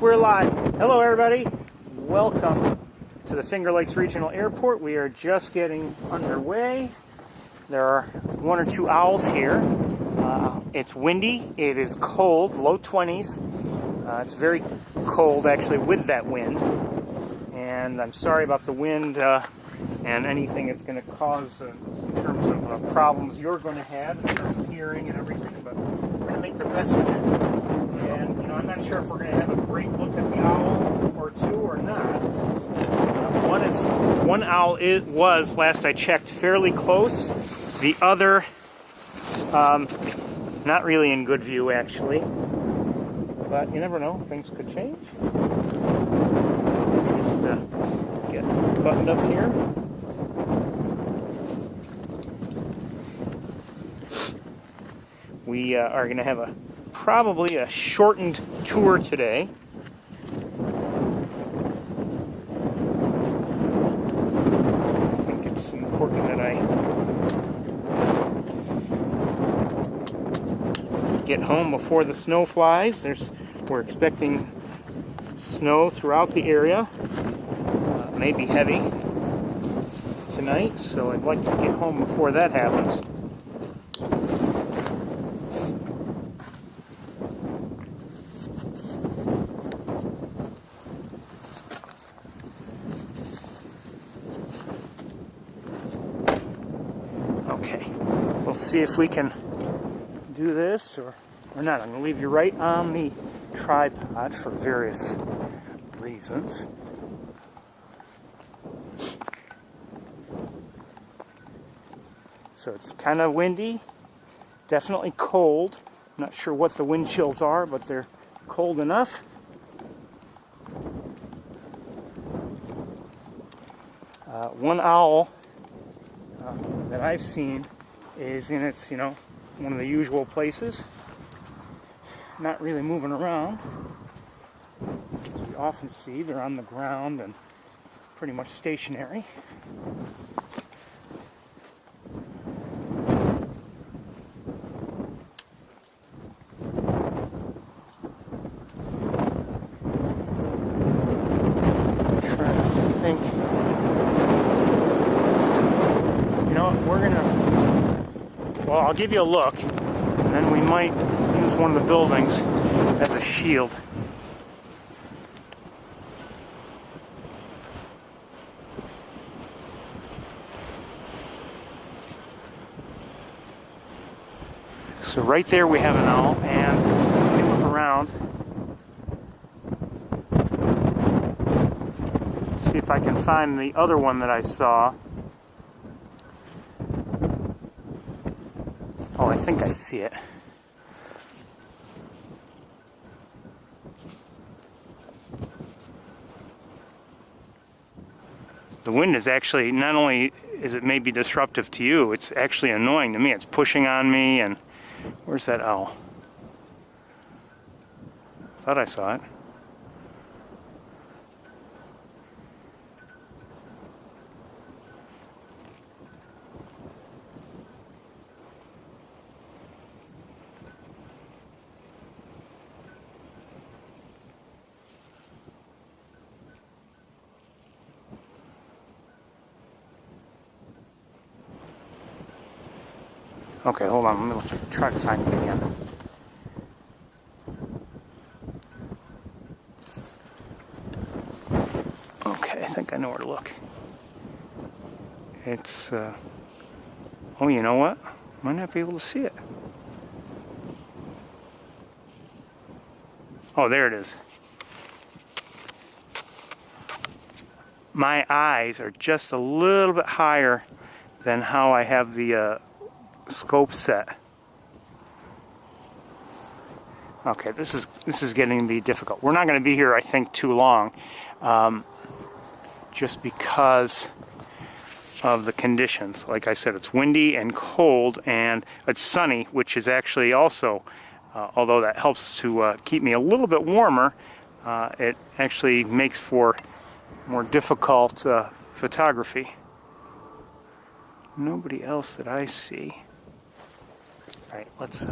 we're live. Hello everybody. Welcome to the Finger Lakes Regional Airport. We are just getting underway. There are one or two owls here. It's windy. It is cold, low 20s. It's very cold actually with that wind. And I'm sorry about the wind and anything it's going to cause in terms of problems you're going to have in terms of hearing and everything, but we're going to make the best of it. And, you know, I'm not sure if we're going to have a great look at the owl or two or not. One owl was, last I checked, fairly close. The other, not really in good view, actually. But you never know, things could change. Just get buttoned up here. We are going to have probably a shortened tour today. I think it's important that I get home before the snow flies. We're expecting snow throughout the area. Maybe heavy tonight, so I'd like to get home before that happens. Okay, we'll see if we can do this or not. I'm going to leave you right on the tripod for various reasons. So it's kind of windy, definitely cold. I'm not sure what the wind chills are, but they're cold enough. One owl that I've seen is in its, one of the usual places. Not really moving around. As we often see, they're on the ground and pretty much stationary. I'll give you a look, and then we might use one of the buildings as a shield. So right there we have an owl, and let me look around. See if I can find the other one that I saw. Oh, I think I see it. The wind is actually, not only is it maybe disruptive to you, it's actually annoying to me. It's pushing on me, and where's that owl? Thought I saw it. Okay, hold on. Let me try to find it again. Okay, I think I know where to look. It's, oh, you know what? Might not be able to see it. Oh, there it is. My eyes are just a little bit higher than how I have the scope set. Okay, this is getting to be difficult. We're not going to be here, I think, too long, just because of the conditions. Like I said, it's windy and cold, and it's sunny, which is actually also, although that helps to keep me a little bit warmer, it actually makes for more difficult photography. Nobody else that I see. All right, let's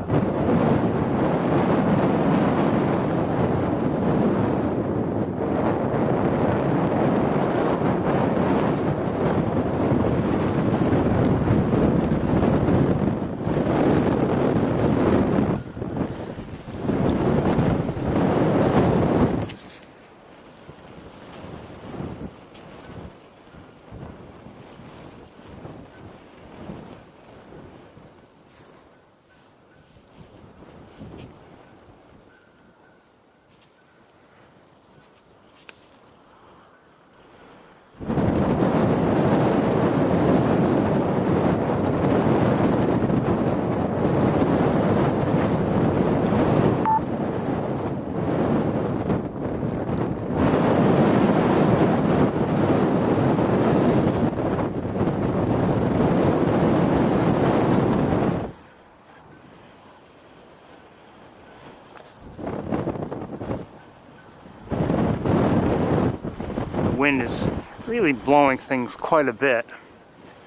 wind is really blowing things quite a bit,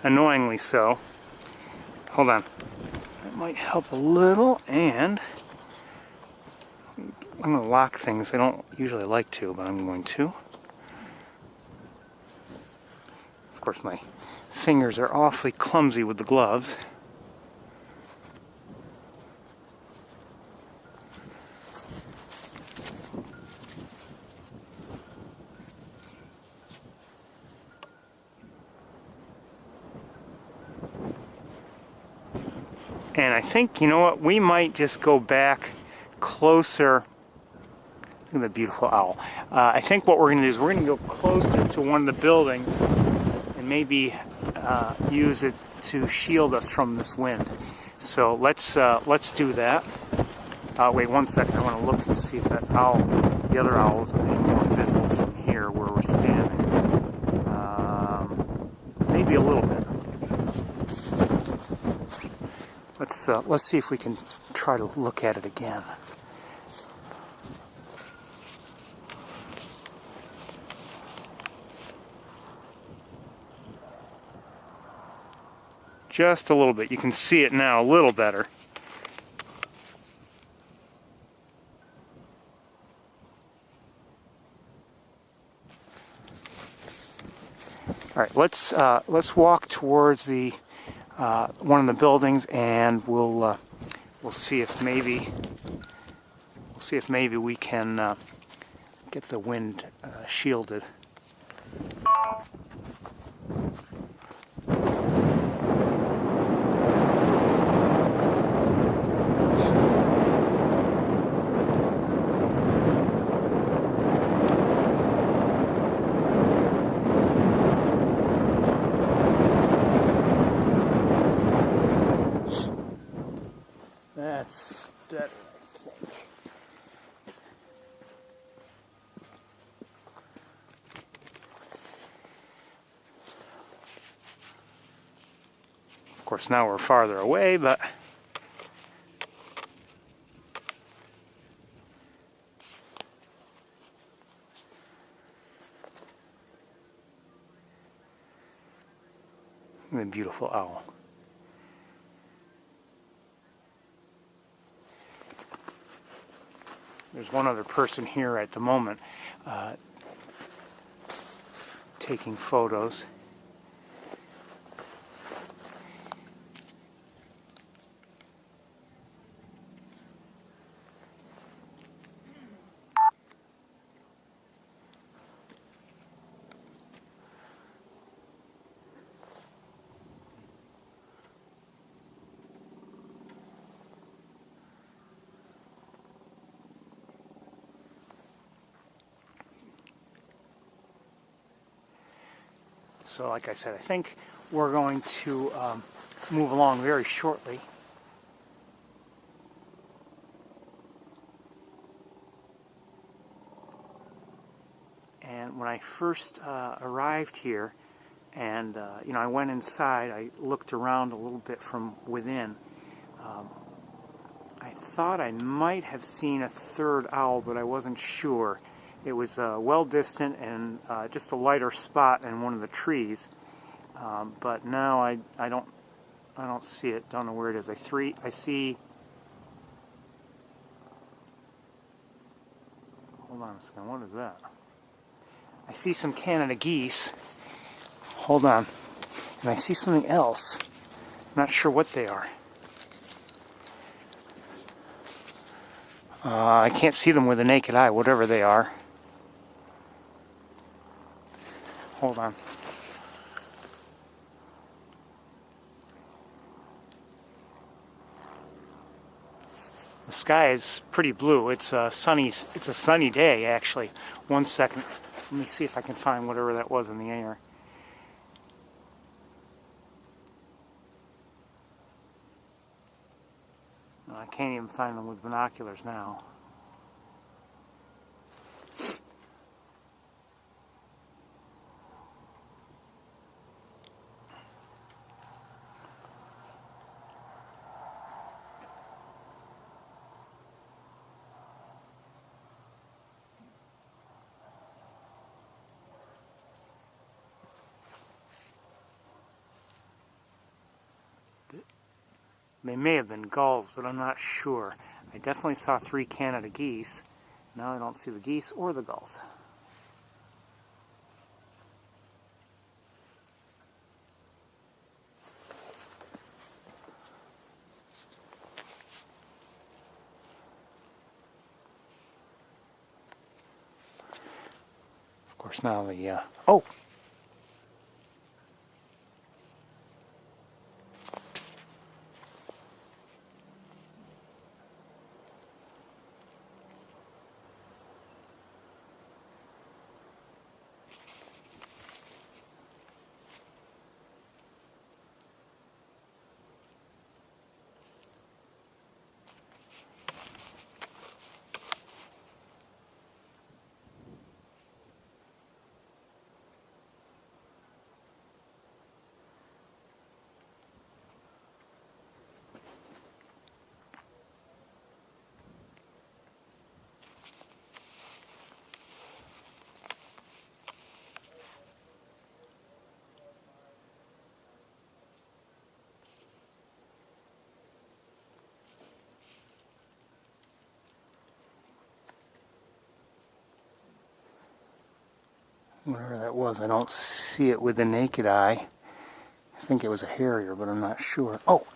annoyingly so. Hold on. That might help a little, and I'm going to lock things. I don't usually like to, but I'm going to. Of course, my fingers are awfully clumsy with the gloves. And I think, you know what, we might just go back closer. Look at the beautiful owl. I think what we're going to do is we're going to go closer to one of the buildings and maybe use it to shield us from this wind. So let's do that. Wait 1 second. I want to look and see if that owl, the other owls, are any more visible from here where we're standing. Maybe a little bit. Let's see if we can try to look at it again. Just a little bit. You can see it now a little better. All right, let's walk towards the one of the buildings, and we'll see if maybe we can get the wind shielded. That's better, I think. Of course, now we're farther away, but the beautiful owl. There's one other person here at the moment taking photos. So like I said, I think we're going to move along very shortly. And when I first arrived here, and I went inside, I looked around a little bit from within. I thought I might have seen a third owl, but I wasn't sure. It was well distant and just a lighter spot in one of the trees. But now I don't see it. Don't know where it is. I see. Hold on a second. What is that? I see some Canada geese. Hold on. And I see something else. I'm not sure what they are. I can't see them with the naked eye, whatever they are. Hold on. The sky is pretty blue. It's a sunny day, actually. 1 second. Let me see if I can find whatever that was in the air. I can't even find them with binoculars now. They may have been gulls, but I'm not sure. I definitely saw 3 Canada geese. Now I don't see the geese or the gulls. Of course now the, oh! Whatever that was, I don't see it with the naked eye. I think it was a harrier, but I'm not sure. Oh!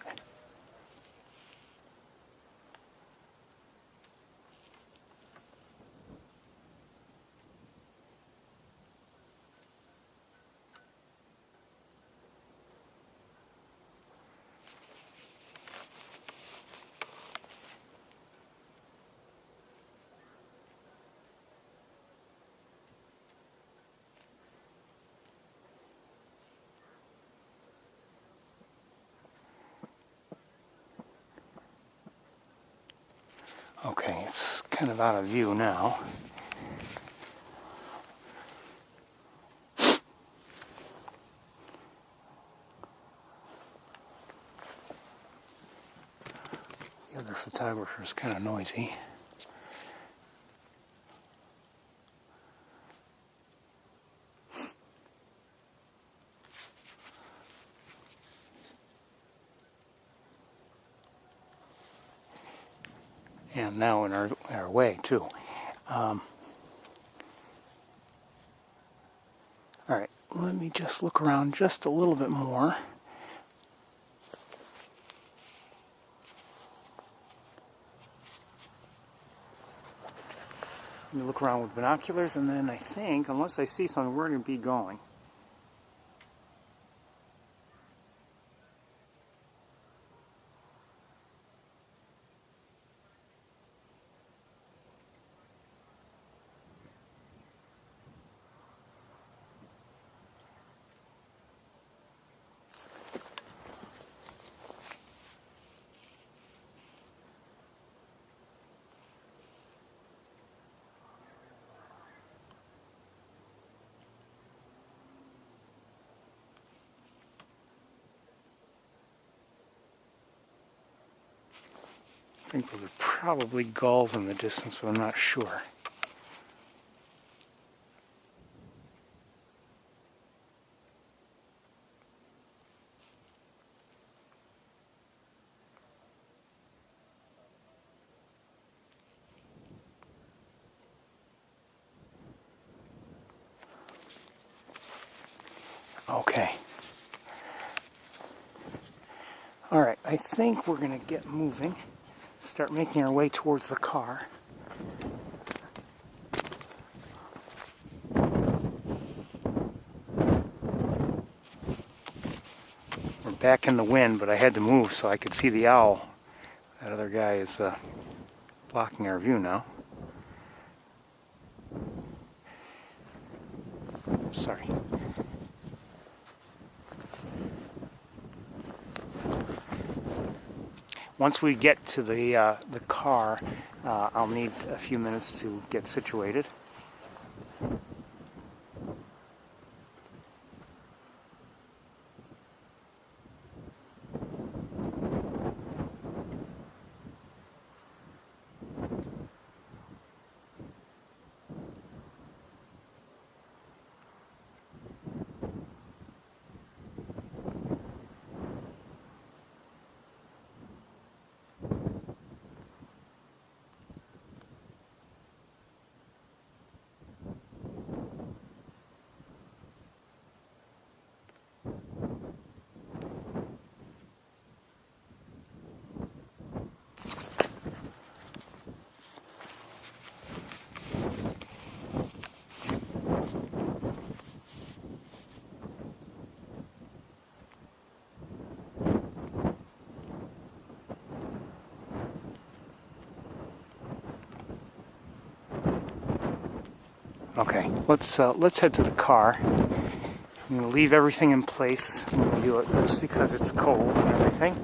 Okay, it's kind of out of view now. The other photographer is kind of noisy. And now in our way too. Alright, let me just look around just a little bit more. Let me look around with binoculars, and then I think, unless I see something, we're going to be going. I think those are probably gulls in the distance, but I'm not sure. Okay. Alright, I think we're going to get moving. Start making our way towards the car. We're back in the wind, but I had to move so I could see the owl. That other guy is blocking our view now. Sorry. Once we get to the car, I'll need a few minutes to get situated. Okay, let's head to the car. I'm going to leave everything in place. I'm going to do it just because it's cold and everything.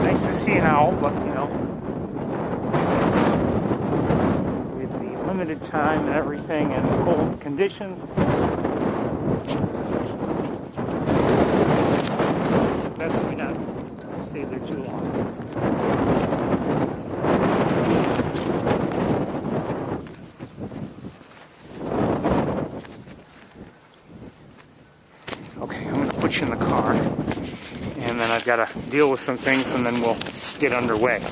Nice to see an owl, but you know, with the limited time and everything and cold conditions, best we not stay there too long. Okay, I'm going to put you in the car, and then I've got to deal with some things, and then we'll get underway.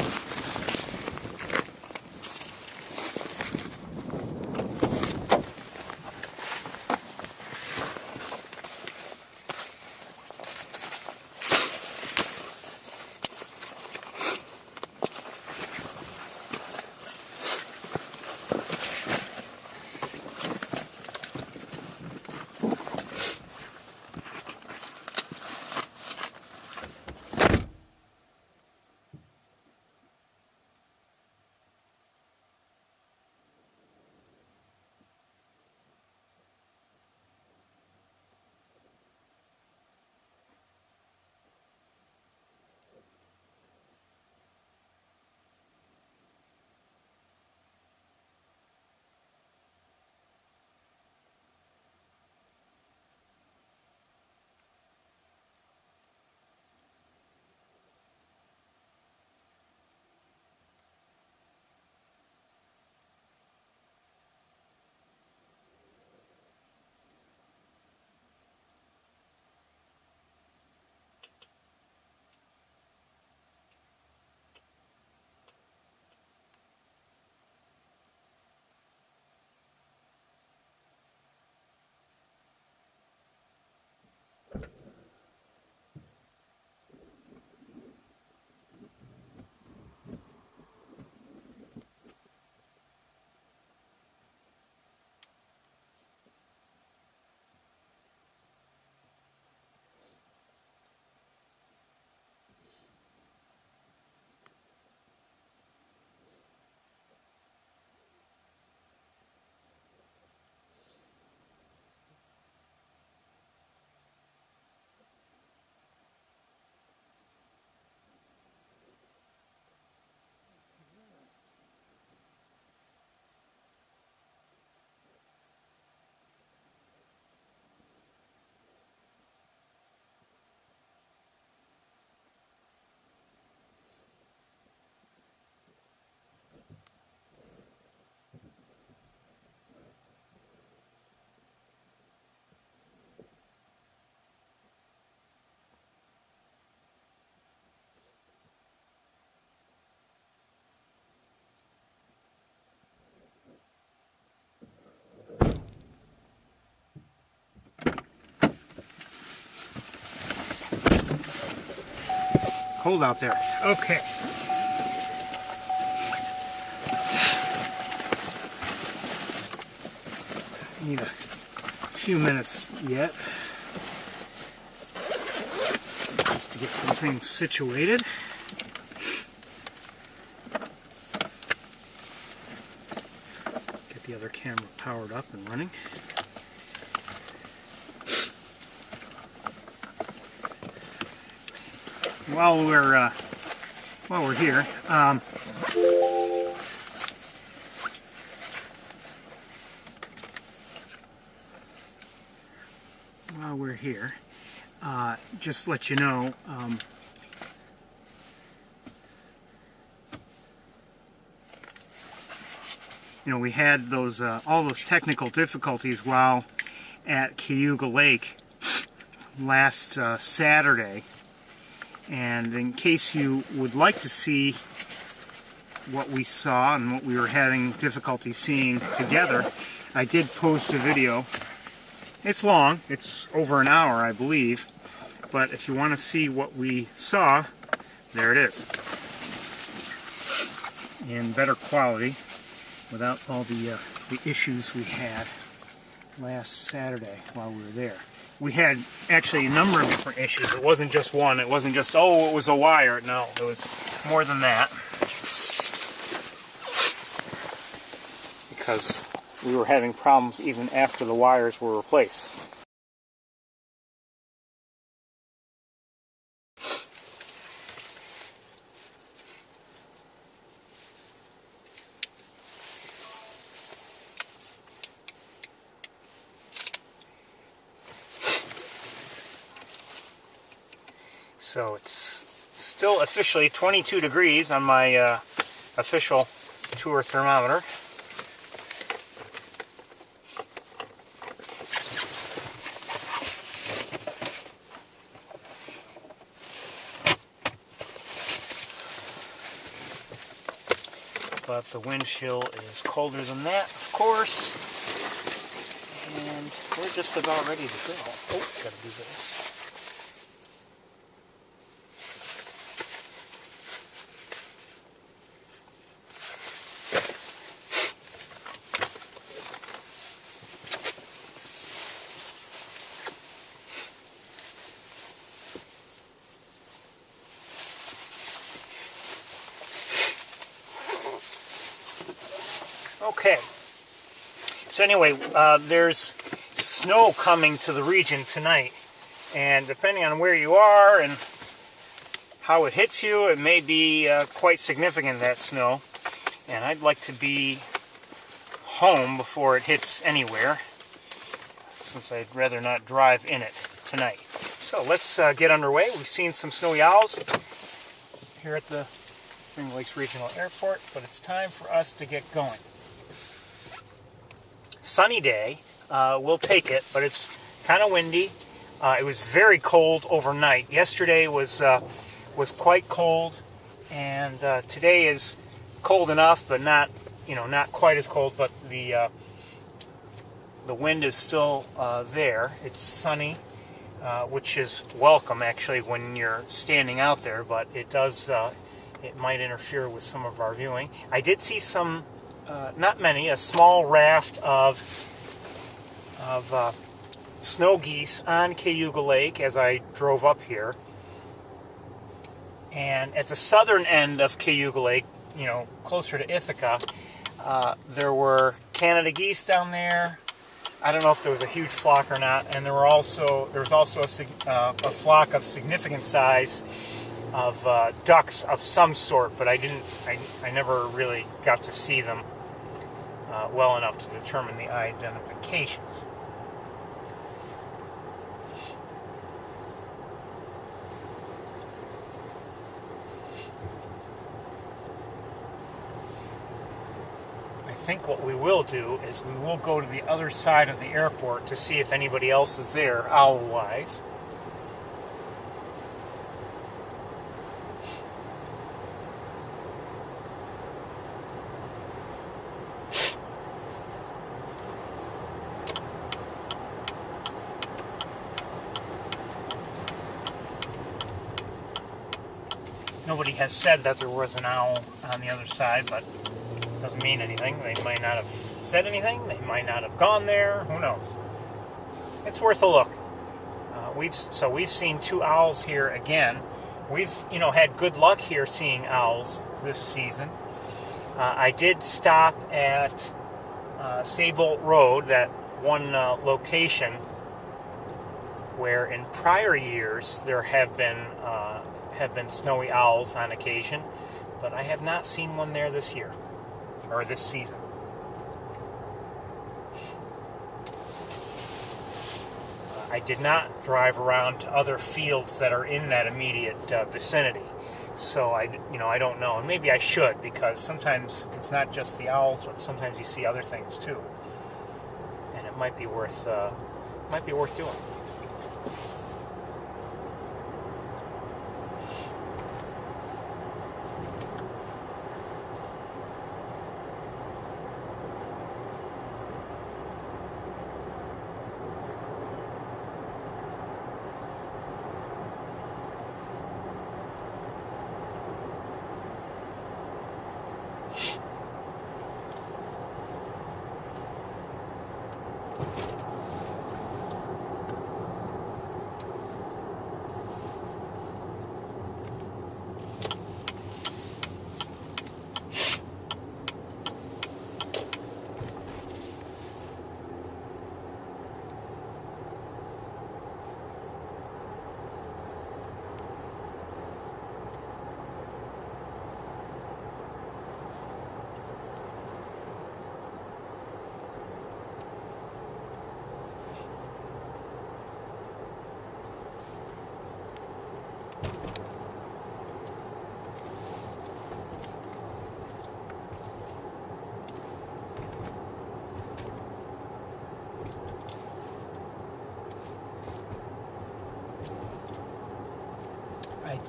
Cold out there. Okay. Need a few minutes yet just to get some things situated. Get the other camera powered up and running. While we're here, just let you know, we had those all those technical difficulties while at Cayuga Lake last Saturday. And in case you would like to see what we saw and what we were having difficulty seeing together, I did post a video. It's long, it's over an hour, I believe, but if you want to see what we saw, there it is. In better quality, without all the issues we had. last Saturday while we were there. We had actually a number of different issues. It wasn't just one. It wasn't just, oh, it was a wire. No, it was more than that. Because we were having problems even after the wires were replaced. So it's still officially 22 degrees on my official tour thermometer. But the wind chill is colder than that, of course. And we're just about ready to go. Oh, gotta do this. Okay, so anyway, there's snow coming to the region tonight, and depending on where you are and how it hits you, it may be quite significant, that snow, and I'd like to be home before it hits anywhere, since I'd rather not drive in it tonight. So let's get underway. We've seen some snowy owls here at the Finger Lakes Regional Airport, but it's time for us to get going. Sunny day, we'll take it, but it's kind of windy. It was very cold overnight. Yesterday was quite cold, and today is cold enough, but not quite as cold. But the wind is still there. It's sunny, which is welcome actually when you're standing out there. But it might interfere with some of our viewing. I did see some. Not many, a small raft of snow geese on Cayuga Lake as I drove up here. And at the southern end of Cayuga Lake, closer to Ithaca, there were Canada geese down there. I don't know if there was a huge flock or not. And there was also a flock of significant size of ducks of some sort, but I never really got to see them well enough to determine the identifications. I think what we will do is we will go to the other side of the airport to see if anybody else is there, owl-wise. Nobody has said that there was an owl on the other side, but it doesn't mean anything. They might not have said anything. They might not have gone there. Who knows? It's worth a look. We've seen 2 owls here again. We've had good luck here seeing owls this season. I did stop at Saybolt Road, that one location where in prior years there have been snowy owls on occasion, but I have not seen one there this year, or this season. I did not drive around to other fields that are in that immediate vicinity, so I don't know, and maybe I should, because sometimes it's not just the owls, but sometimes you see other things too, and it might be worth doing.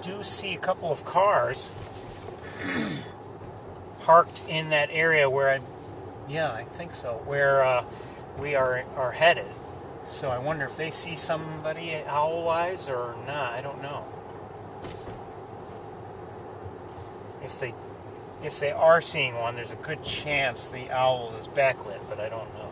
do see a couple of cars parked in that area where I think so, where we are headed. So I wonder if they see somebody owl-wise or not. I don't know. If they are seeing one, there's a good chance the owl is backlit, but I don't know.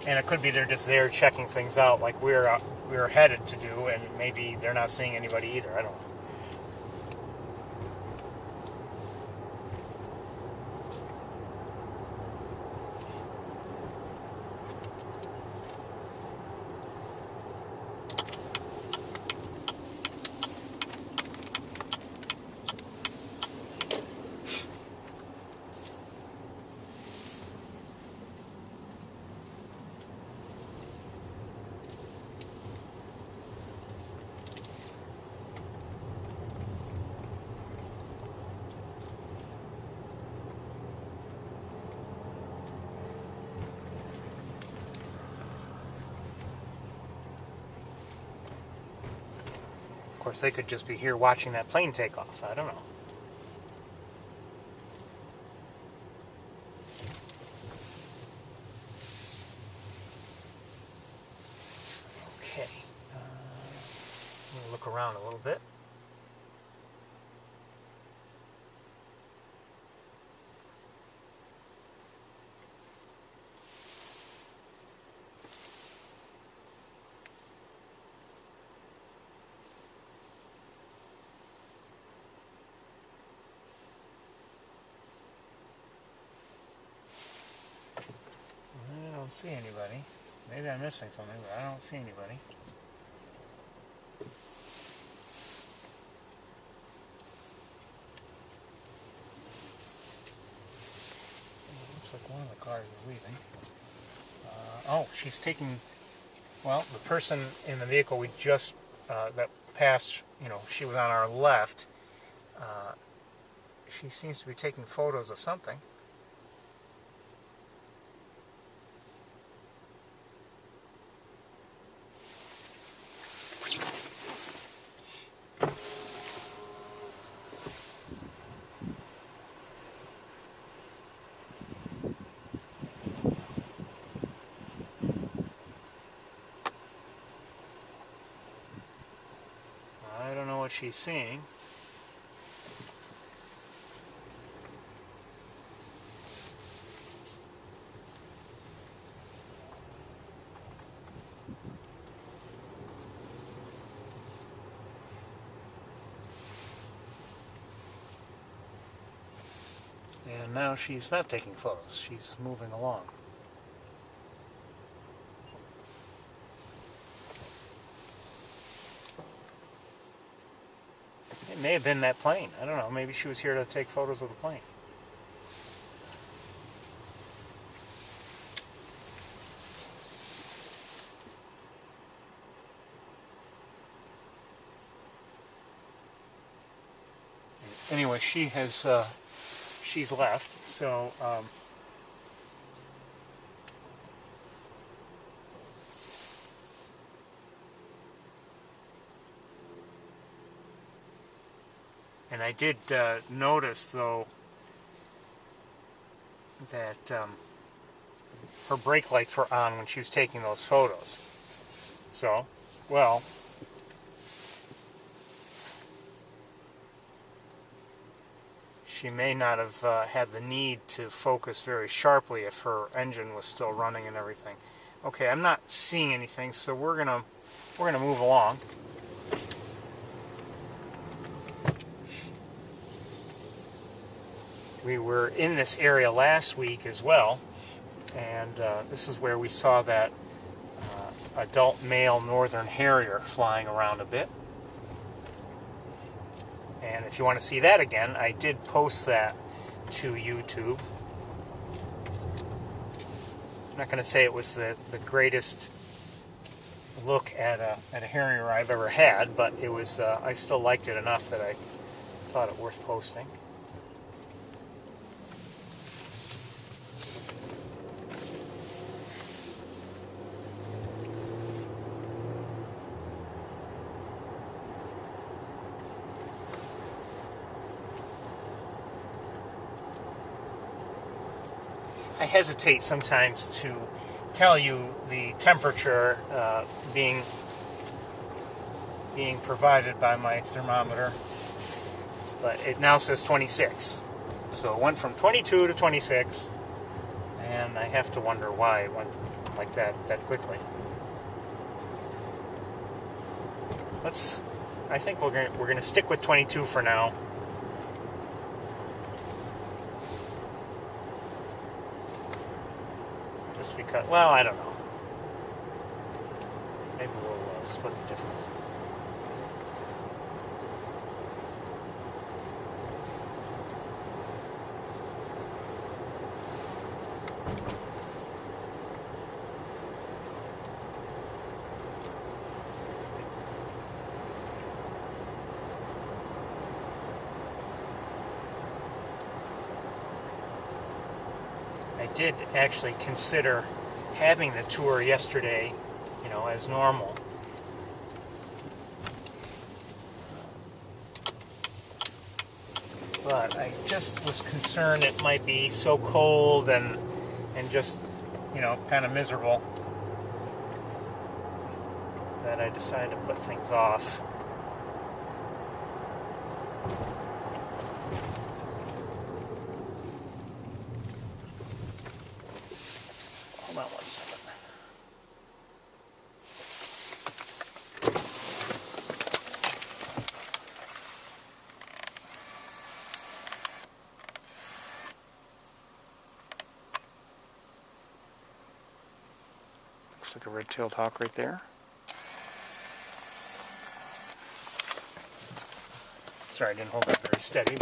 And it could be they're just there checking things out like we're headed to do, and maybe they're not seeing anybody either. I don't know. Of course, they could just be here watching that plane take off. I don't know. Okay. We'll look around a little bit. I don't see anybody. Maybe I'm missing something, but I don't see anybody. Looks like one of the cars is leaving. Oh, she's taking... Well, the person in the vehicle we just... that passed, she was on our left. She seems to be taking photos of something. I don't know what she's seeing. And now she's not taking photos. She's moving along. It may have been that plane. I don't know. Maybe she was here to take photos of the plane. Anyway, she's left. So and I did notice, though, that her brake lights were on when she was taking those photos. So, well, she may not have had the need to focus very sharply if her engine was still running and everything. Okay, I'm not seeing anything, so we're gonna move along. We were in this area last week as well, and this is where we saw that adult male northern harrier flying around a bit. And if you want to see that again, I did post that to YouTube. I'm not going to say it was the greatest look at a harrier I've ever had, but it was. I still liked it enough that I thought it worth posting. hesitate sometimes to tell you the temperature being provided by my thermometer, but it now says 26. So it went from 22 to 26, and I have to wonder why it went like that quickly. I think we're gonna stick with 22 for now. Just because, well, I don't know. Maybe we'll split the difference. I did actually consider having the tour yesterday, as normal. But I just was concerned it might be so cold and just, kind of miserable that I decided to put things off. Hold on one second. Looks like a red-tailed hawk right there. Sorry, I didn't hold that very steady.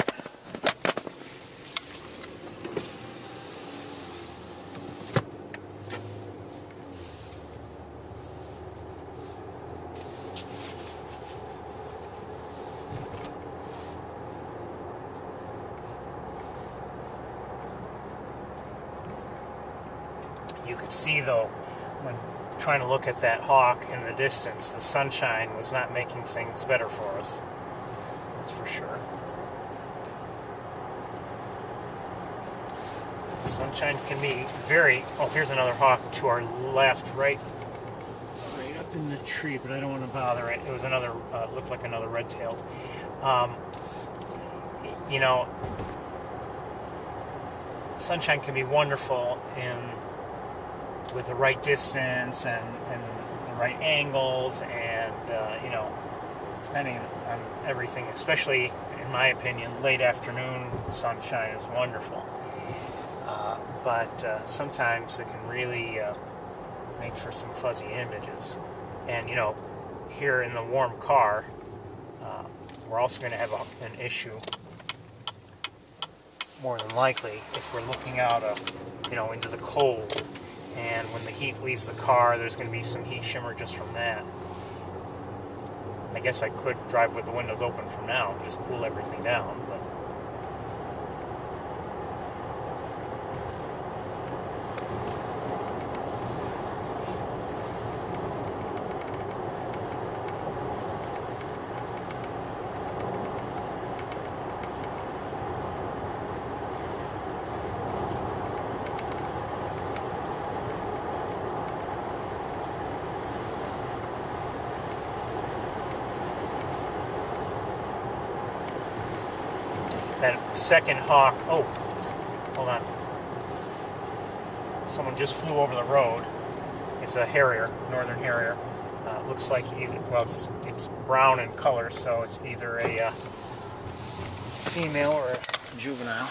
You could see, though, when trying to look at that hawk in the distance, the sunshine was not making things better for us. That's for sure. Sunshine can be very... Oh, here's another hawk to our left, right up in the tree, but I don't want to bother it. It was another, looked like another red-tailed. Sunshine can be wonderful with the right distance and the right angles and, depending on everything, especially, in my opinion, late afternoon sunshine is wonderful. But sometimes it can really make for some fuzzy images. And, here in the warm car, we're also going to have an issue, more than likely, if we're looking out, into the cold. And when the heat leaves the car, there's going to be some heat shimmer just from that. I guess I could drive with the windows open from now and just cool everything down, but... That second hawk... Oh, hold on. Someone just flew over the road. It's a harrier, northern harrier. Looks like either... Well, it's brown in color, so it's either a female or a juvenile.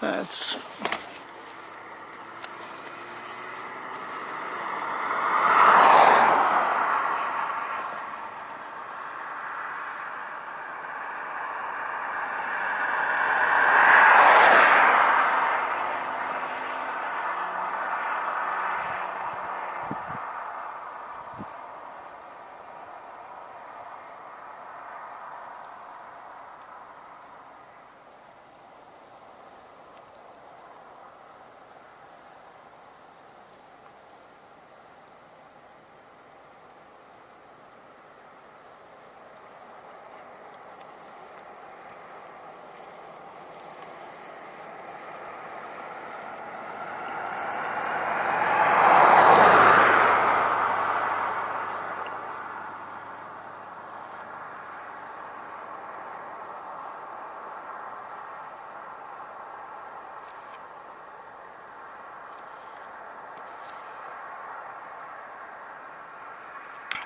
That's...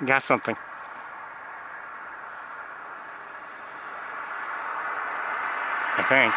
got something. I think.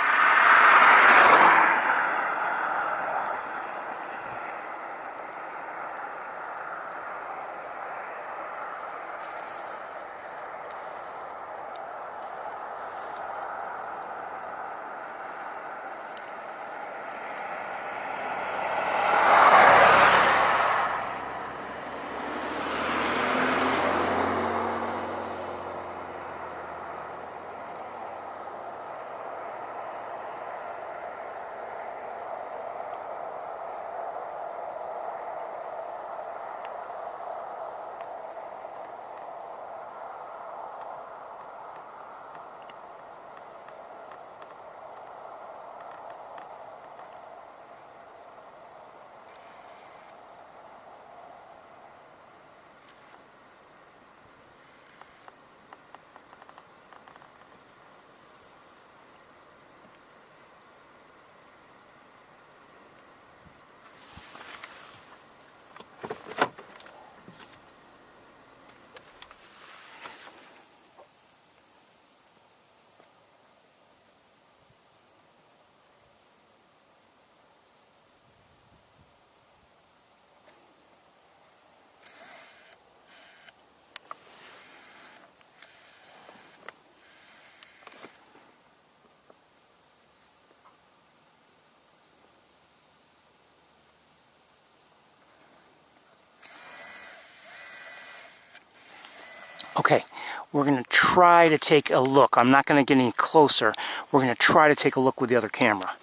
Okay, we're going to try to take a look. I'm not going to get any closer. We're going to try to take a look with the other camera.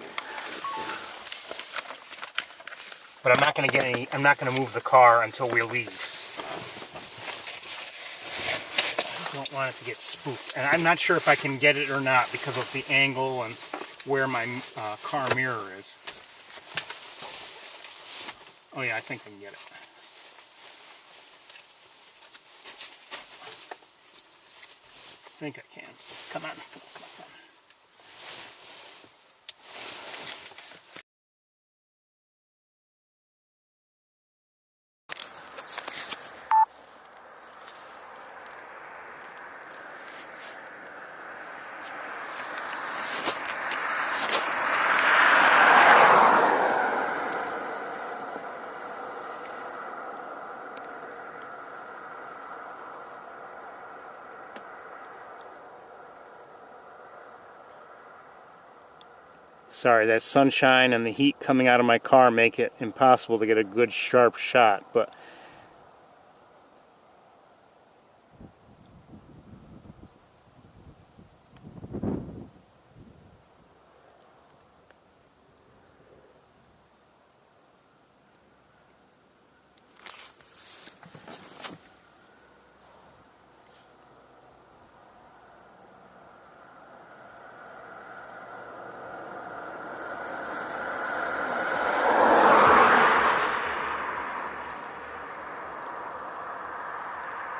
But I'm not going to get any, I'm not going to move the car until we leave. I don't want it to get spooked. And I'm not sure if I can get it or not because of the angle and where my car mirror is. Oh yeah, I think I can get it. I think I can. Come on. Come on. Sorry, that sunshine and the heat coming out of my car make it impossible to get a good sharp shot, but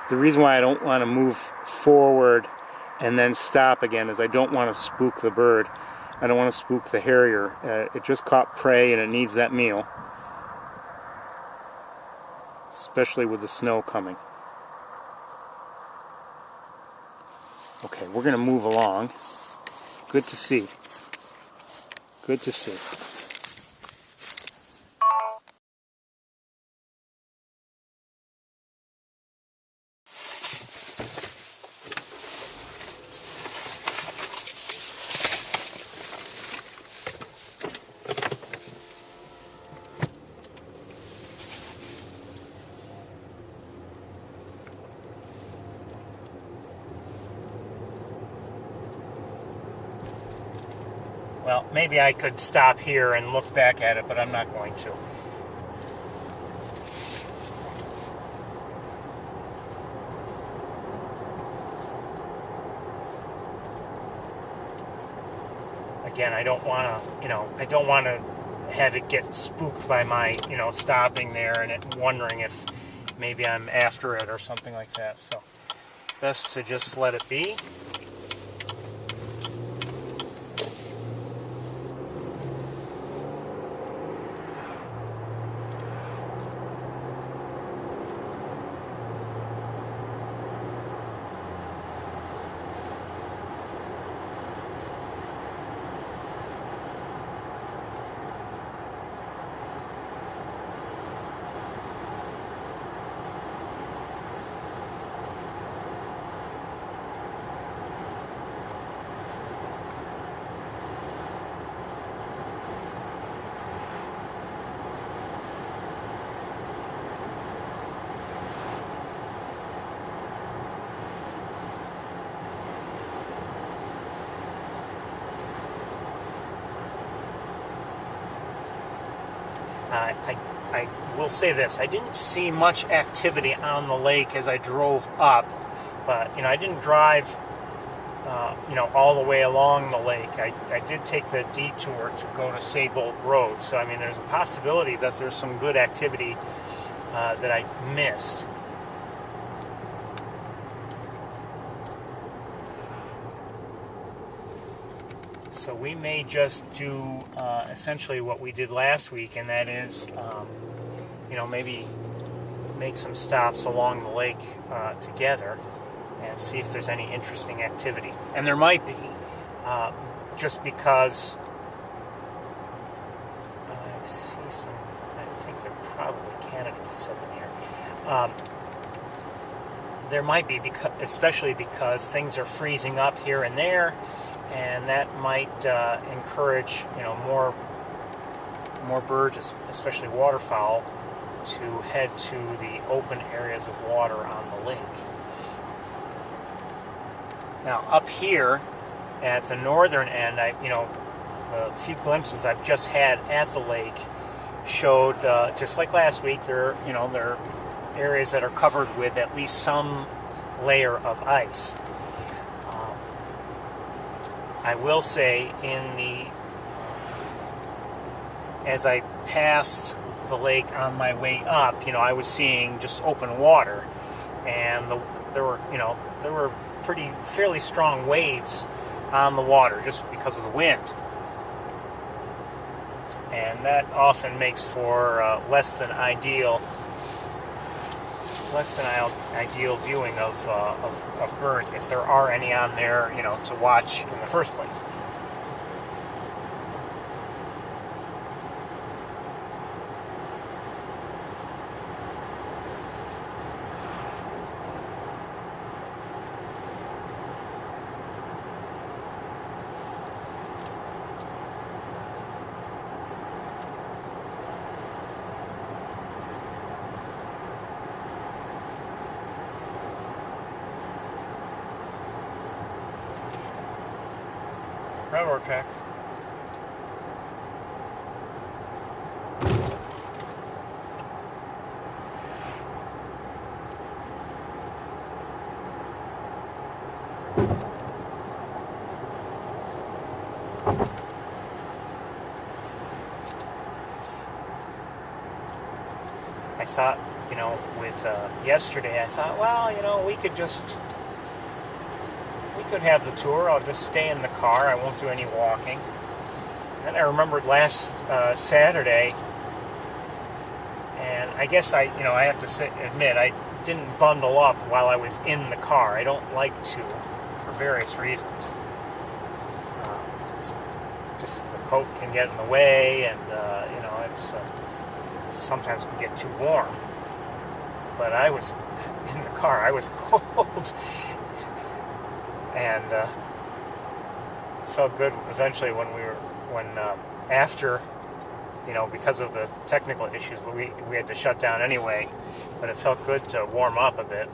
the reason why I don't want to move forward and then stop again is I don't want to spook the bird. I don't want to spook the harrier. It just caught prey and it needs that meal. Especially with the snow coming. Okay, we're going to move along. Good to see. Good to see. Well, maybe I could stop here and look back at it, but I'm not going to. Again, I don't want to, I don't want to have it get spooked by my, stopping there and it wondering if maybe I'm after it or something like that. So, best to just let it be. I will say this: I didn't see much activity on the lake as I drove up, but I didn't drive all the way along the lake. I did take the detour to go to Saybolt Road, so there's a possibility that there's some good activity that I missed. So we may just do essentially what we did last week, and that is, maybe make some stops along the lake together and see if there's any interesting activity. And there might be, just because I see some, I think there probably Canada geese up in here. There might be, especially because things are freezing up here and there, and that might encourage more birds, especially waterfowl, to head to the open areas of water on the lake. Now up here at the northern end, the few glimpses I've just had at the lake showed, just like last week, there are areas that are covered with at least some layer of ice. I will say, as I passed the lake on my way up, I was seeing just open water, and there were fairly strong waves on the water just because of the wind, and that often makes for less than ideal viewing of birds, if there are any on there, to watch in the first place. Railroad tracks. I thought, with yesterday, I thought, well, we could have the tour. I'll just stay in the car. I won't do any walking. And then I remembered last Saturday, and I guess I have to admit, I didn't bundle up while I was in the car. I don't like to, for various reasons. Just the coat can get in the way, and it's sometimes can get too warm. But I was in the car. I was cold. And felt good eventually after, because of the technical issues, we had to shut down anyway, but it felt good to warm up a bit.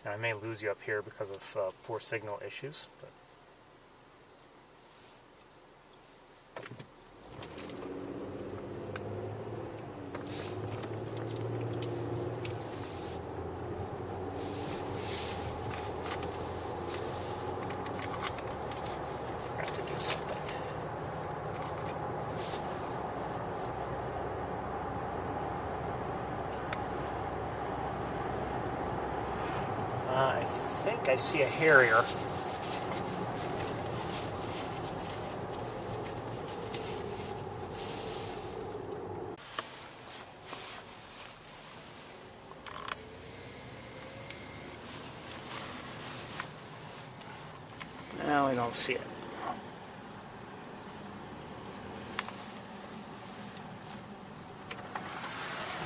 I may lose you up here because of poor signal issues, but I have to do something. I think I see a harrier. Now I don't see it.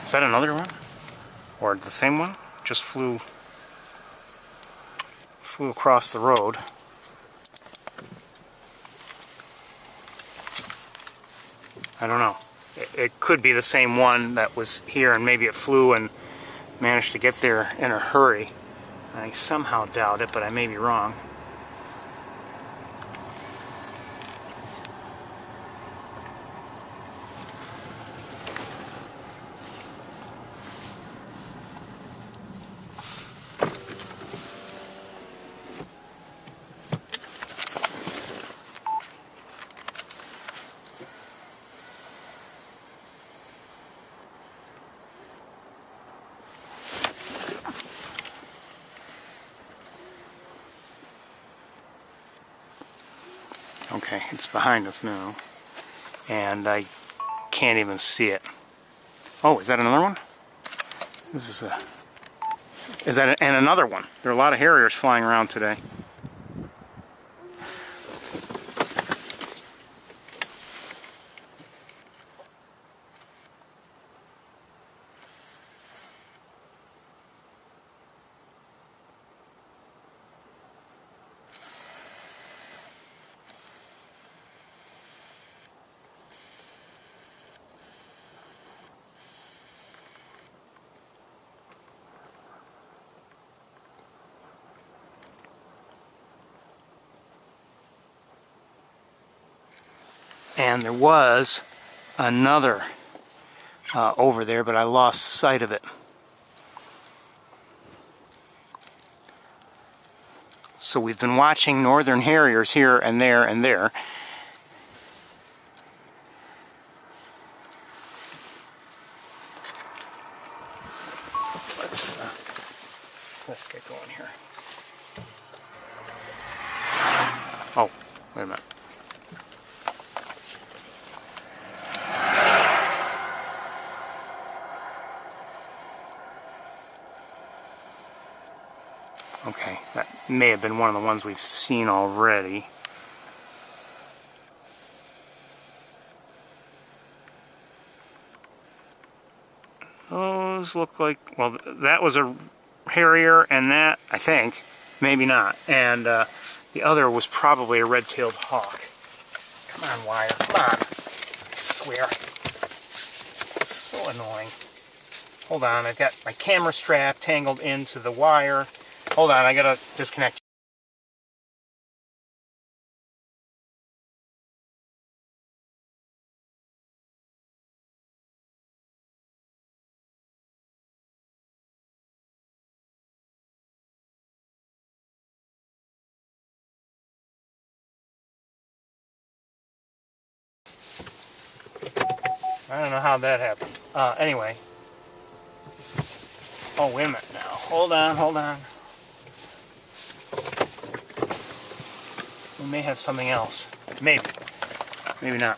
Is that another one? Or the same one? Just flew across the road. I don't know. it could be the same one that was here, and maybe it flew and managed to get there in a hurry. I somehow doubt it, but I may be wrong. Okay, it's behind us now, and I can't even see it. Oh, is that another one? This is a... Is that and another one? There are a lot of harriers flying around today. And there was another over there, but I lost sight of it. So we've been watching northern harriers here and there and there. Let's get going here. Oh, wait a minute. Okay, that may have been one of the ones we've seen already. Those look like, well, that was a harrier, and that, I think, maybe not. And the other was probably a red-tailed hawk. Come on, wire, come on. I swear. It's so annoying. Hold on, I've got my camera strap tangled into the wire. Hold on, I gotta disconnect. I don't know how that happened. Anyway. Oh, wait a minute now. Hold on, hold on. We may have something else. Maybe. Maybe not.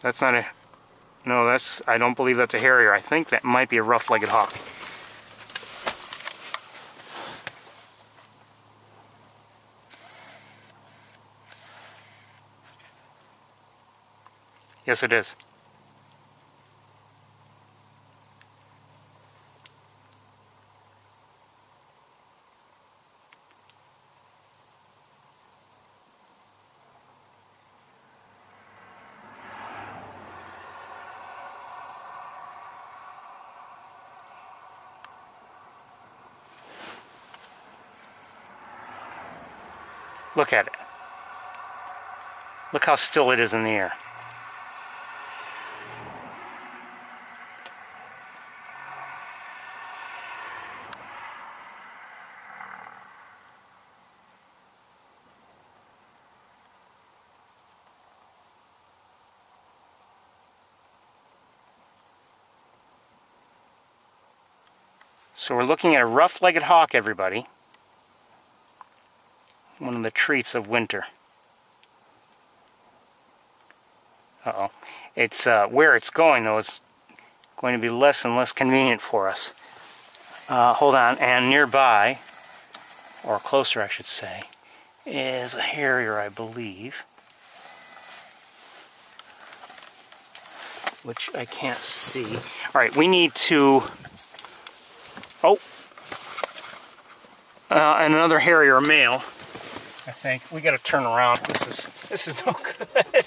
That's not a... No, that's... I don't believe that's a harrier. I think that might be a rough-legged hawk. Yes, it is. Look at it. Look how still it is in the air. So we're looking at a rough-legged hawk, everybody. One of the treats of winter. Uh-oh. It's where it's going, though, is going to be less and less convenient for us. Hold on, and nearby, or closer I should say, is a harrier, I believe. Which I can't see. Alright, we need to... Oh! and another Harrier male. I think we got to turn around. This is no good.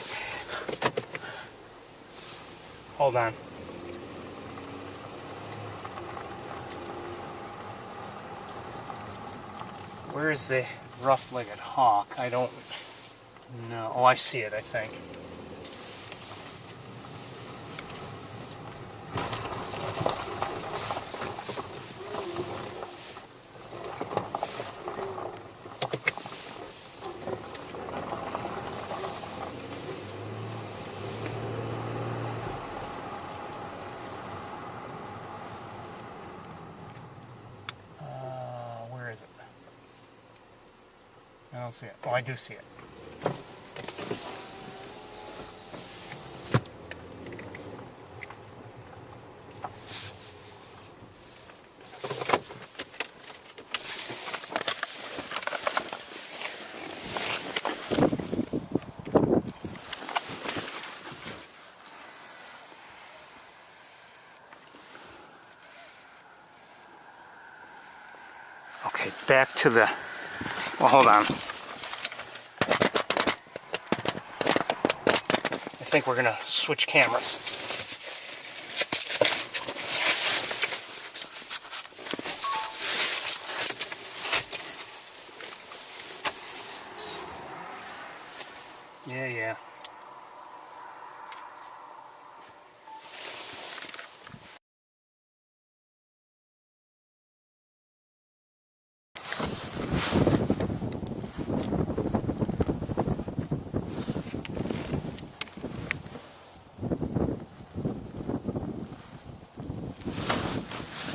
Hold on. Where is the rough-legged hawk? I don't know. Oh, I see it, I think. Where is it? I don't see it. Oh, I do see it. Okay, back to the... Well, hold on. I think we're going to switch cameras. Yeah.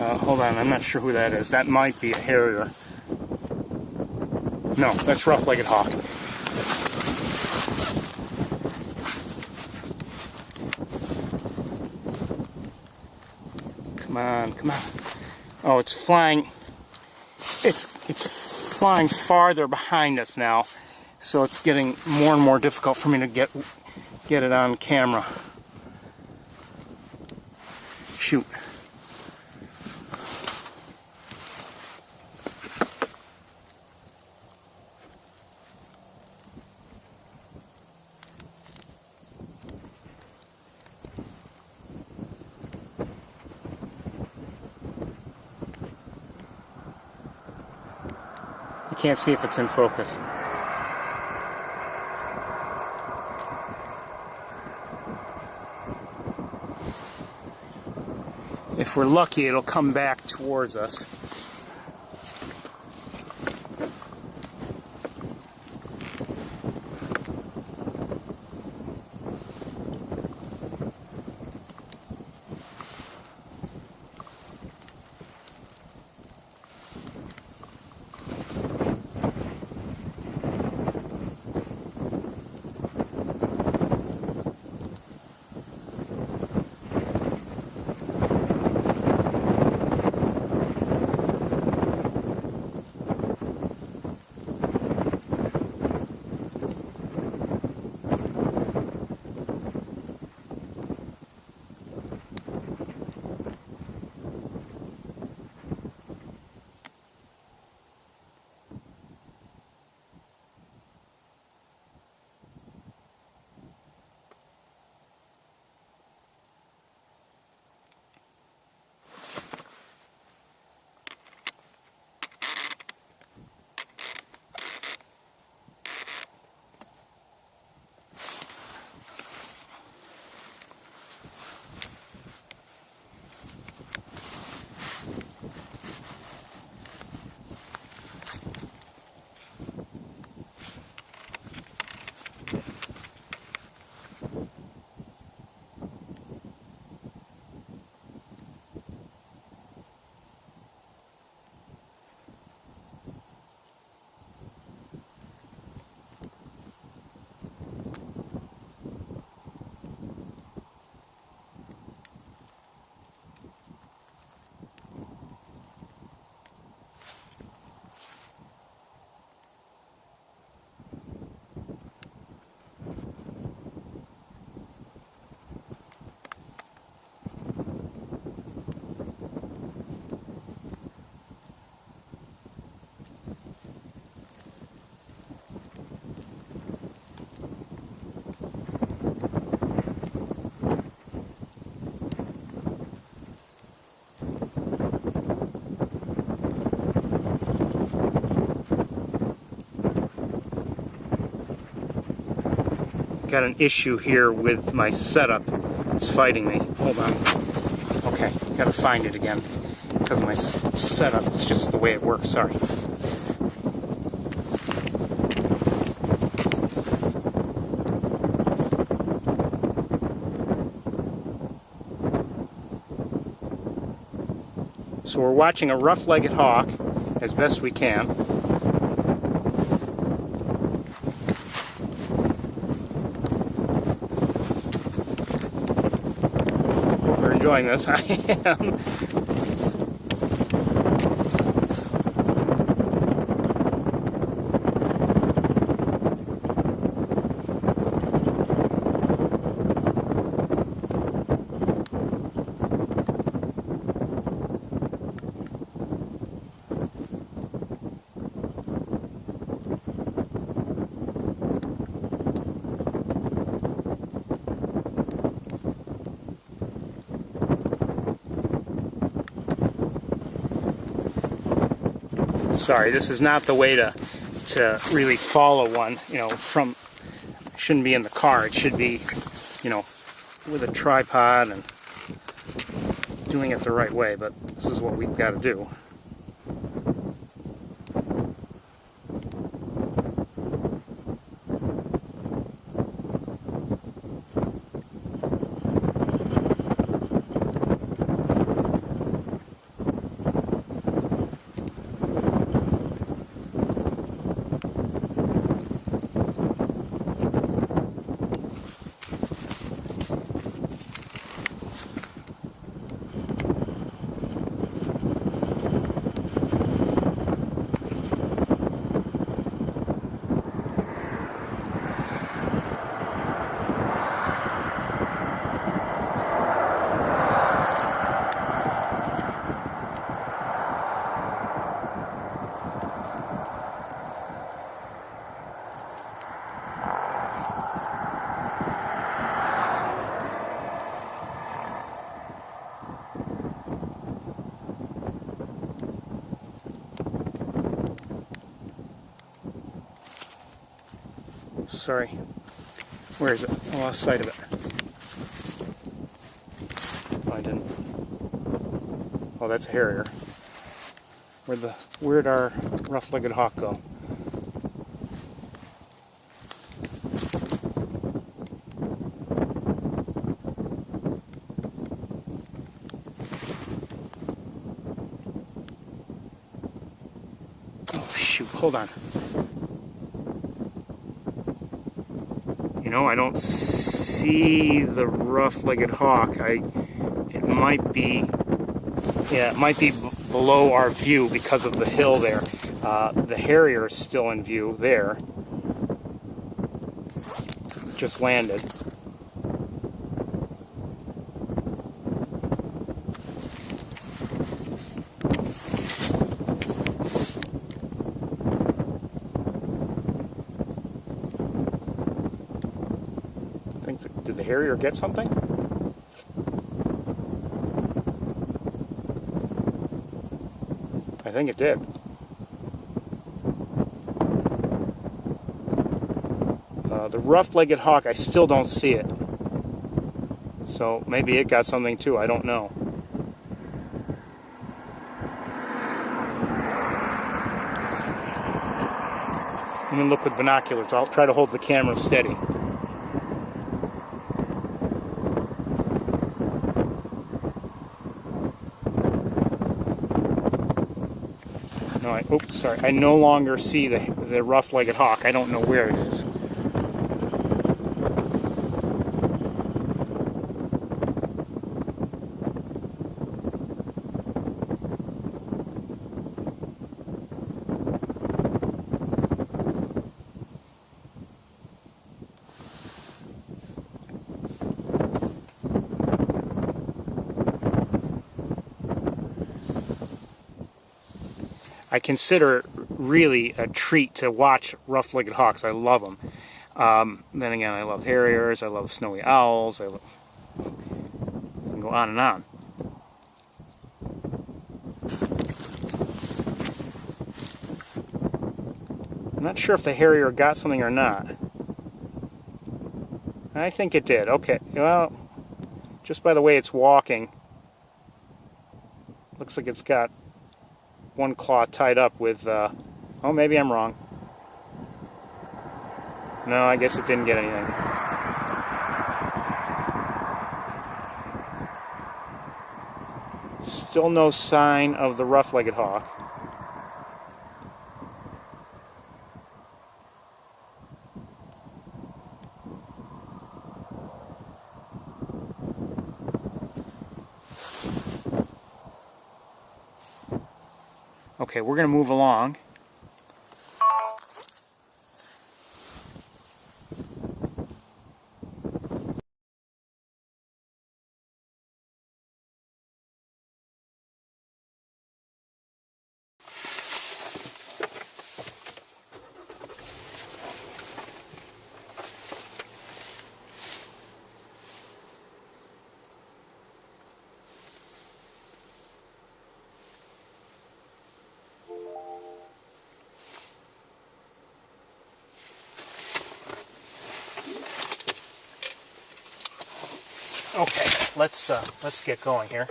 Hold on, I'm not sure who that is. That might be a Harrier. No, that's rough-legged hawk. Come on. Oh, it's flying. It's flying farther behind us now, so it's getting more and more difficult for me to get it on camera. Shoot. You can't see if it's in focus. If we're lucky, it'll come back towards us. got an issue here with my setup. It's fighting me. Hold on. Okay, gotta find it again because of my setup. It's just the way it works. Sorry. So we're watching a rough-legged hawk as best we can. Hope you're enjoying this. I am. Sorry, this is not the way to really follow one, you know, from, shouldn't be in the car. It should be, you know, with a tripod and doing it the right way, but this is what we've got to do. Sorry. Where is it? I lost sight of it. Oh, I didn't. Oh, that's a harrier. Where'd our rough-legged hawk go? Oh, shoot. Hold on. You know, I don't see the rough-legged hawk. It might be, yeah, it might be below our view because of the hill there. The harrier is still in view there. Just landed. Did the harrier get something? I think it did. The rough-legged hawk, I still don't see it. So maybe it got something too, I don't know. I'm going to look with binoculars. I'll try to hold the camera steady. No, oops, sorry. I no longer see the rough-legged hawk. I don't know where it is. I consider it really a treat to watch rough-legged hawks. I love them. Then again, I love harriers, I love snowy owls, I can go on and on. I'm not sure if the harrier got something or not. I think it did. Okay, well, just by the way it's walking, looks like it's got one claw tied up with, oh, maybe I'm wrong. No, I guess it didn't get anything. Still no sign of the rough-legged hawk. Okay, we're going to move along. Okay, let's get going here.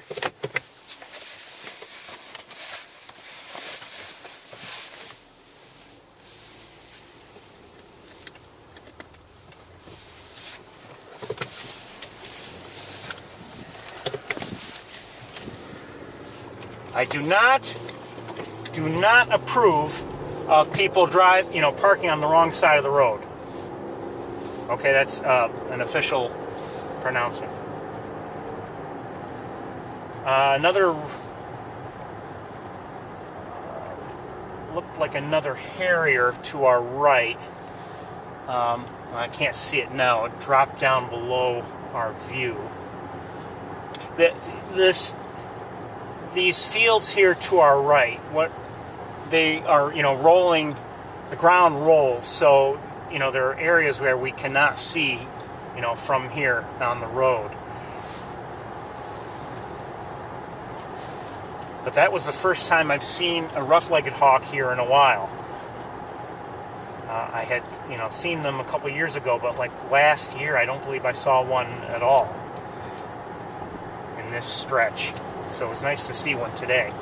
I do not approve of people parking on the wrong side of the road. Okay, that's an official pronouncement. Another looked like another Harrier to our right. I can't see it now. It dropped down below our view. These fields here to our right, what they are, rolling, the ground rolls, so there are areas where we cannot see, from here on the road. But that was the first time I've seen a rough-legged hawk here in a while. I had, seen them a couple years ago, but like last year, I don't believe I saw one at all in this stretch. So it was nice to see one today.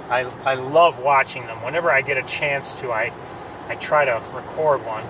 I love watching them. Whenever I get a chance to, I try to record one.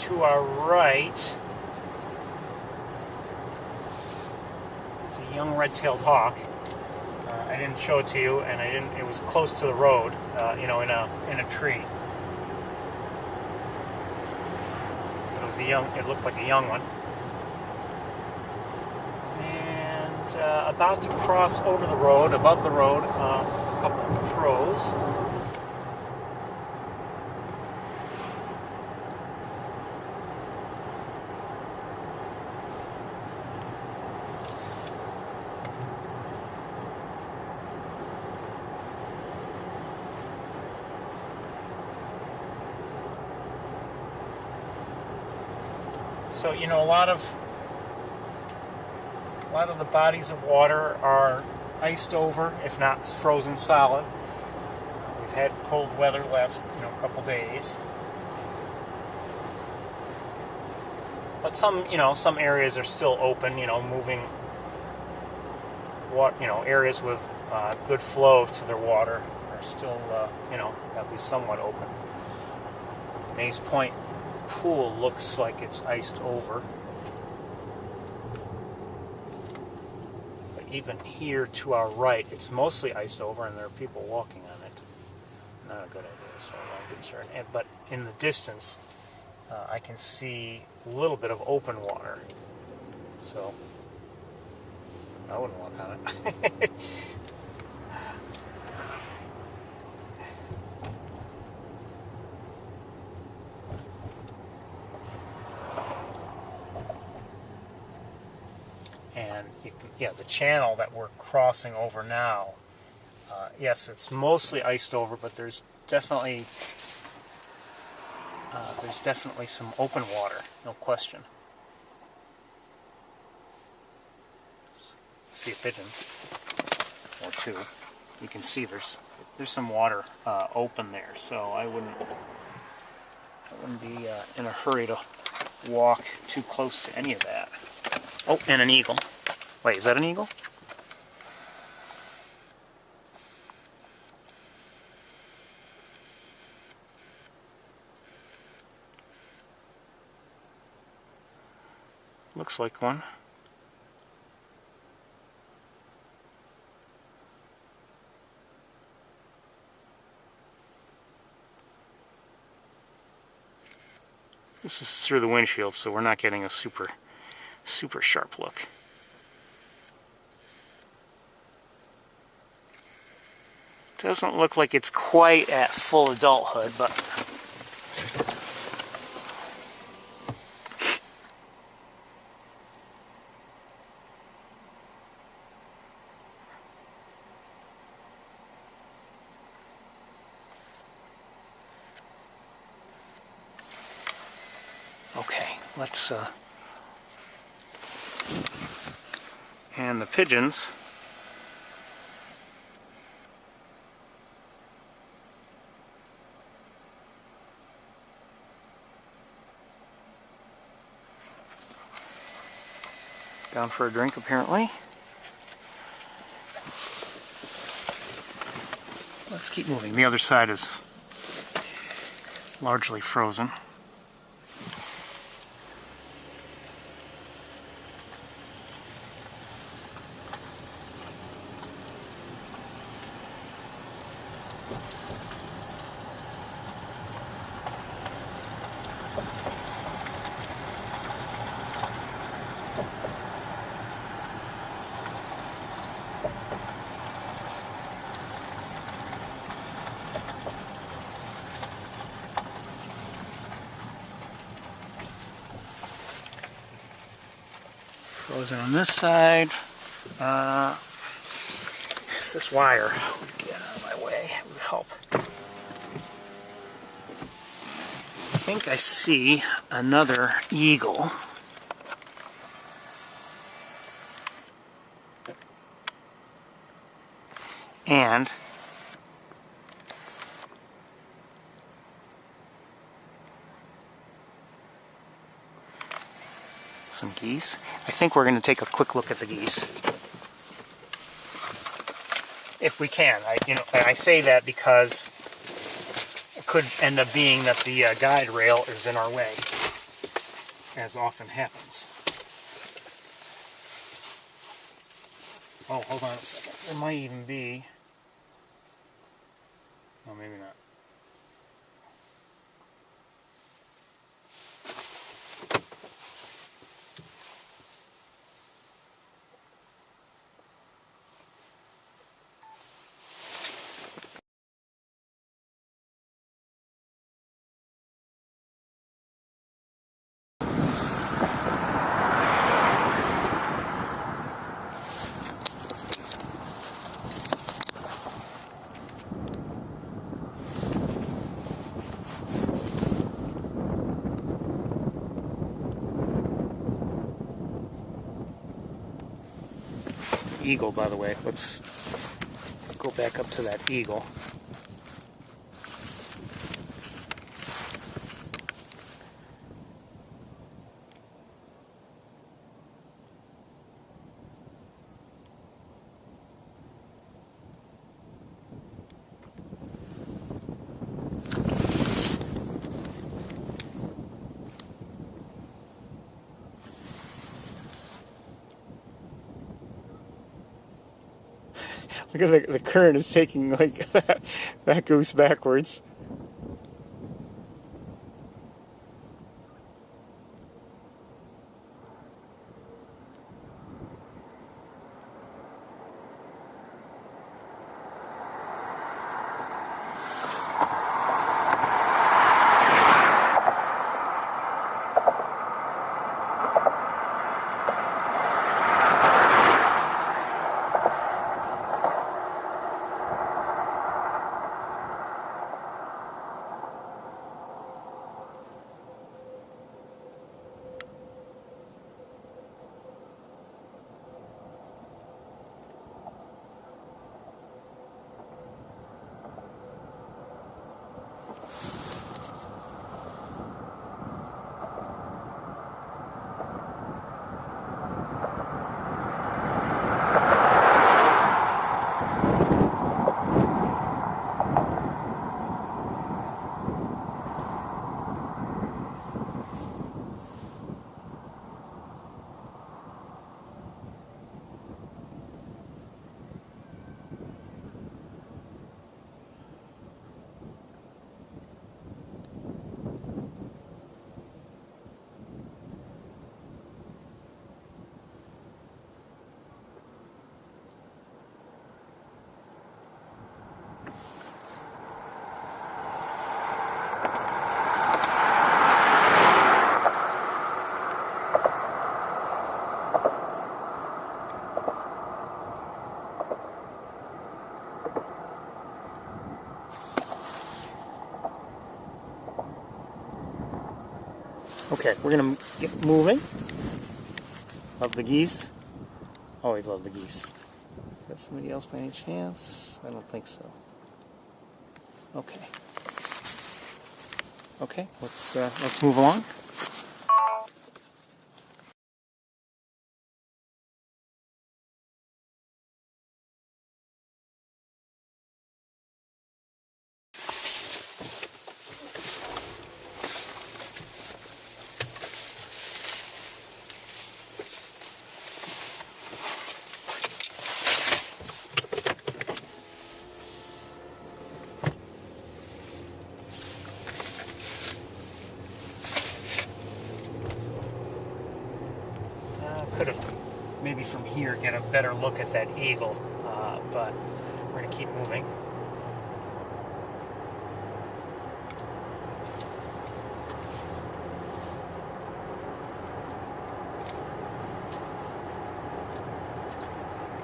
To our right is a young red-tailed hawk. I didn't show it to you, and it was close to the road, in a tree. It looked like a young one. And about to cross over the road, above the road, a couple of crows. So, a lot of the bodies of water are iced over, if not frozen solid. We've had cold weather the last, couple days. But some areas are still open, moving areas with good flow to their water are still, at least somewhat open. Maze Point pool looks like it's iced over. But even here to our right, it's mostly iced over and there are people walking on it. Not a good idea as far as I'm concerned. But in the distance, I can see a little bit of open water. So I wouldn't walk on it. And you can, yeah, the channel that we're crossing over now, yes, it's mostly iced over, but there's definitely some open water, no question. See a pigeon or two. You can see there's some water open there, so I wouldn't be in a hurry to walk too close to any of that. Oh, and an eagle. Wait, is that an eagle? Looks like one. This is through the windshield, so we're not getting a super sharp look. Doesn't look like it's quite at full adulthood, but okay, let's and the pigeons. Down for a drink, apparently. Let's keep moving. The other side is largely frozen. Frozen on this side. This wire would get out of my way, it would help. I think I see another eagle. And some geese. I think we're going to take a quick look at the geese. If we can. I say that because it could end up being that the guide rail is in our way, as often happens. Oh, hold on a second. There might even be... Oh, maybe not. Eagle, by the way. Let's go back up to that eagle. because the current is taking like that goose backwards. Okay, we're gonna get moving. Love the geese. Always love the geese. Is that somebody else by any chance? I don't think so. Okay. Okay, let's move along. Could have maybe from here get a better look at that eagle, but we're going to keep moving.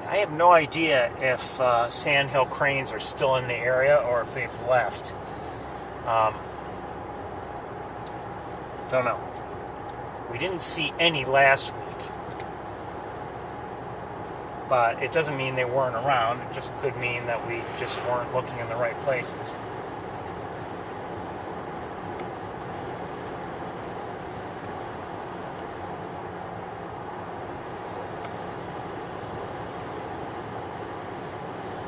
I have no idea if sandhill cranes are still in the area or if they've left. Don't know. We didn't see any last week. But it doesn't mean they weren't around. It just could mean that we just weren't looking in the right places.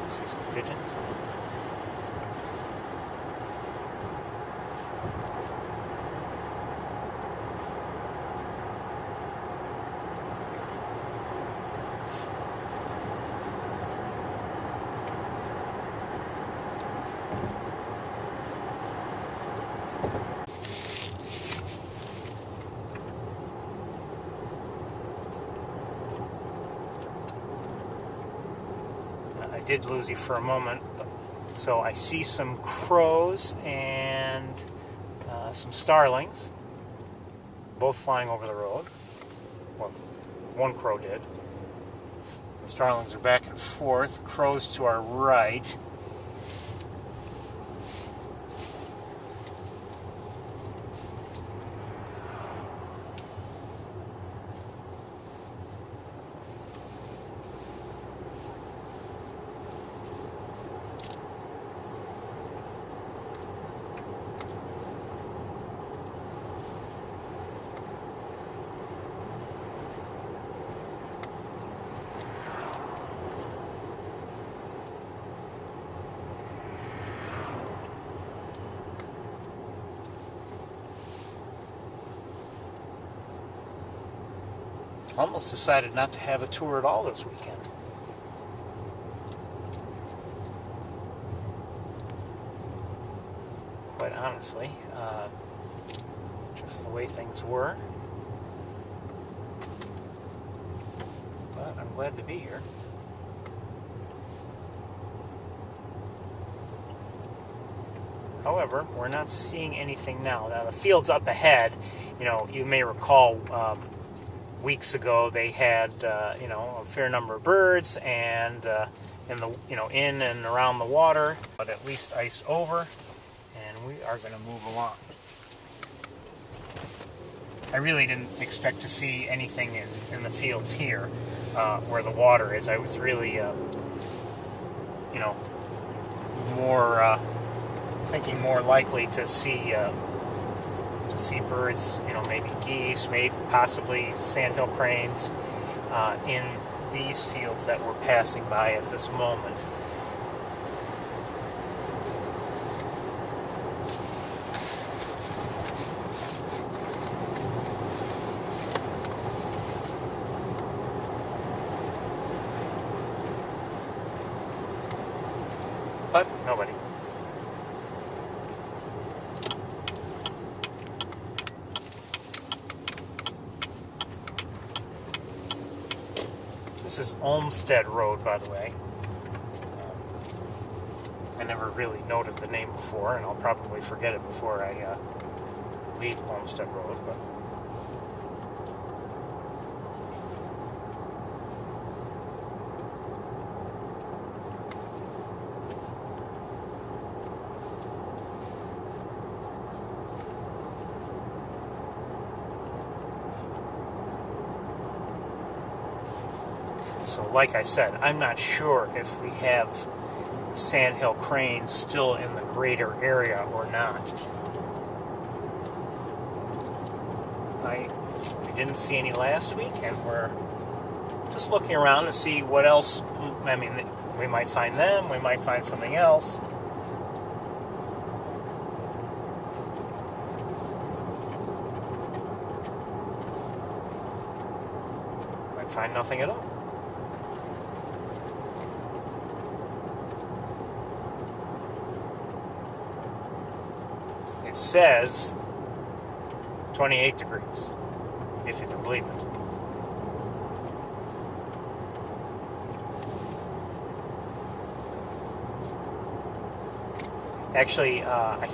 See some pigeons. I did lose you for a moment, so I see some crows and some starlings, both flying over the road. Well, one crow did. The starlings are back and forth. Crows to our right. Almost decided not to have a tour at all this weekend. quite honestly. Just the way things were. But I'm glad to be here. However, we're not seeing anything now. Now the field's up ahead. You know, you may recall weeks ago they had you know, a fair number of birds and in the, you know, in and around the water, but at least iced over, and we are going to move along. I really didn't expect to see anything in the fields here where the water is. I was really you know, more thinking more likely to see birds, you know, maybe geese, maybe possibly sandhill cranes in these fields that we're passing by at this moment. But nobody. This is Olmsted Road, by the way. I never really noted the name before, and I'll probably forget it before I leave Olmsted Road. But so, like I said, I'm not sure if we have sandhill cranes still in the greater area or not. We didn't see any last week, and we're just looking around to see what else. I mean, we might find them, we might find something else. Might find nothing at all. It says 28 degrees, if you can believe it. Actually, I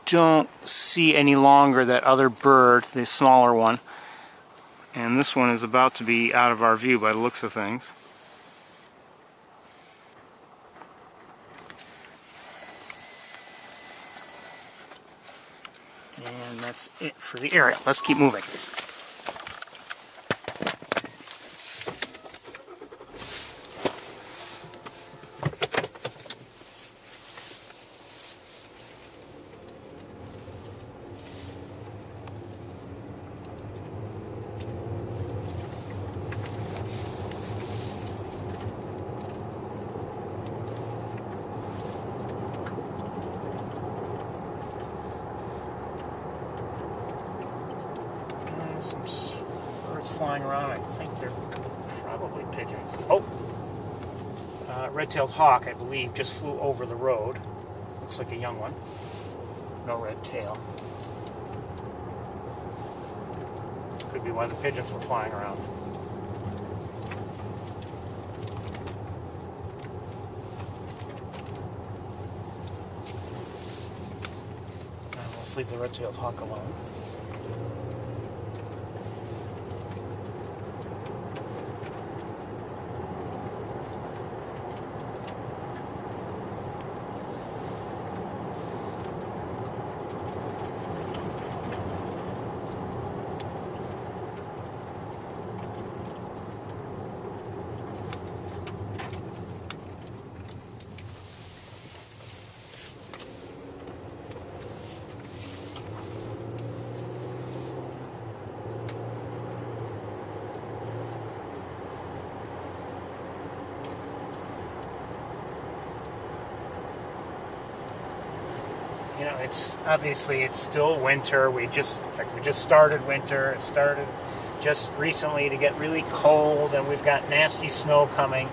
don't see any longer that other bird, the smaller one, and this one is about to be out of our view by the looks of things. And that's it for the area. Let's keep moving. Some birds flying around. I think they're probably pigeons. Oh! Red-tailed hawk, I believe, just flew over the road. Looks like a young one. No red tail. Could be why the pigeons were flying around. Let's leave the red-tailed hawk alone. You know, it's obviously it's still winter. In fact, we just started winter. It started just recently to get really cold, and we've got nasty snow coming.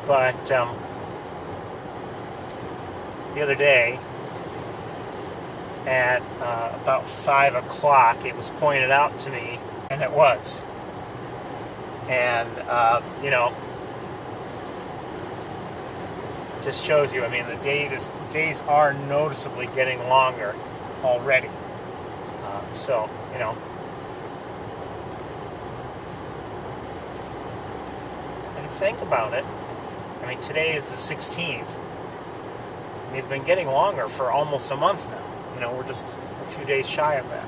But the other day, at about 5 o'clock, it was pointed out to me, and it was. And you know, just shows you. I mean, the days are noticeably getting longer already. So, you know. And think about it. I mean, today is the 16th. They've been getting longer for almost a month now. You know, we're just a few days shy of that.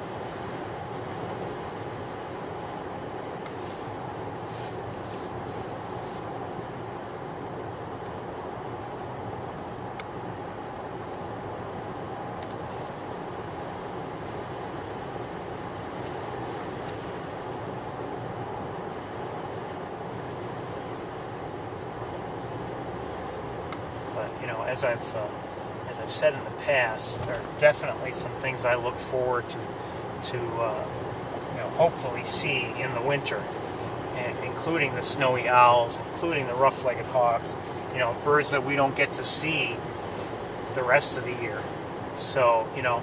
You know, as I've said in the past, there are definitely some things I look forward to you know, hopefully see in the winter, and including the snowy owls, including the rough-legged hawks. You know, birds that we don't get to see the rest of the year. So, you know,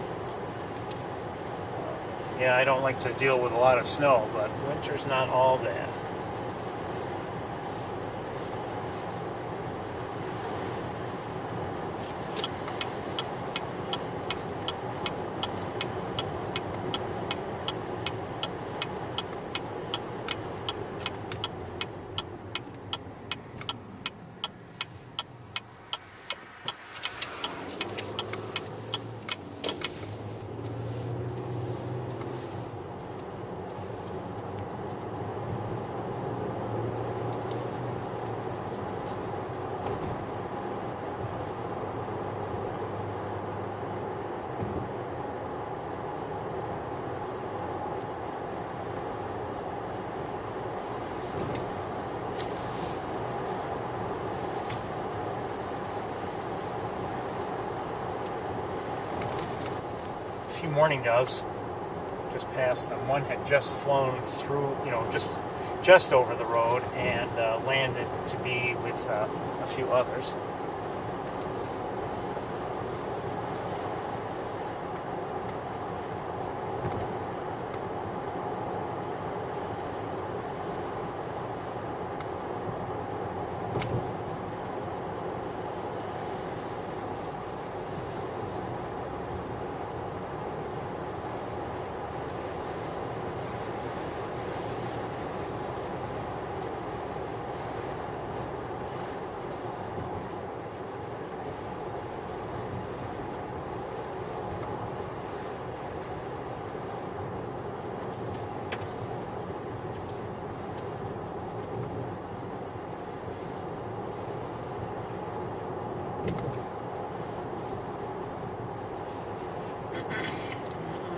yeah, I don't like to deal with a lot of snow, but winter's not all bad. Few mourning doves just passed them. One had just flown through, you know, just over the road and landed to be with a few others.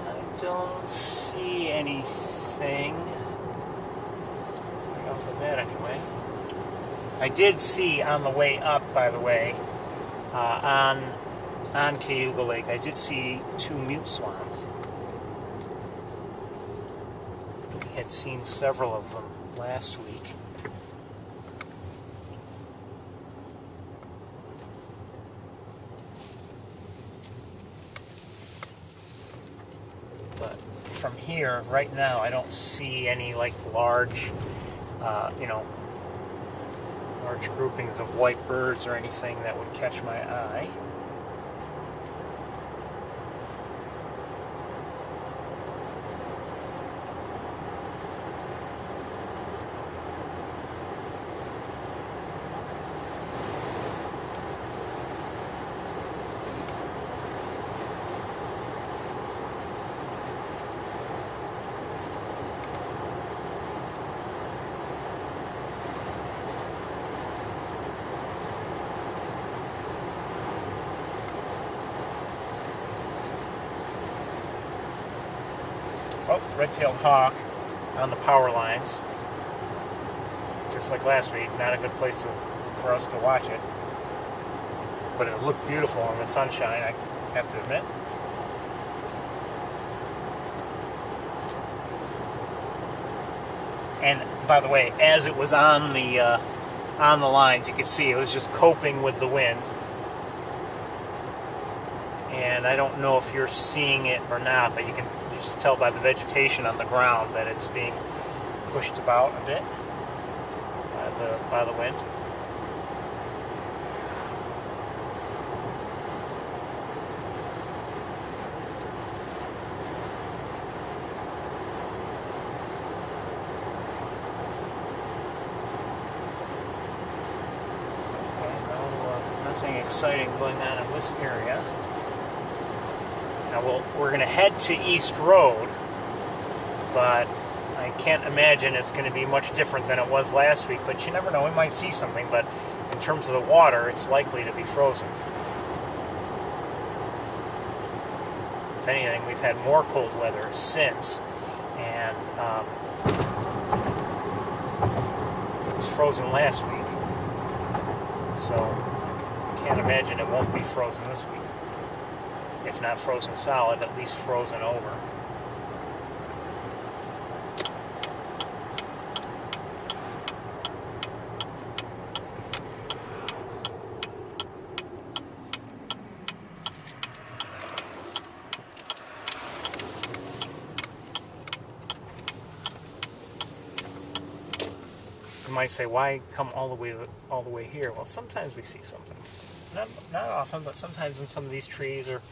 I don't see anything right off the bat anyway. I did see on the way up, by the way, on Cayuga Lake, I did see 2 mute swans. had seen several of them last week. But from here, right now, I don't see any like large, large groupings of white birds or anything that would catch my eye. Oh, red-tailed hawk on the power lines. Just like last week, not a good place for us to watch it. But it looked beautiful in the sunshine, I have to admit. And by the way, as it was on the lines, you could see it was just coping with the wind. And I don't know if you're seeing it or not, but you can just tell by the vegetation on the ground that it's being pushed about a bit by the wind. Okay, nothing exciting going on in this area. Now we're going to head to East Road, but I can't imagine it's going to be much different than it was last week, but you never know, we might see something, but in terms of the water, it's likely to be frozen. If anything, we've had more cold weather since, and it was frozen last week, so I can't imagine it won't be frozen this week. If not frozen solid, at least frozen over. You might say, why come all the way here? Well, sometimes we see something. Not often, but sometimes in some of these trees or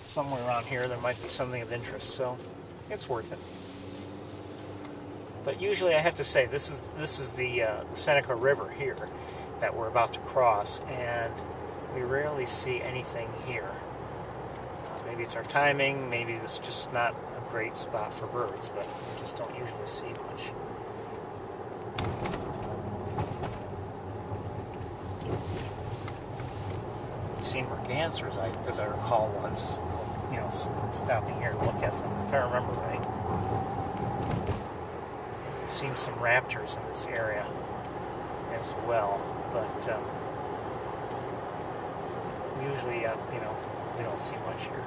somewhere around here there might be something of interest, so it's worth it. But usually I have to say, this is the Seneca River here that we're about to cross, and we rarely see anything here. Maybe it's our timing, maybe it's just not a great spot for birds, but we just don't usually see much. I've seen mergansers, as I recall once, stopping here to look at them, if I remember right. We've seen some raptors in this area as well, but usually, we don't see much here.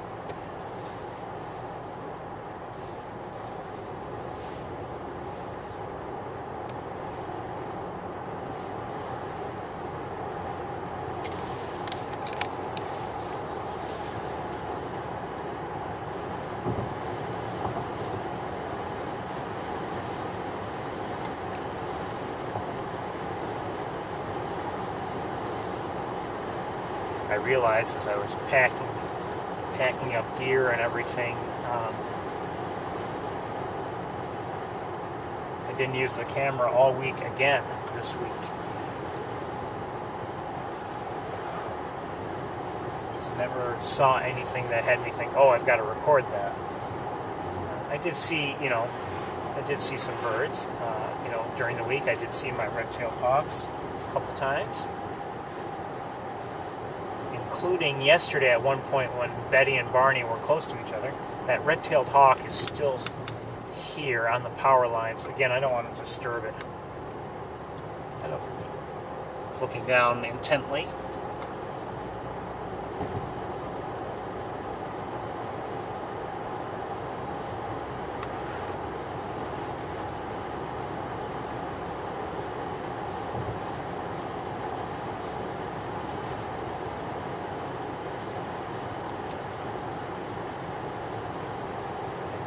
I realized as I was packing up gear and everything, I didn't use the camera all week again this week. Just never saw anything that had me think, oh, I've got to record that. I did see some birds. During the week I did see my red-tailed hawks a couple times. Including yesterday at one point when Betty and Barney were close to each other. That red-tailed hawk is still here on the power lines. Again, I don't want to disturb it. I was looking down intently.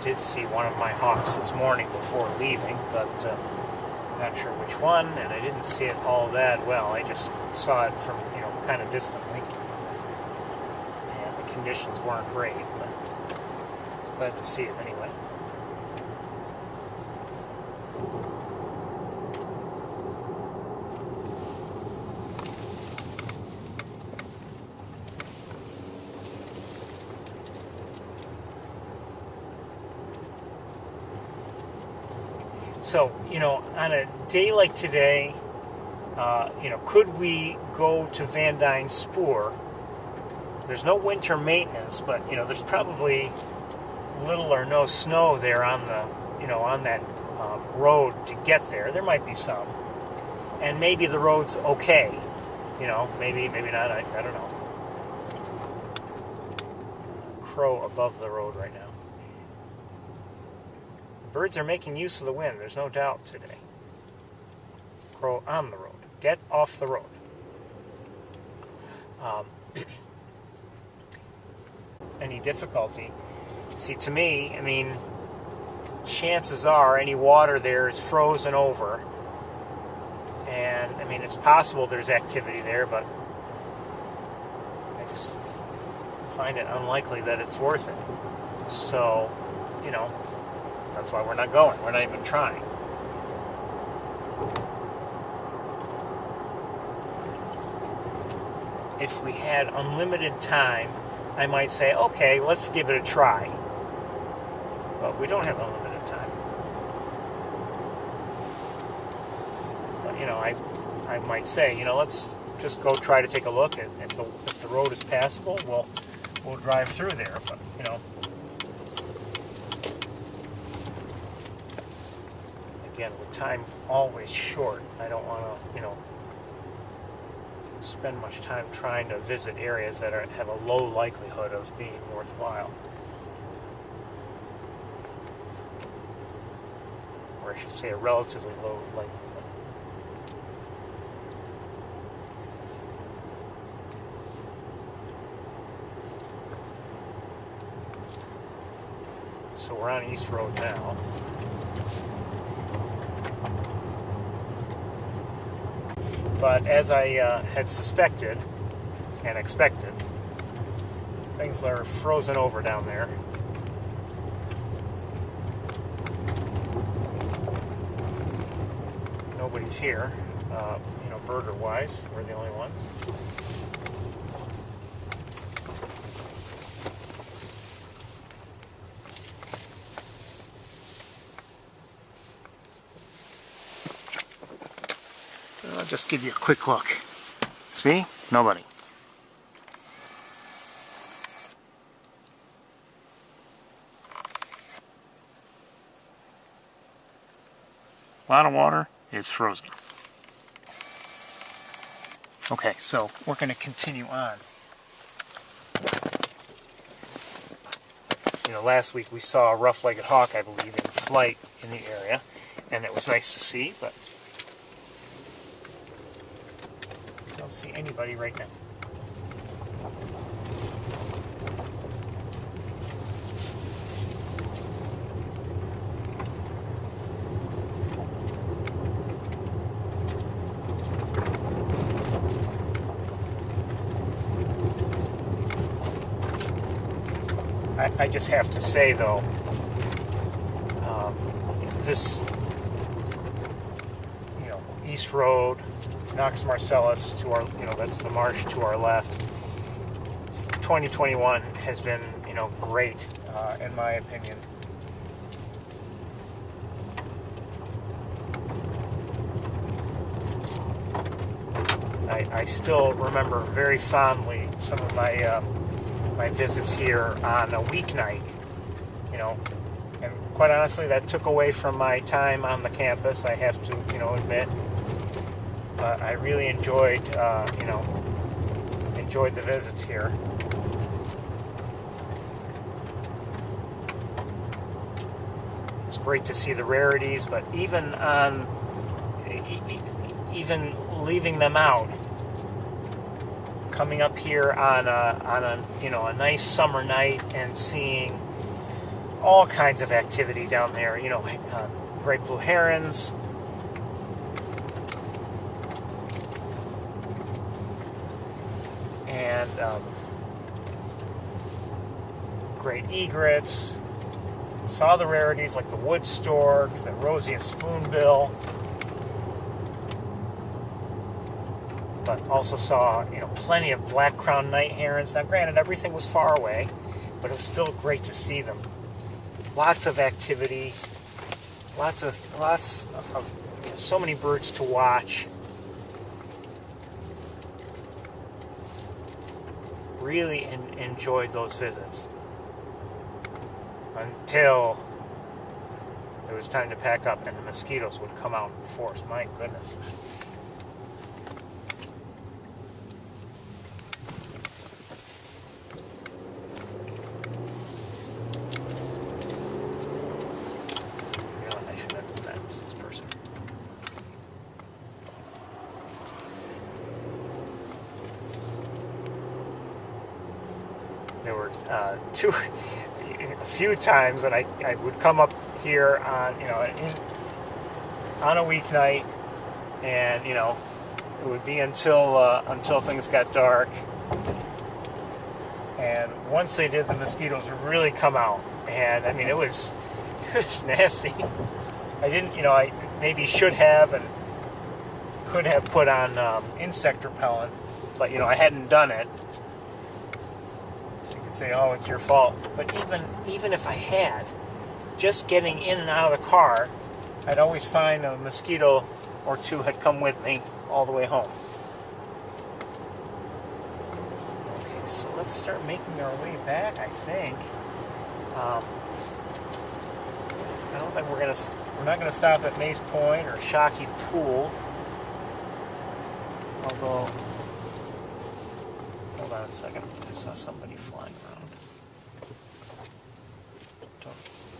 did see one of my hawks this morning before leaving, but not sure which one, and I didn't see it all that well. I just saw it from, kind of distantly, and the conditions weren't great, but glad to see it anyway. So, on a day like today, could we go to Van Dyne Spoor? There's no winter maintenance, but, there's probably little or no snow there on the, on that road to get there. There might be some. And maybe the road's okay. Maybe not, I don't know. Crow above the road right now. Birds are making use of the wind, there's no doubt today. Crow on the road. Get off the road. Any difficulty? See, to me, chances are any water there is frozen over. And, it's possible there's activity there, but I just find it unlikely that it's worth it. So, that's why we're not going. We're not even trying. If we had unlimited time, I might say, okay, let's give it a try. But we don't have unlimited time. But, I might say, let's just go try to take a look. And if the road is passable, we'll drive through there. But, again, with time always short, I don't want to, spend much time trying to visit areas that have a low likelihood of being worthwhile. Or I should say a relatively low likelihood. So we're on East Road now. But as I had suspected and expected, things are frozen over down there. Nobody's here, birder-wise. We're the only ones. I'll just give you a quick look. See? Nobody. A lot of water. It's frozen. Okay, so we're going to continue on. Last week we saw a rough-legged hawk, I believe, in flight in the area, and it was nice to see, but I don't see anybody right now. I just have to say, though, this, East Road, Knox Marcellus to our, that's the marsh to our left. 2021 has been, great, in my opinion. I still remember very fondly some of my my visits here on a weeknight, and quite honestly, that took away from my time on the campus, I have to, admit. But I really enjoyed the visits here. It's great to see the rarities, but even leaving them out, coming up here on a nice summer night and seeing all kinds of activity down there. You know, great blue herons, and great egrets. Saw the rarities like the wood stork, the roseate spoonbill, but also saw, you know, plenty of black-crowned night herons. Now, granted, everything was far away, but it was still great to see them. Lots of activity, lots of you know, so many birds to watch. Really enjoyed those visits. Until it was time to pack up and the mosquitoes would come out in force. My goodness. I should have done that. It's this person. There were a few times that I would come up here on, you know, on a weeknight, and, you know, it would be until things got dark, and once they did, the mosquitoes would really come out, and I mean it was nasty. I didn't, you know, I maybe should have and could have put on insect repellent, but, you know, I hadn't done it. Say, oh, it's your fault. But even if I had, just getting in and out of the car, I'd always find a mosquito or two had come with me all the way home. Okay, so let's start making our way back, I think. I don't think we're not gonna stop at Maze Point or Shockey Pool. Although, hold on a second, I saw somebody flying around.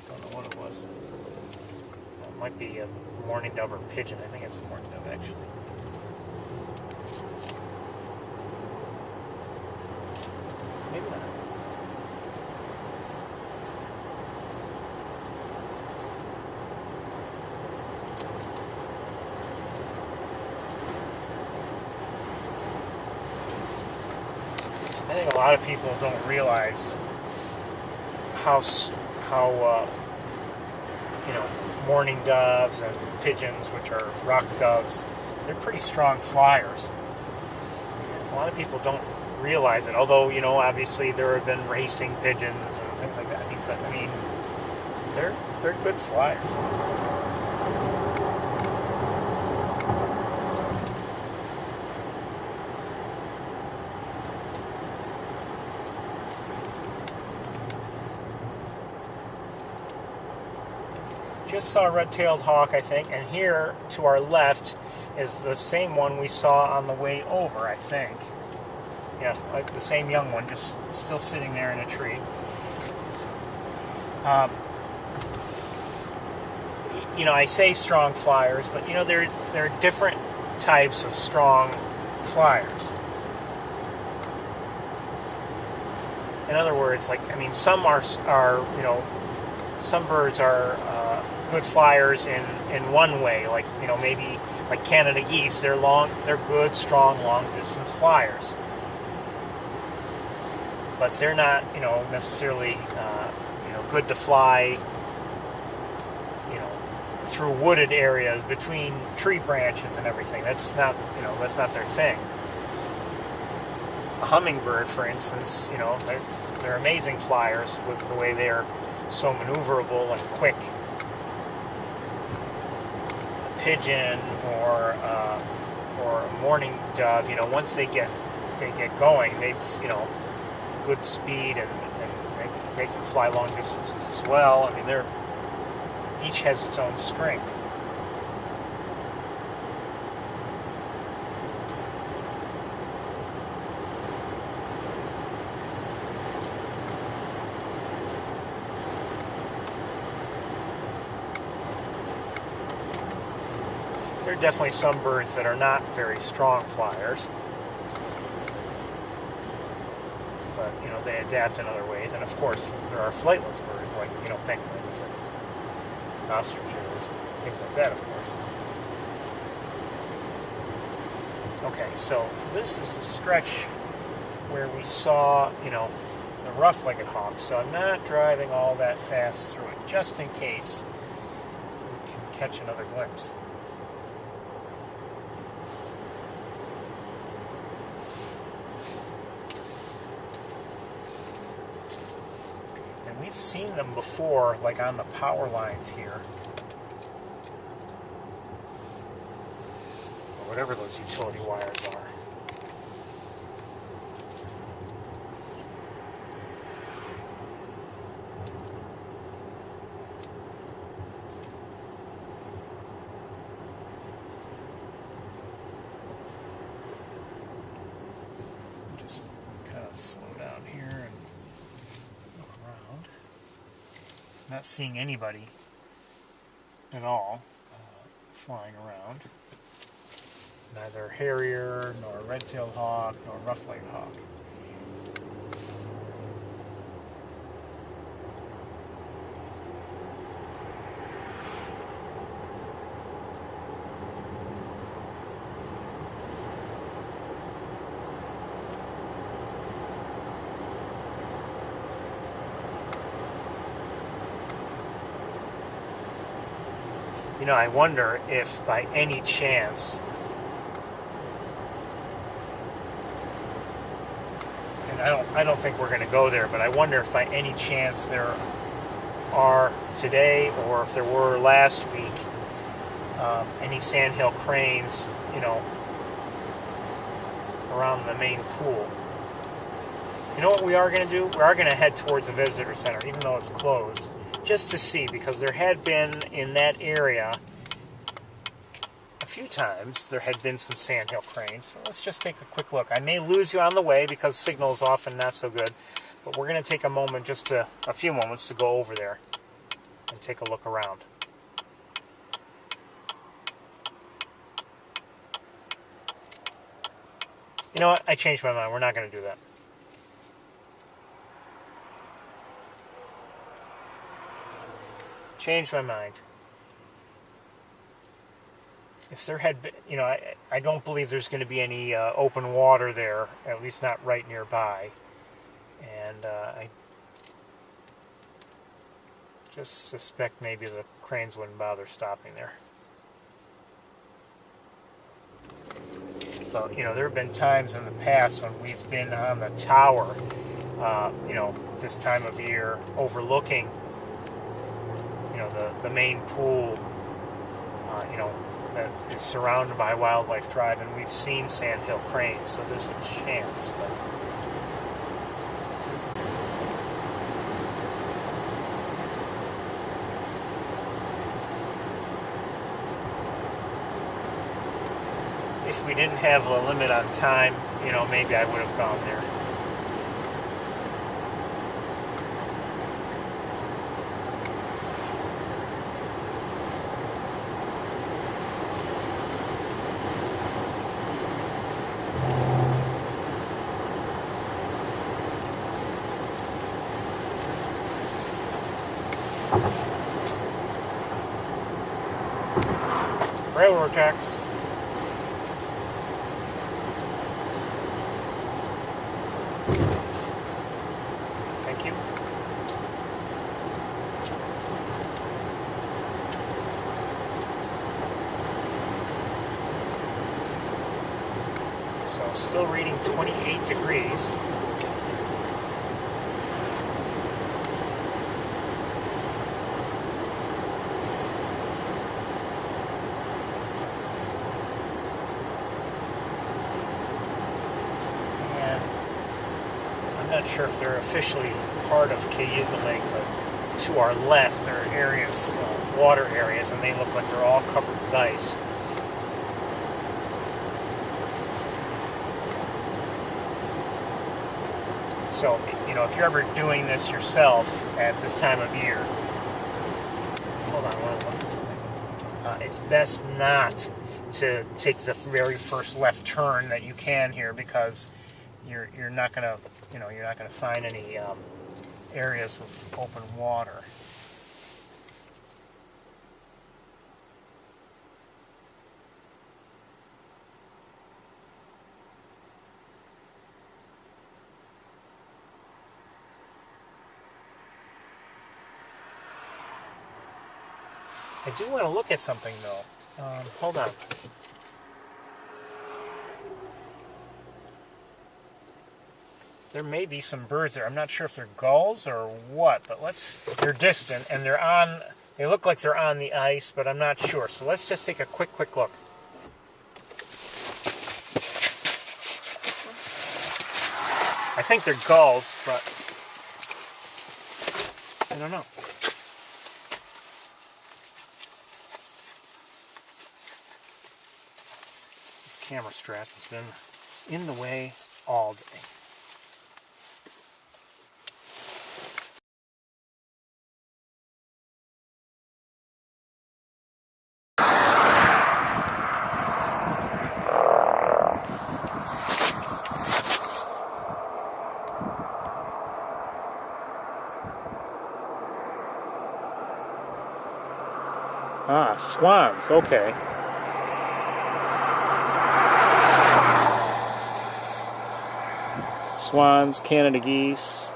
Don't know what it was. It might be a mourning dove or pigeon. I think it's a mourning dove, actually. Maybe not. I think a lot of people don't realize how you know, mourning doves and pigeons, which are rock doves, they're pretty strong flyers. A lot of people don't realize it, although, you know, obviously there have been racing pigeons and things like that. But I mean, they're good flyers. Just saw a red-tailed hawk, I think, and here to our left is the same one we saw on the way over, I think. Yeah, like the same young one, just still sitting there in a tree. You know, I say strong flyers, but, you know, there are different types of strong flyers. In other words, like, I mean, some are you know, some birds are good flyers in one way, like, you know, maybe like Canada geese. They're good, strong, long distance flyers, but they're not, you know, necessarily you know, good to fly, you know, through wooded areas between tree branches and everything. That's not, you know, that's not their thing. A hummingbird, for instance, you know, they're amazing flyers with the way they're so maneuverable and quick. A pigeon or a mourning dove, you know, once they get going, they've, you know, good speed, and they can fly long distances as well. I mean, each has its own strength. There are definitely some birds that are not very strong flyers, but, you know, they adapt in other ways. And of course, there are flightless birds like, penguins and ostriches, things like that, of course. Okay, so this is the stretch where we saw, the rough-legged hawk. So I'm not driving all that fast through it, just in case we can catch another glimpse. We've seen them before, like on the power lines here. Or whatever those utility wires are. Just kind of slow down here and look around. Not seeing anybody at all flying around. Neither harrier, nor red-tailed hawk, nor rough-legged hawk. I wonder if by any chance, and I don't think we're going to go there, but I wonder if by any chance there are today, or if there were last week, any sandhill cranes, around the main pool. You know what we are going to do? We are going to head towards the visitor center, even though it's closed, just to see, because there had been in that area a few times there had been some sandhill cranes. So let's just take a quick look. I may lose you on the way because signal is often not so good, but we're going to take a moment, a few moments to go over there and take a look around. You know what? I changed my mind. We're not going to do that. Changed my mind. If there had been, I don't believe there's going to be any open water there, at least not right nearby. And I just suspect maybe the cranes wouldn't bother stopping there. But, there have been times in the past when we've been on the tower, this time of year, overlooking the main pool, that is surrounded by Wildlife Drive, and we've seen sandhill cranes, so there's a chance. But if we didn't have a limit on time, maybe I would have gone there. Railroad tracks. Thank you. So still reading 28 degrees. I'm not sure if they're officially part of Cayuga Lake, but to our left there are areas, water areas, and they look like they're all covered with ice. So, if you're ever doing this yourself at this time of year, hold on, I want to look at something. It's best not to take the very first left turn that you can here, because you're not gonna you're not gonna find any areas with open water. I do want to look at something though. Hold on. There may be some birds there. I'm not sure if they're gulls or what, but they're distant and they look like they're on the ice, but I'm not sure. So let's just take a quick look. I think they're gulls, but I don't know. This camera strap has been in the way all day. Ah, swans, okay. Swans, Canada geese.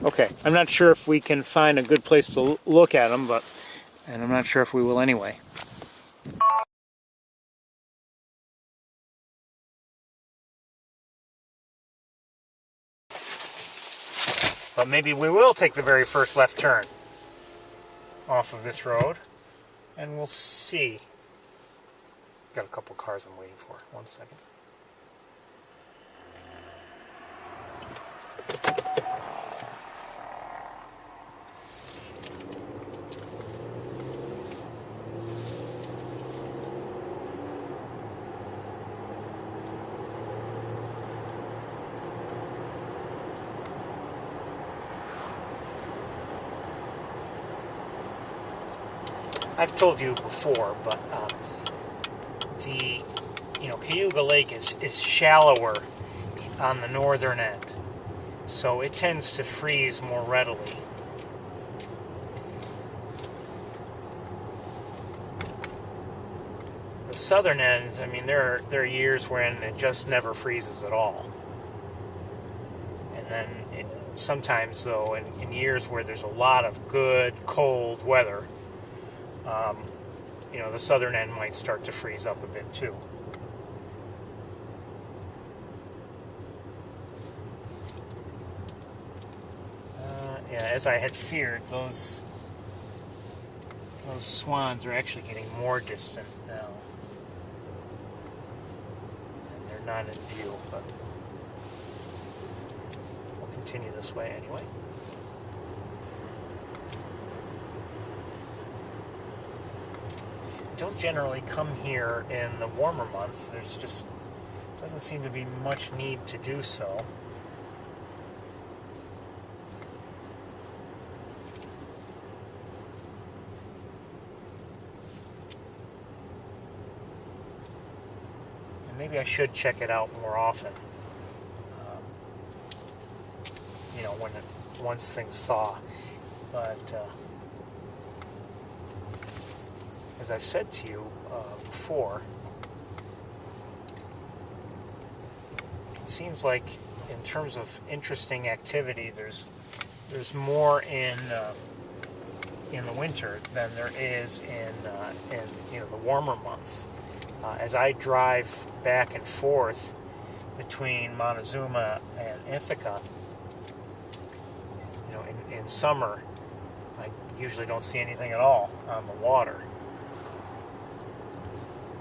Okay, I'm not sure if we can find a good place to look at them, and I'm not sure if we will anyway. But maybe we will take the very first left turn off of this road, and we'll see. Got a couple cars I'm waiting for. 1 second. I've told you before, but the Cayuga Lake is shallower on the northern end, so it tends to freeze more readily. The southern end, I mean, there are years when it just never freezes at all, and then sometimes though, in years where there's a lot of good cold weather, the southern end might start to freeze up a bit too. Yeah, as I had feared, those swans are actually getting more distant now. And they're not in view, but we'll continue this way anyway. Don't generally come here in the warmer months. There's just doesn't seem to be much need to do so. And maybe I should check it out more often. Once things thaw, but. As I've said to you before, it seems like in terms of interesting activity, there's more in the winter than there is in the warmer months. As I drive back and forth between Montezuma and Ithaca, in summer, I usually don't see anything at all on the water.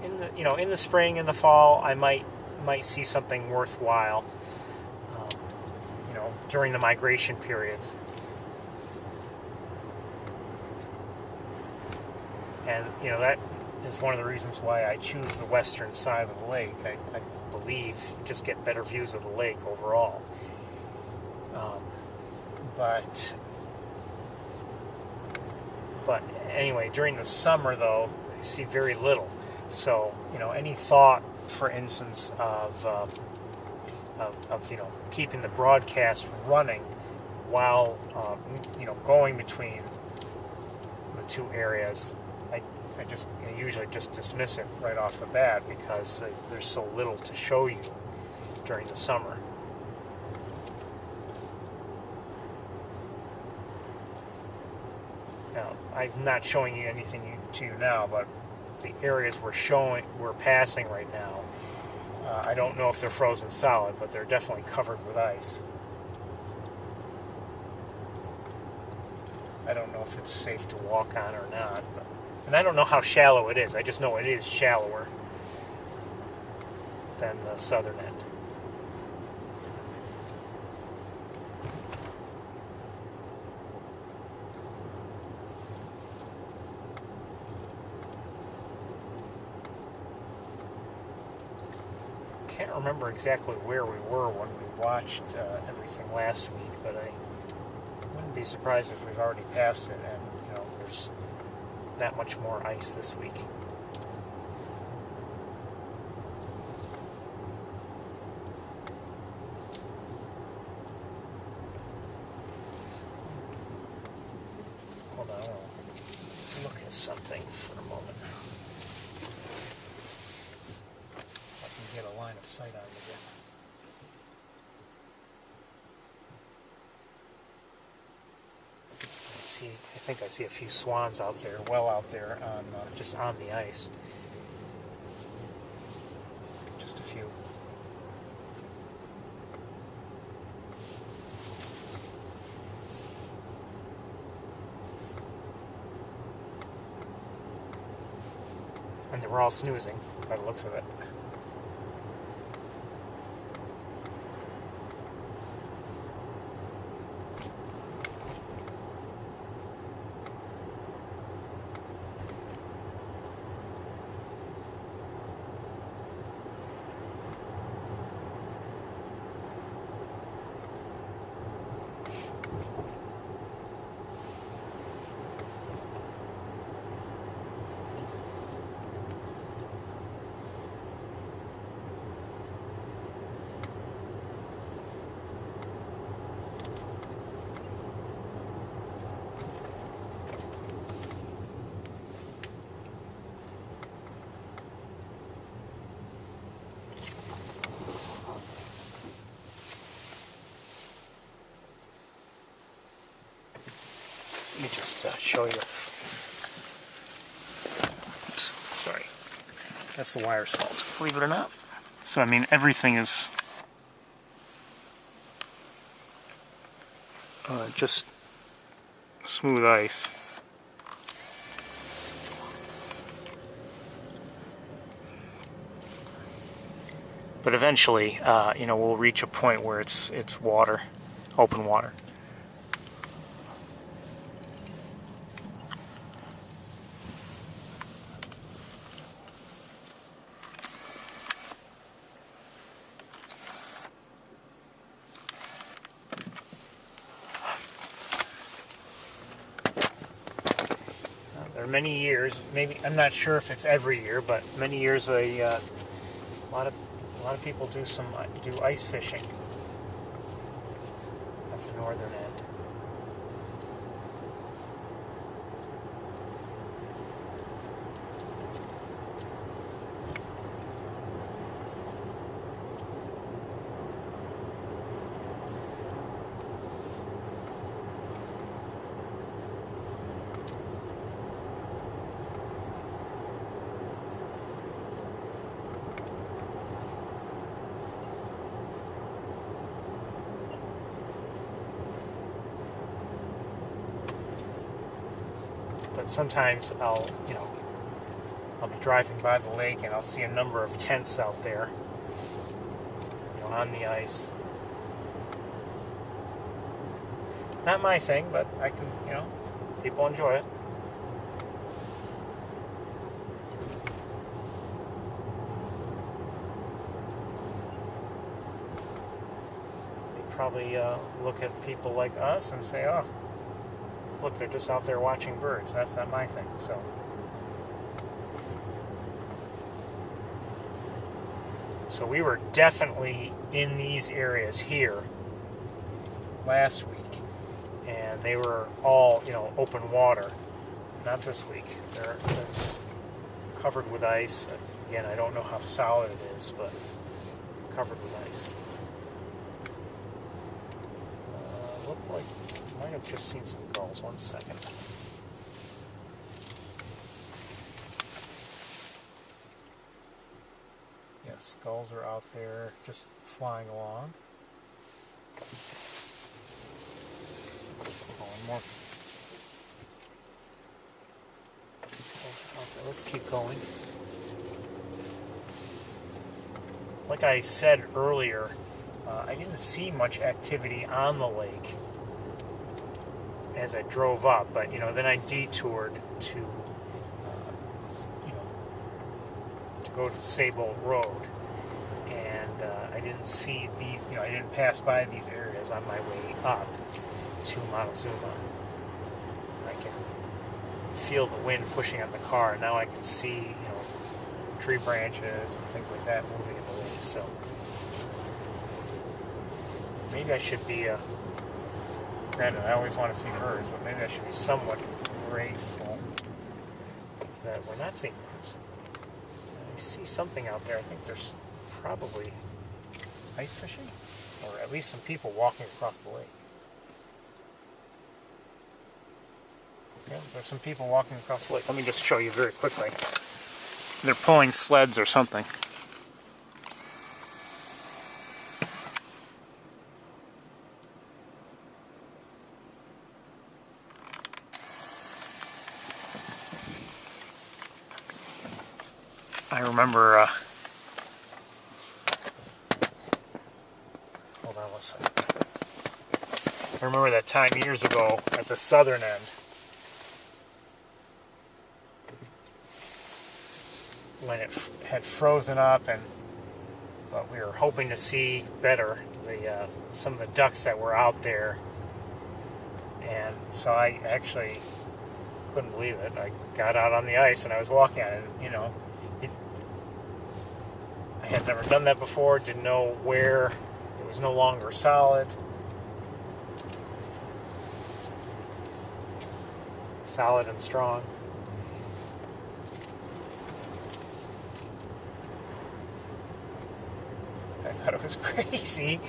In the spring and the fall, I might might see something worthwhile, during the migration periods. And, that is one of the reasons why I choose the western side of the lake. I believe you just get better views of the lake overall. But anyway, during the summer, though, I see very little. So, any thought, for instance, of keeping the broadcast running while, going between the two areas, I usually just dismiss it right off the bat because there's so little to show you during the summer. Now, I'm not showing you anything to you now, but the areas we're passing right now, I don't know if they're frozen solid, but they're definitely covered with ice. I don't know if it's safe to walk on or not, and I don't know how shallow it is. I just know it is shallower than the southern end. Can't remember exactly where we were when we watched everything last week, but I wouldn't be surprised if we've already passed it and there's that much more ice this week. Hold on, I'll look at something for a moment. I can get a line of sight on it again. I think I see a few swans out there, well out there, just on the ice. Just a few. And they were all snoozing, by the looks of it. Let me just show you. Oops, sorry. That's the wire's fault, believe it or not. So, I mean, everything is just smooth ice. But eventually, we'll reach a point where it's water, open water. There are many years, maybe I'm not sure if it's every year, but many years a lot of people do ice fishing at the northern end. But sometimes I'll be driving by the lake and I'll see a number of tents out there, on the ice. Not my thing, but I can, people enjoy it. They probably look at people like us and say, oh, look, they're just out there watching birds. That's not my thing, so. So we were definitely in these areas here last week. And they were all, open water. Not this week. They're just covered with ice. Again, I don't know how solid it is, but covered with ice. Looked like I might have just seen some gulls. 1 second. Yes, gulls are out there just flying along. One more. Okay, let's keep going. Like I said earlier, I didn't see much activity on the lake as I drove up, but then I detoured to go to Sable Road, and I didn't see these. I didn't pass by these areas on my way up to Montezuma. I can feel the wind pushing on the car, and now I can see, tree branches and things like that moving in the wind. So maybe I should be, granted, I always want to see birds, but maybe I should be somewhat grateful that we're not seeing birds. I see something out there. I think there's probably ice fishing, or at least some people walking across the lake. Yeah, there's some people walking across the lake. Let me just show you very quickly. They're pulling sleds or something. I remember, hold on 1 second. I remember that time years ago at the southern end when it had frozen up, but we were hoping to see better some of the ducks that were out there, and so I actually couldn't believe it. I got out on the ice and I was walking on it. I had never done that before. Didn't know where it was no longer solid. Solid and strong. I thought it was crazy,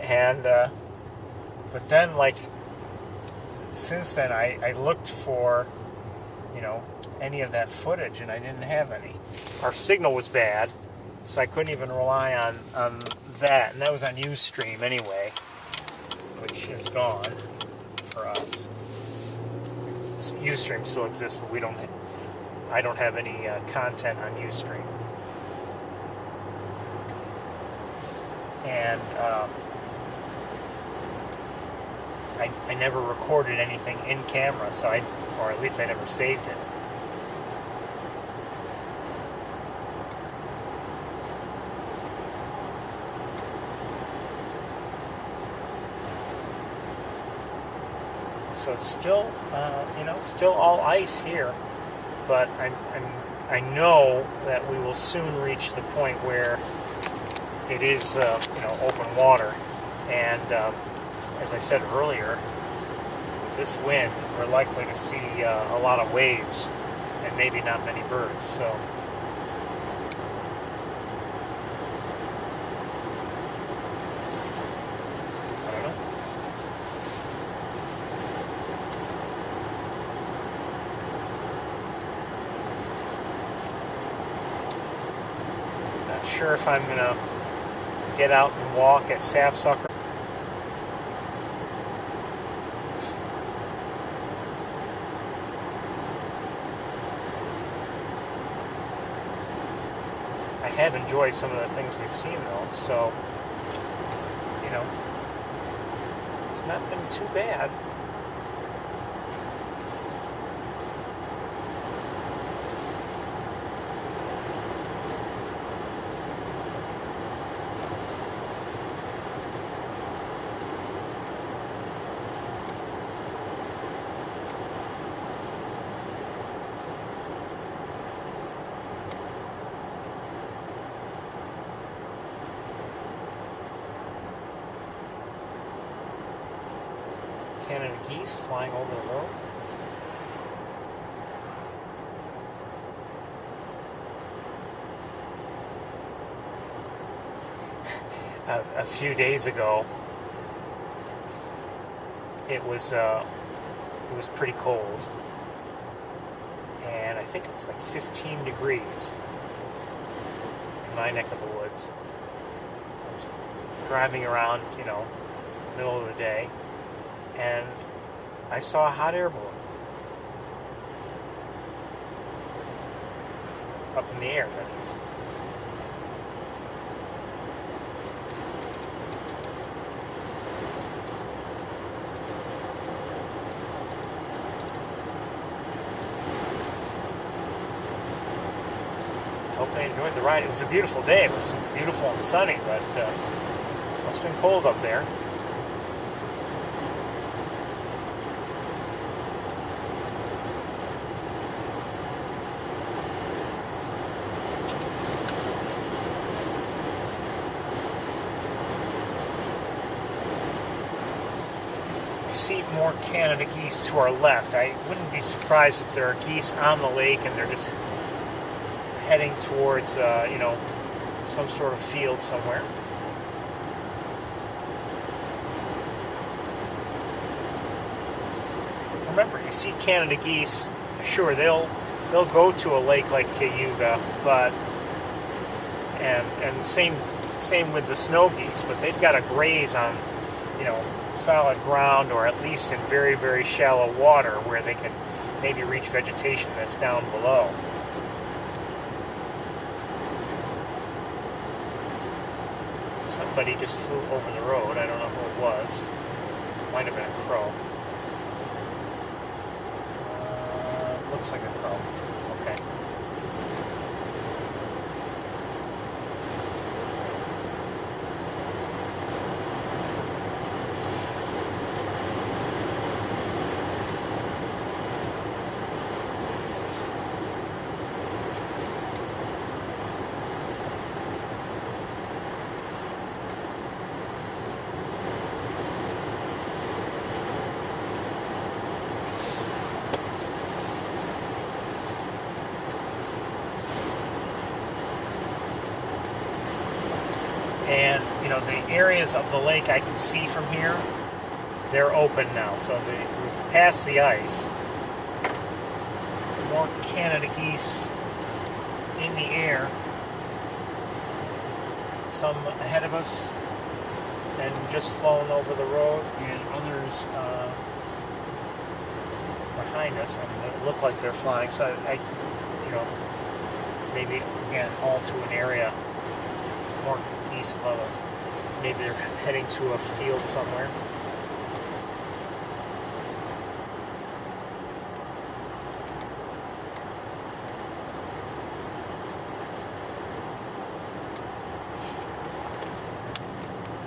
and but then, since then, I looked for, any of that footage, and I didn't have any. Our signal was bad, so I couldn't even rely on that, and that was on Ustream anyway, which is gone for us. Ustream still exists, but I don't have any content on Ustream. And I never recorded anything in camera, or at least I never saved it. So it's still, still all ice here, but I know that we will soon reach the point where it is, open water, and as I said earlier, with this wind, we're likely to see a lot of waves and maybe not many birds. So I don't know. Not sure if I'm gonna get out and walk at Sapsucker. I have enjoyed some of the things we've seen though, so you know, it's not been too bad. Canada geese flying over the road. A few days ago, it was pretty cold, and I think it was like 15 degrees in my neck of the woods. I was driving around, you know, middle of the day, and I saw a hot air balloon up in the air, that is. Hope they enjoyed the ride. It was a beautiful day. It was beautiful and sunny, but it's been cold up there. I see more Canada geese to our left. I wouldn't be surprised if there are geese on the lake and they're just heading towards, you know, some sort of field somewhere. Remember, you see Canada geese, sure, they'll go to a lake like Cayuga, but and same with the snow geese, but they've got to graze on, you know, solid ground, or at least in very, very shallow water where they can maybe reach vegetation that's down below. Somebody just flew over the road. I don't know who it was. Might have been a crow. Looks like a crow. Okay. And, you know, the areas of the lake I can see from here, they're open now. So we've passed the ice. More Canada geese in the air. Some ahead of us and just flown over the road, and others behind us, and they look like they're flying. So I, you know, maybe again all to an area. More geese above us. Maybe they're heading to a field somewhere.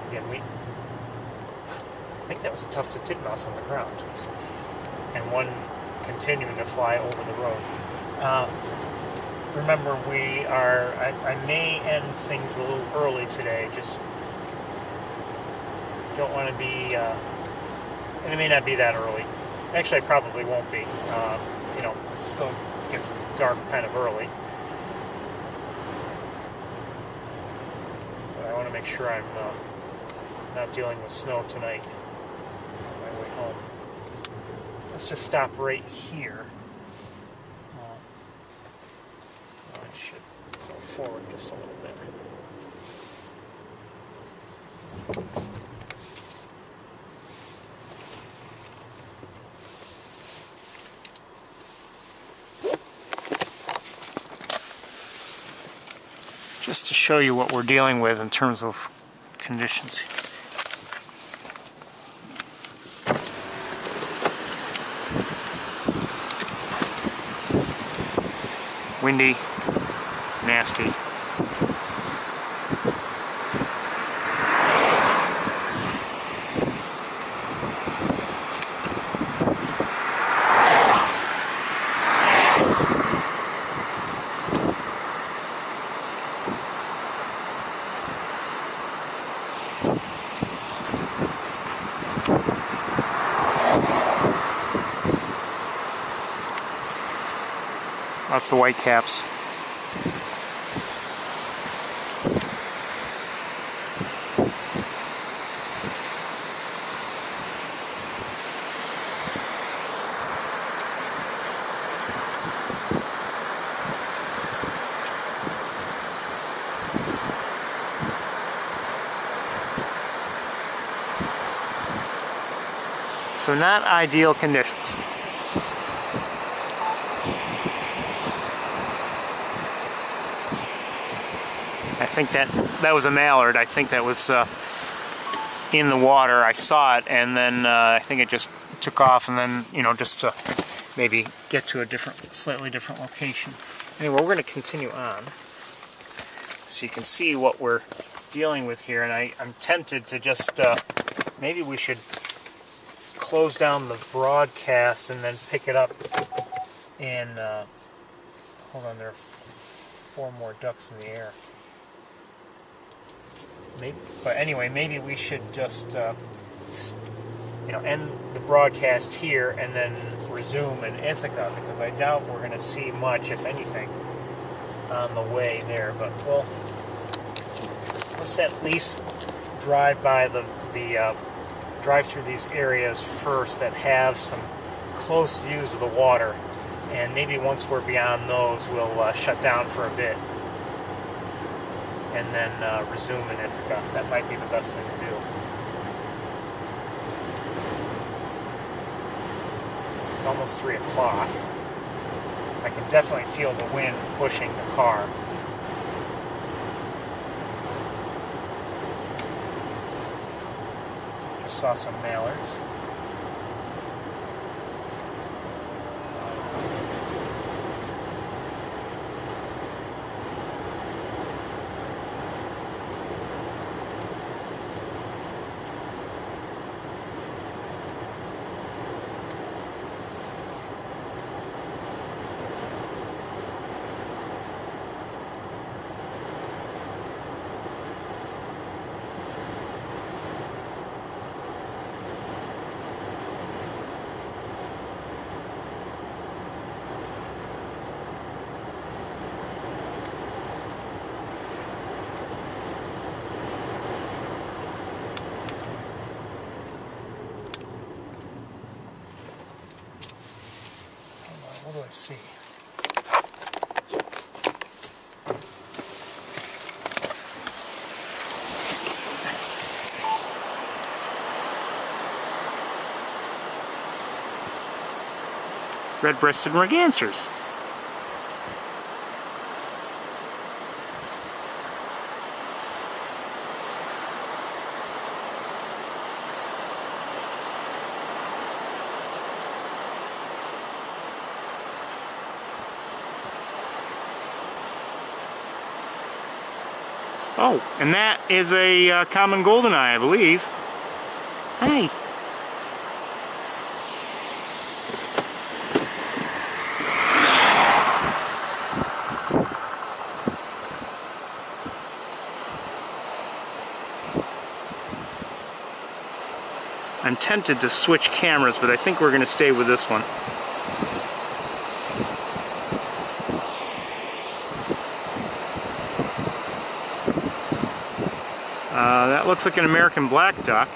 Again, I think that was a tuft of titmouse on the ground, and one continuing to fly over the road. Remember, I may end things a little early today, just don't want to be, and it may not be that early. Actually, I probably won't be. You know, it still gets dark kind of early. But I want to make sure I'm not dealing with snow tonight on my way home. Let's just stop right here. I should go forward just a little bit. Just to show you what we're dealing with in terms of conditions. Windy, nasty. Lots of whitecaps. So not ideal conditions. I think that was a mallard. I think that was in the water. I saw it, and then I think it just took off, and then, you know, just to maybe get to a slightly different location. Anyway, we're going to continue on, so you can see what we're dealing with here. And I'm tempted to just maybe we should close down the broadcast and then pick it up in. Hold on, there are 4 more ducks in the air. Maybe, but anyway, maybe we should just end the broadcast here and then resume in Ithaca, because I doubt we're going to see much, if anything, on the way there. But let's at least drive by drive through these areas first that have some close views of the water, and maybe once we're beyond those, we'll shut down for a bit and then resume in Ithaca. That might be the best thing to do. It's almost 3 o'clock. I can definitely feel the wind pushing the car. Just saw some mallards. What do I see? Red-breasted mergansers. Oh, and that is a common goldeneye, I believe. Hey. I'm tempted to switch cameras, but I think we're going to stay with this one. That looks like an American black duck.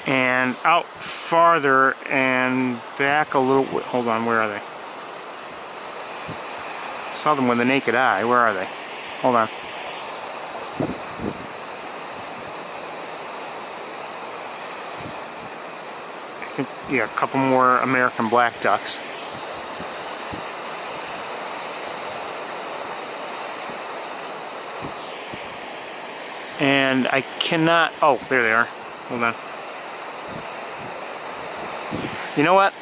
And out farther and back a little, hold on, where are they? Saw them with the naked eye. Where are they? Hold on. I think, yeah, a couple more American black ducks. And I cannot, oh, there they are. Hold on. You know what?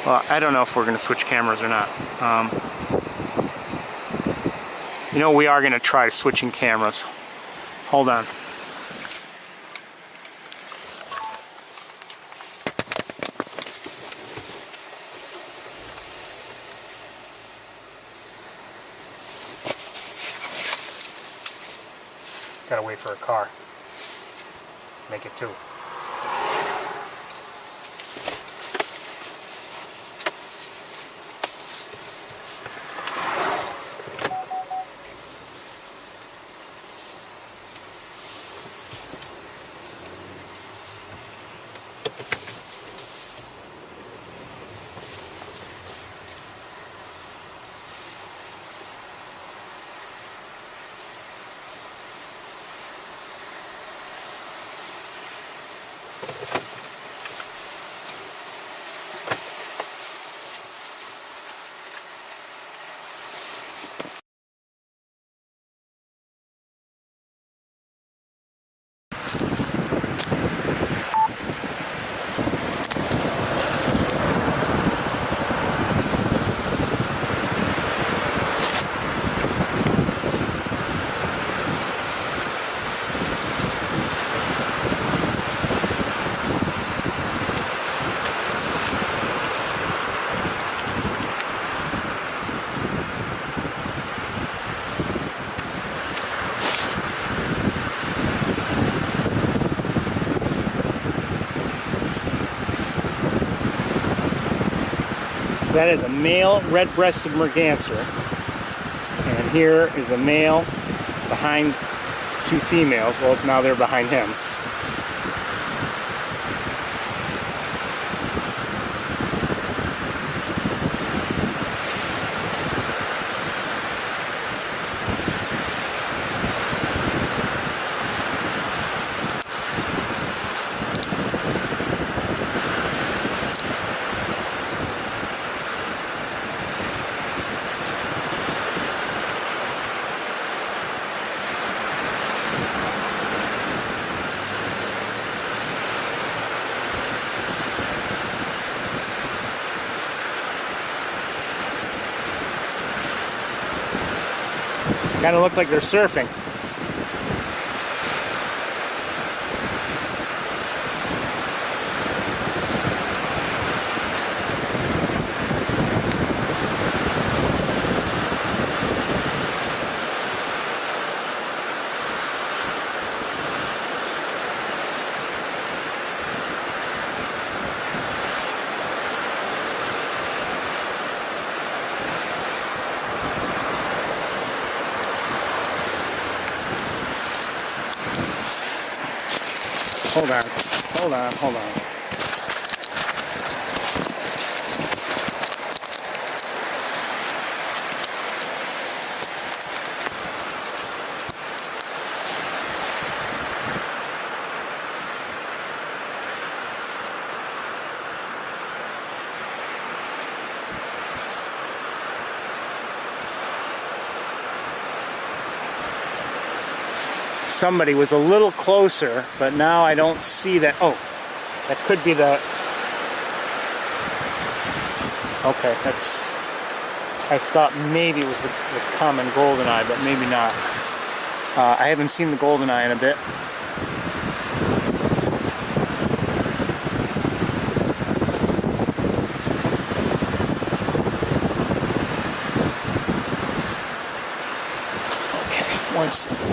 Well, I don't know if we're going to switch cameras or not. You know, we are going to try switching cameras. Hold on. Gotta wait for a car. Make it two. That is a male red-breasted merganser, and here is a male behind two females. Well, now they're behind him. Kind of look like they're surfing. Hold on, hold on, hold on. Somebody was a little closer, but now I don't see that. Oh, that could be the... Okay, that's... I thought maybe it was the common goldeneye, but maybe not. I haven't seen the goldeneye in a bit. Okay, one second.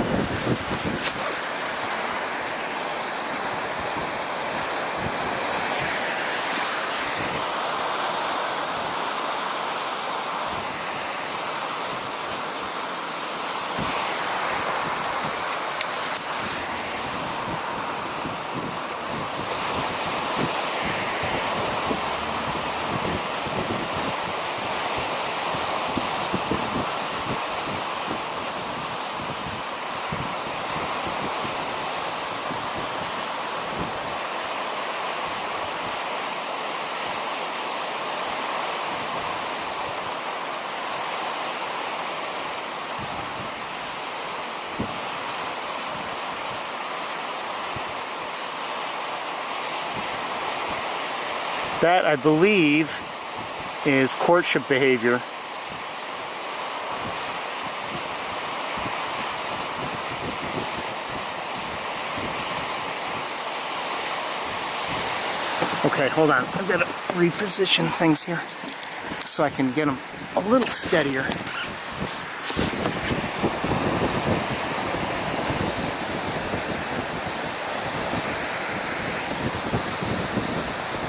That, I believe, is courtship behavior. Okay, hold on. I've got to reposition things here so I can get them a little steadier.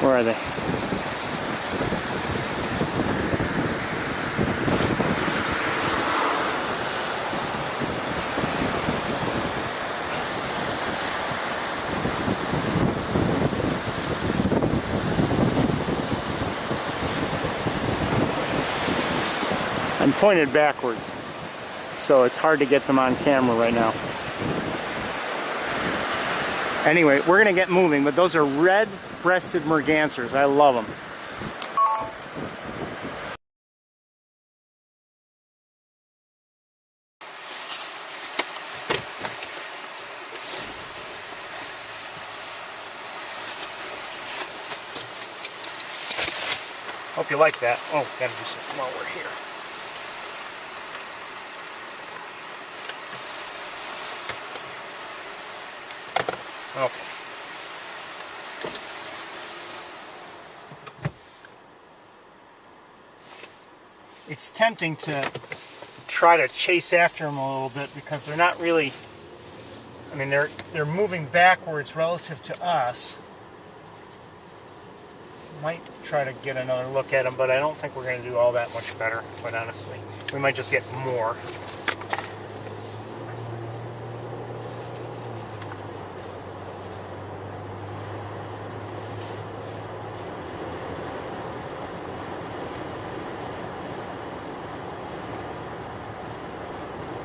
Where are they? I'm pointed backwards, so it's hard to get them on camera right now. Anyway, we're going to get moving, but those are red-breasted mergansers. I love them. Hope you like that. Oh, gotta do something while we're here. Okay. It's tempting to try to chase after them a little bit because they're not really, I mean, they're moving backwards relative to us. Might try to get another look at them, but I don't think we're going to do all that much better, quite honestly. We might just get more.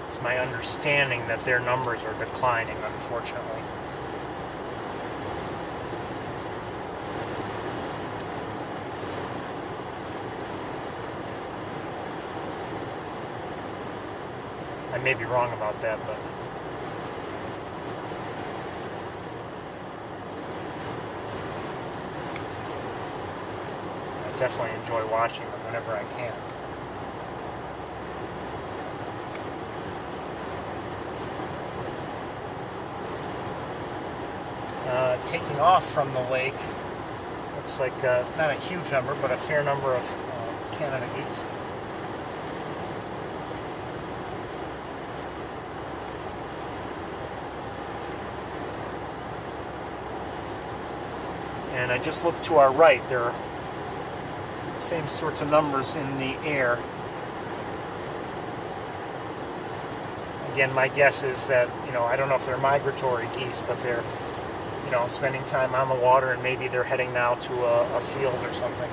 It's my understanding that their numbers are declining, unfortunately. I may be wrong about that, but I definitely enjoy watching them whenever I can. Taking off from the lake, looks like not a huge number, but a fair number of Canada geese. And I just looked to our right, there are the same sorts of numbers in the air. Again, my guess is that, I don't know if they're migratory geese, but they're, spending time on the water, and maybe they're heading now to a field or something.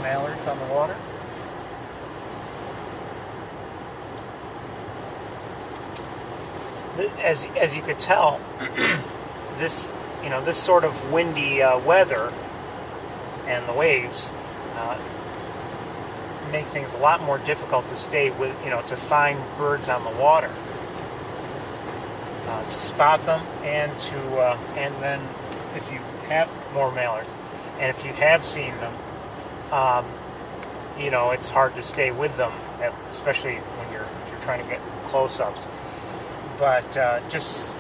Mallards on the water. As you could tell, this sort of windy weather and the waves make things a lot more difficult to stay with, to find birds on the water, to spot them, and then if you have more mallards, and if you have seen them. It's hard to stay with them, especially if you're trying to get close-ups. But just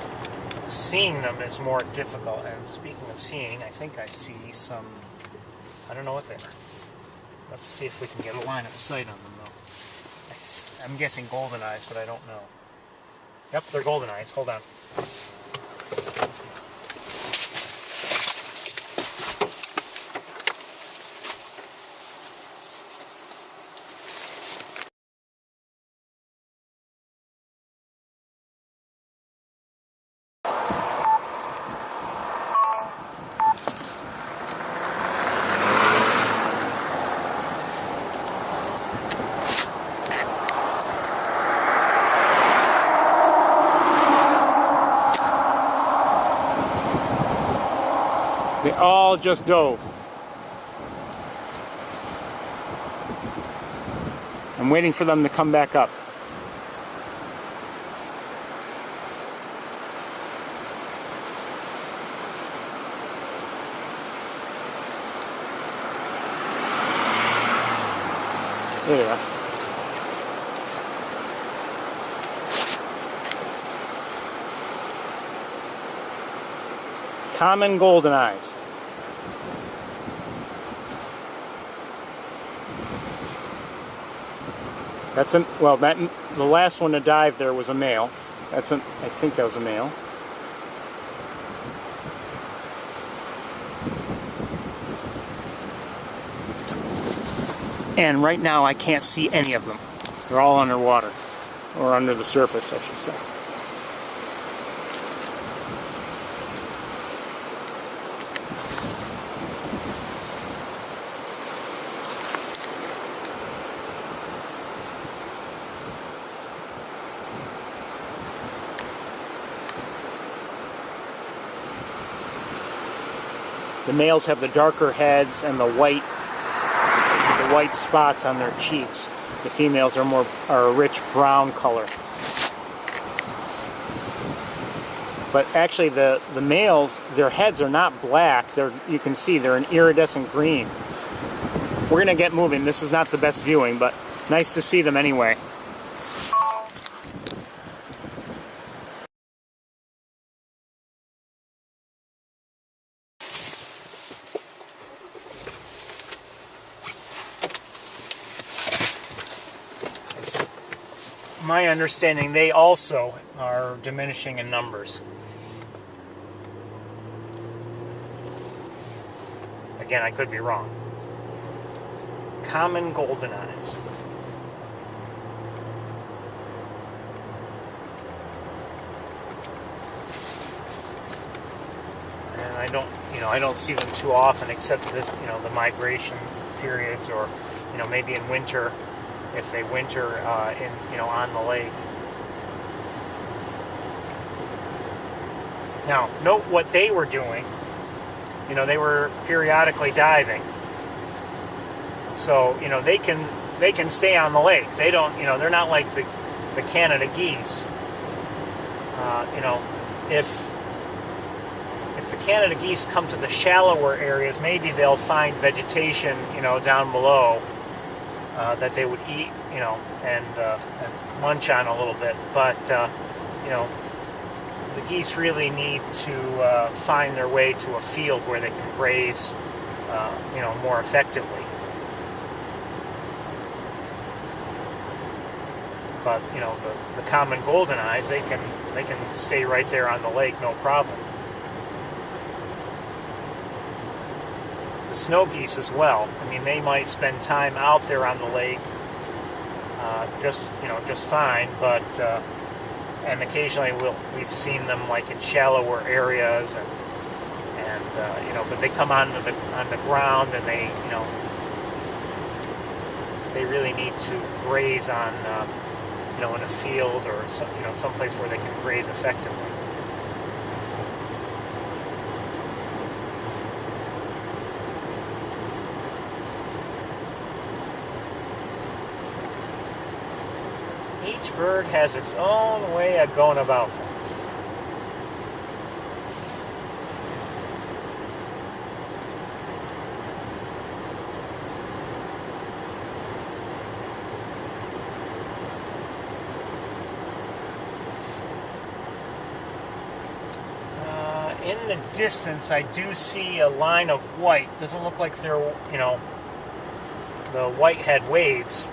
seeing them is more difficult. And speaking of seeing, I think I see some. I don't know what they are. Let's see if we can get a line of sight on them, though. I'm guessing golden eyes, but I don't know. Yep, they're golden eyes. Hold on. They all just dove. I'm waiting for them to come back up. There they are. Common golden eyes. That's the last one to dive there was a male. I think that was a male. And right now I can't see any of them. They're all underwater, or under the surface, I should say. The males have the darker heads and the white spots on their cheeks. The females are a rich brown color. But actually the males, their heads are not black. You can see they're an iridescent green. We're going to get moving. This is not the best viewing, but nice to see them anyway. My understanding, they also are diminishing in numbers. Again, I could be wrong. Common golden eyes. And I don't see them too often, except this, the migration periods, or maybe in winter. If they winter on the lake. Now, note what they were doing. They were periodically diving. So, they can stay on the lake. They don't, they're not like the Canada geese. If the Canada geese come to the shallower areas, maybe they'll find vegetation, down below. That they would eat, and munch on a little bit. But, the geese really need to find their way to a field where they can graze, more effectively. But, the common golden eyes, they can stay right there on the lake, no problem. The snow geese as well. They might spend time out there on the lake, just fine. But and occasionally we've seen them like in shallower areas, and but they come on the ground, and they really need to graze on in a field, or someplace where they can graze effectively. Each bird has its own way of going about things. In the distance, I do see a line of white. Doesn't look like they're, the whitehead waves.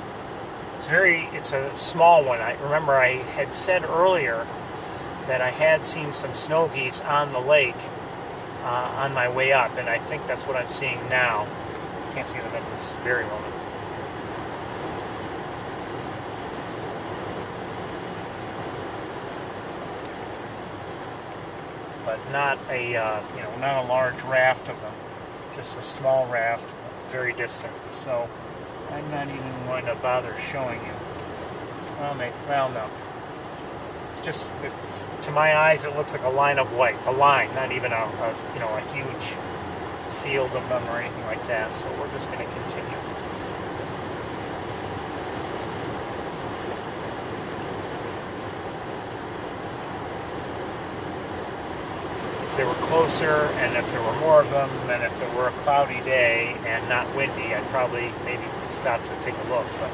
It's a small one. I remember I had said earlier that I had seen some snow geese on the lake on my way up, and I think that's what I'm seeing now. Can't see them at this very moment. But not not a large raft of them, just a small raft, very distant. So I'm not even going to bother showing you. Well, no. It's just, to my eyes, it looks like a line of white. A line, not even a huge field of them or anything like that, so we're just going to continue. If they were closer, and if there were more of them, and if it were a cloudy day and not windy, I'd probably maybe stop to take a look. But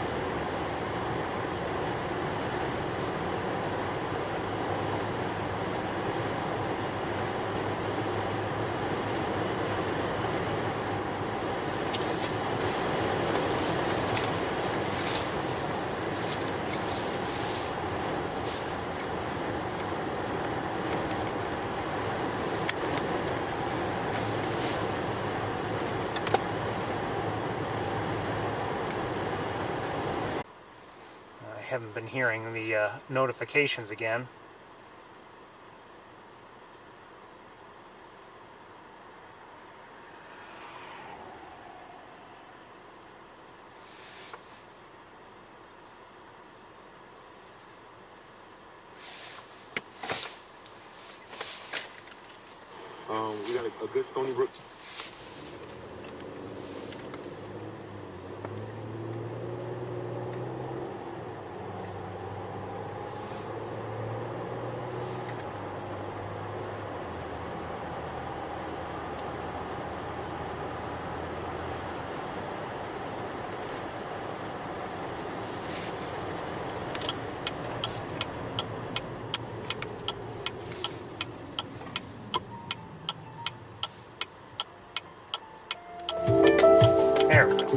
I haven't been hearing the notifications again. We got a good Stony Brook. There we go.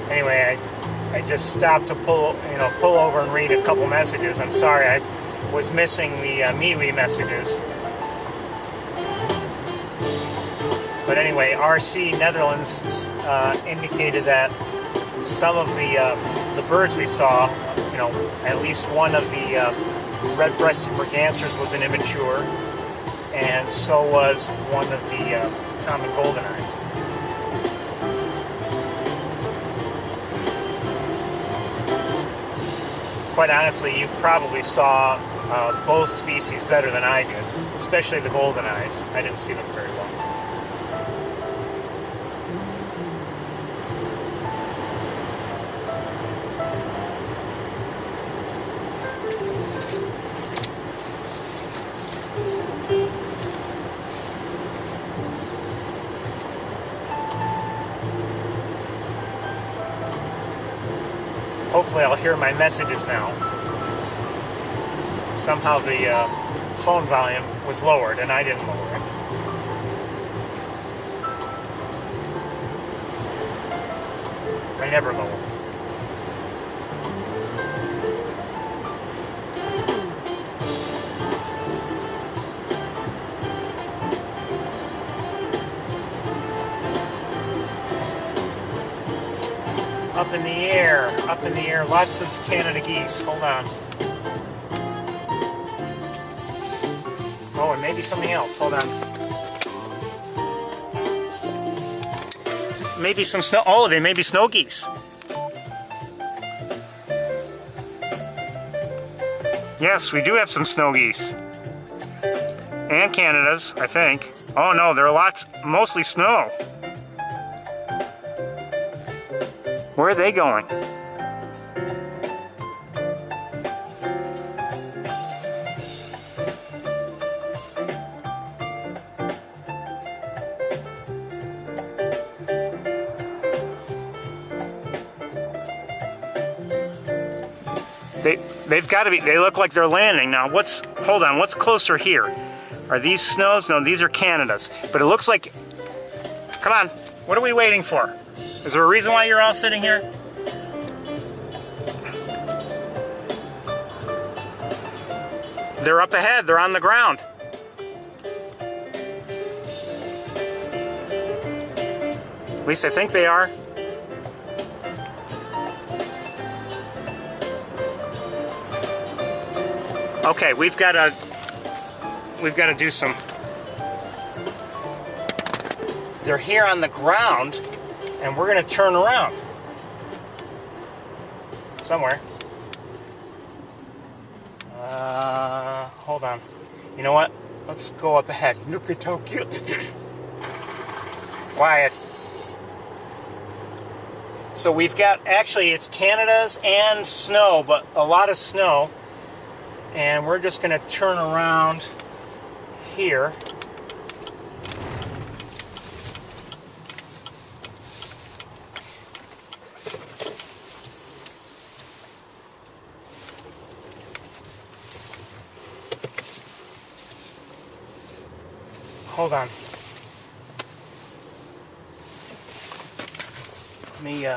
Anyway, I just stopped to pull over and read a couple messages. I'm sorry, I was missing the MeWe messages. But anyway, RC Netherlands indicated that some of the birds we saw, at least one of the red-breasted mergansers was an immature, and so was one of the common golden eyes. Quite honestly, you probably saw both species better than I did, especially the golden eyes. I didn't see them very well. Hopefully I'll hear my messages now. Somehow the phone volume was lowered and I didn't lower it. I never lower it. Up in the air, lots of Canada geese. Hold on. Oh, and maybe something else. Hold on. Maybe some snow. Oh, they may be snow geese. Yes, we do have some snow geese. And Canadas, I think. Oh no, there are lots, mostly snow. Where are they going? They've got to be, they look like they're landing. Now hold on, what's closer here? Are these snows? No, these are Canadas. But it looks like, come on, what are we waiting for? Is there a reason why you're all sitting here? They're up ahead, they're on the ground. At least I think they are. Okay, we've got to do some. They're here on the ground, and we're going to turn around somewhere. Hold on. You know what? Let's go up ahead. Look at how cute. Wyatt. So we've got, actually it's Canada's and snow, but a lot of snow. And we're just going to turn around here. Hold on. Let me,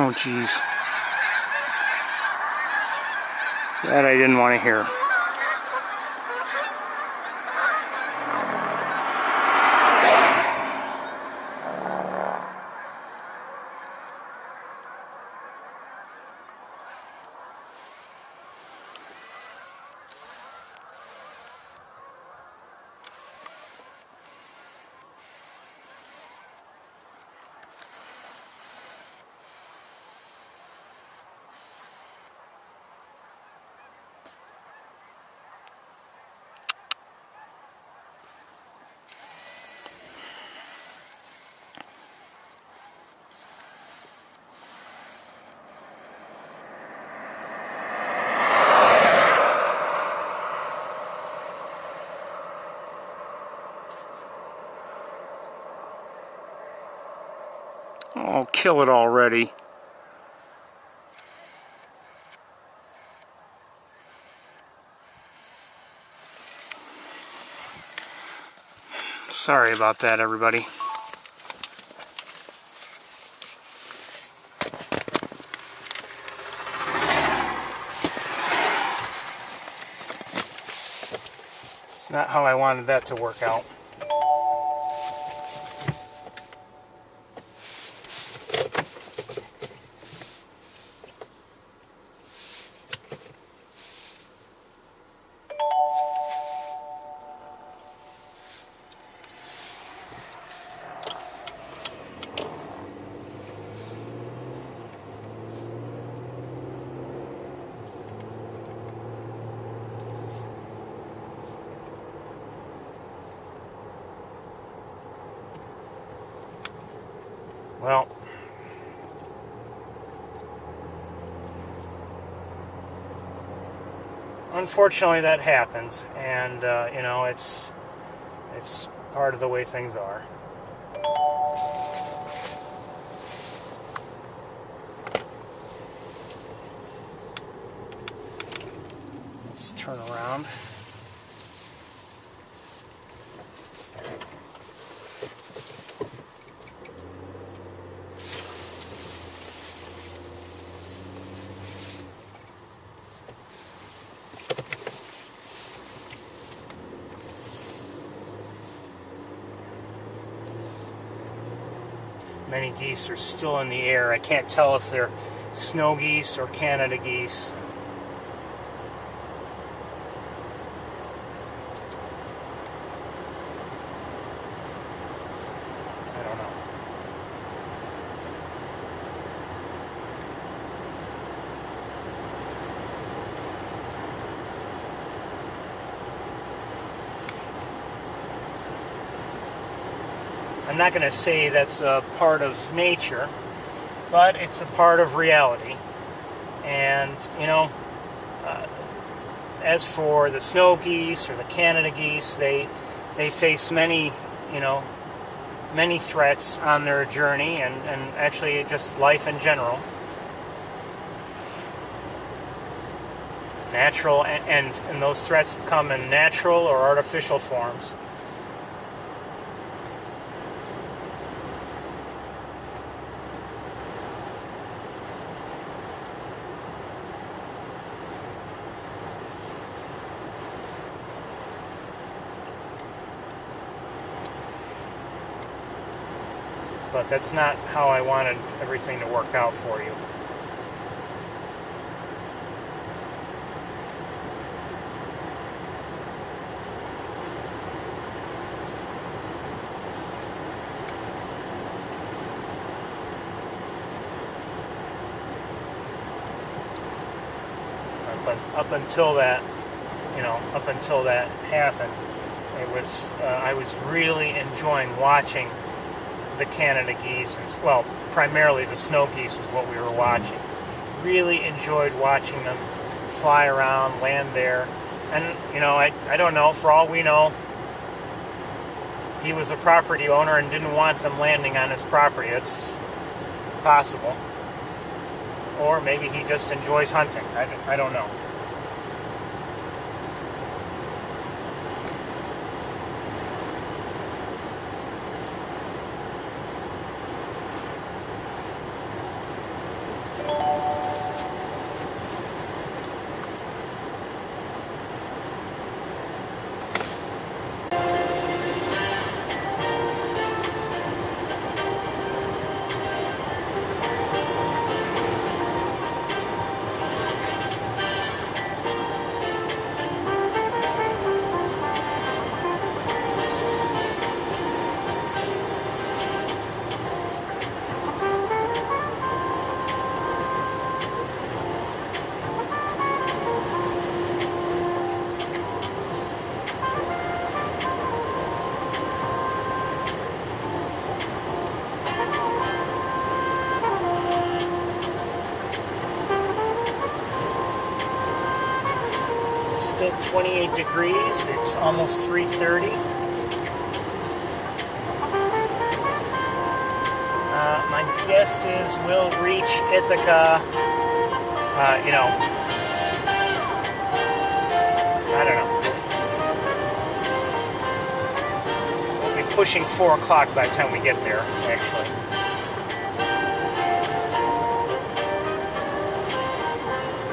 Oh, jeez. That I didn't want to hear. Oh, kill it already. Sorry about that, everybody. It's not how I wanted that to work out. Well, unfortunately that happens, and you know, it's part of the way things are. Let's turn around. Many geese are still in the air. I can't tell if they're snow geese or Canada geese. I don't know. I'm not going to say that's a part of nature, but it's a part of reality. And, you know, as for the snow geese or the Canada geese, they face many, you know, many threats on their journey, and actually just life in general. Natural, and those threats come in natural or artificial forms. But that's not how I wanted everything to work out for you. But up until that, you know, up until that happened, it was I was really enjoying watching the Canada geese, and, well, primarily the snow geese is what we were watching. Really enjoyed watching them fly around, land there. And, you know, I don't know, for all we know, he was a property owner and didn't want them landing on his property. It's possible. Or maybe he just enjoys hunting. I don't know. still 28 degrees. It's almost 3:30. My guess is we'll reach Ithaca, I don't know. We'll be pushing 4 o'clock by the time we get there, actually.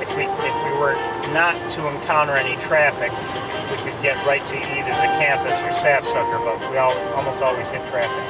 If we were not to encounter any traffic, we could get right to either the campus or Sapsucker, but we almost always hit traffic.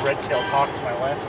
Red-tailed hawk to my left.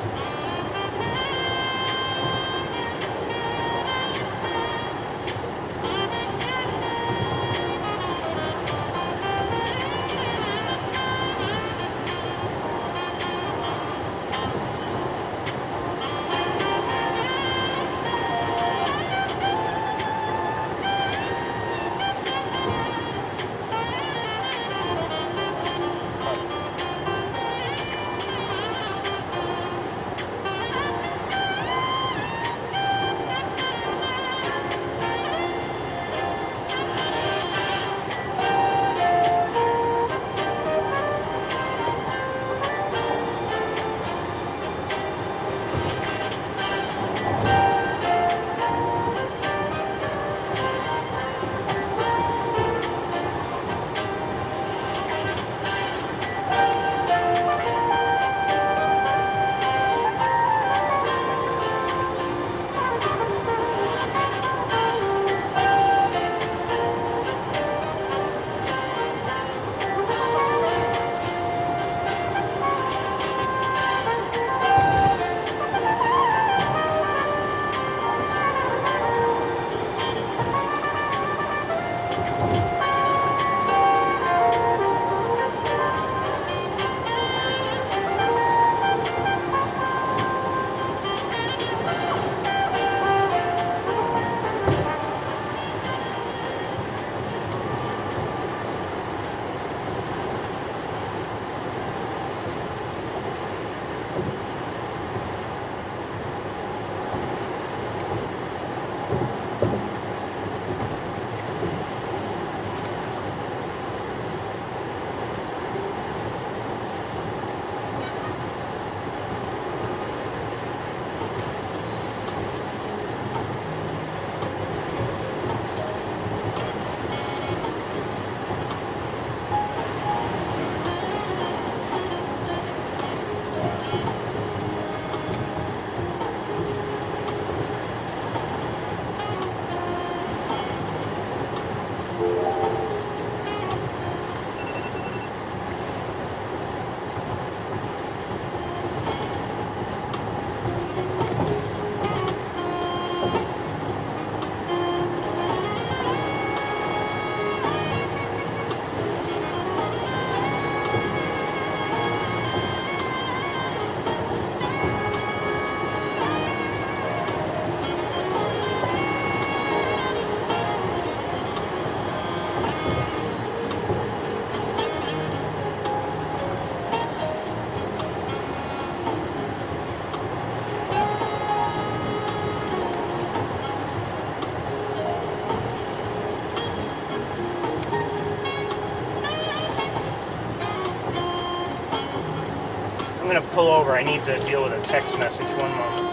going to pull over. I need to deal with a text message. One moment.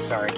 Sorry.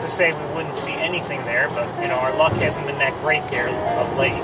to say we wouldn't see anything there, but you know, our luck hasn't been that great there of late.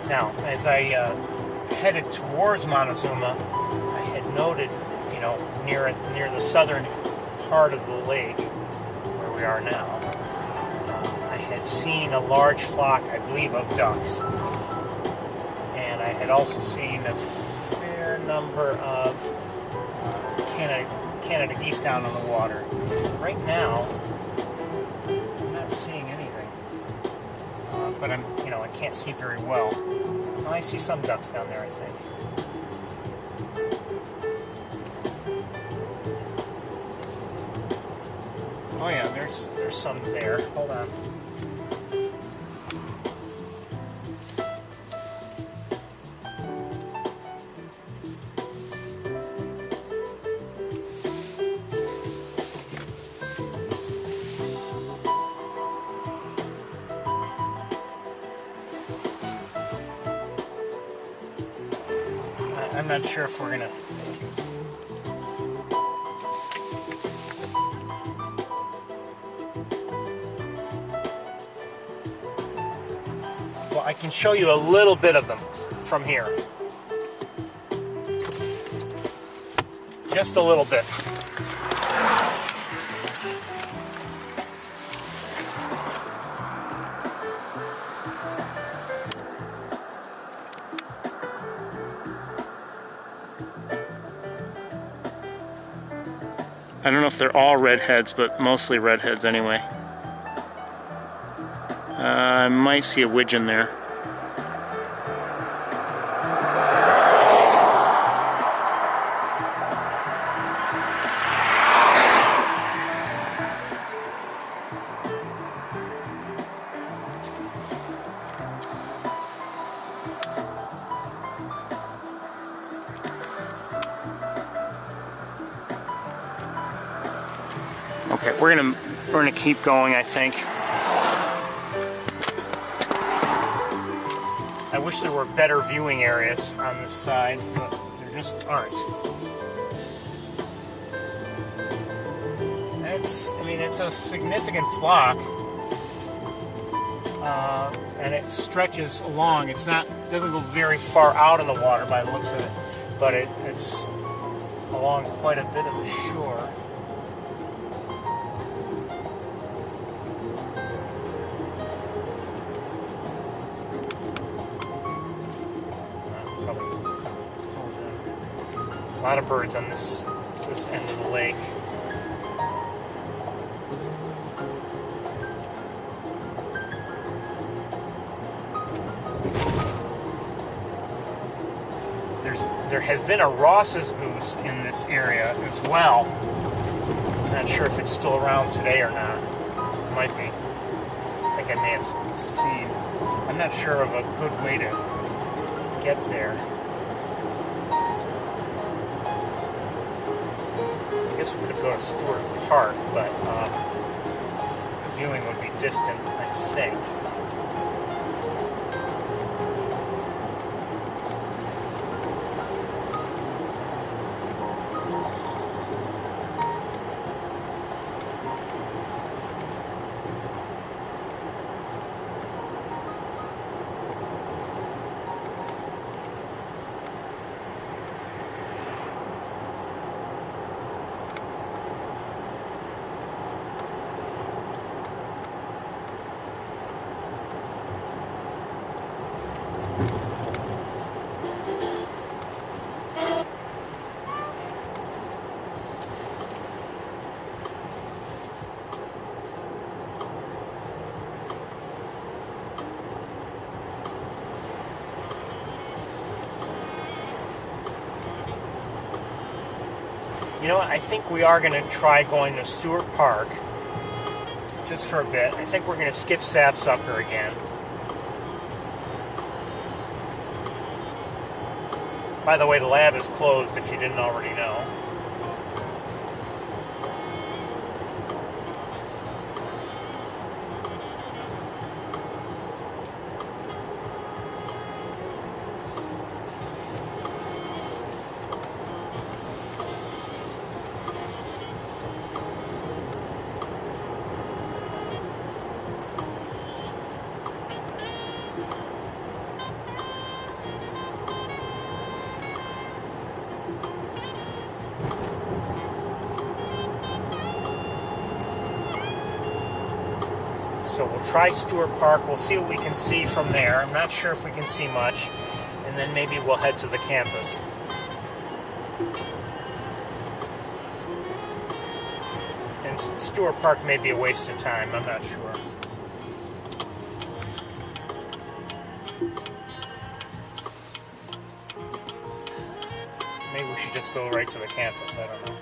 Now, as I headed towards Montezuma, I had noted, you know, near the southern part of the lake, where we are now, I had seen a large flock, I believe, of ducks. And I had also seen a fair number of Canada geese down on the water. Right now, I'm not seeing anything. But I can't see very well. I see some ducks down there, I think. Oh yeah, there's some there. Hold on. I'm not sure if we're gonna. Well, I can show you a little bit of them from here. Just a little bit. I don't know if they're all redheads, but mostly redheads anyway. I might see a widgeon there. Okay, we're gonna keep going, I think. I wish there were better viewing areas on this side, but there just aren't. It's a significant flock, and it stretches along. It doesn't go very far out of the water by the looks of it, but it's along quite a bit of the shore. A lot of birds on this end of the lake. There has been a Ross's goose in this area as well. I'm not sure if it's still around today or not. It might be. I think I may have seen. I'm not sure of a good way to get there. I guess we could go to Stewart Park, but viewing would be distant, I think. You know what, I think we are going to try going to Stewart Park just for a bit. I think we're going to skip Sapsucker again. By the way, the lab is closed if you didn't already know. So we'll try Stewart Park. We'll see what we can see from there. I'm not sure if we can see much. And then maybe we'll head to the campus. And Stewart Park may be a waste of time. I'm not sure. Maybe we should just go right to the campus. I don't know.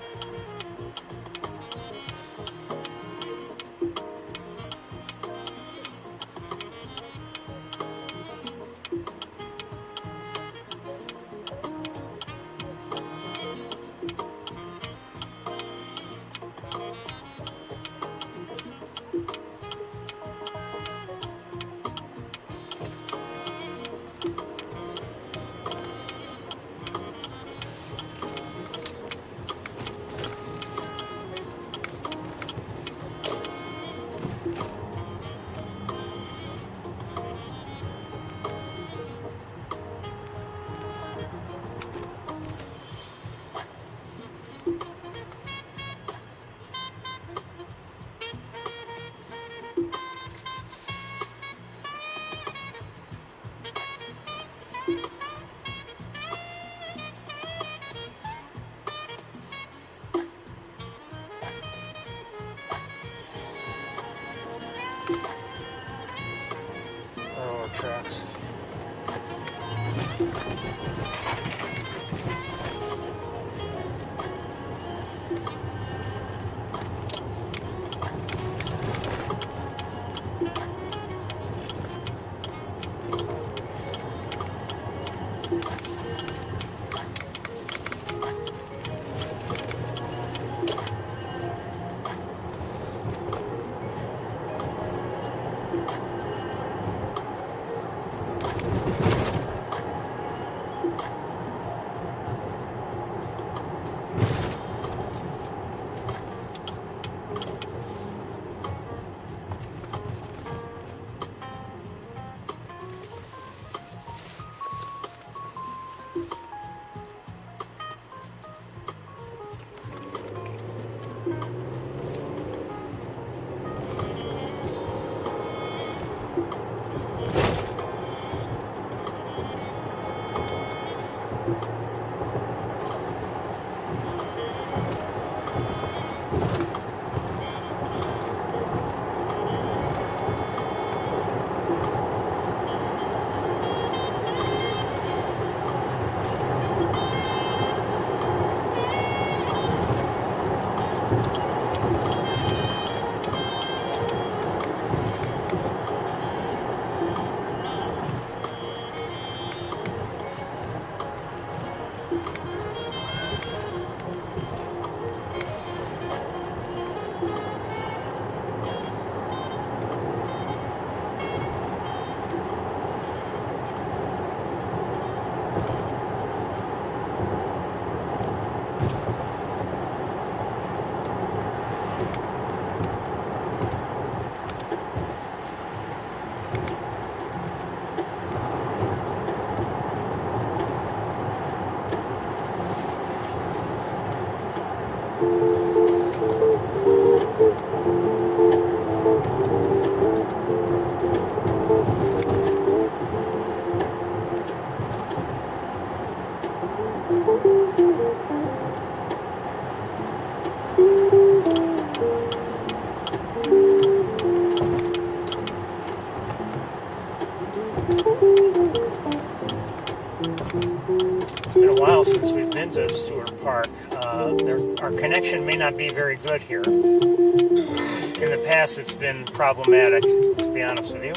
into Stewart Park. Our connection may not be very good here. In the past, it's been problematic, to be honest with you.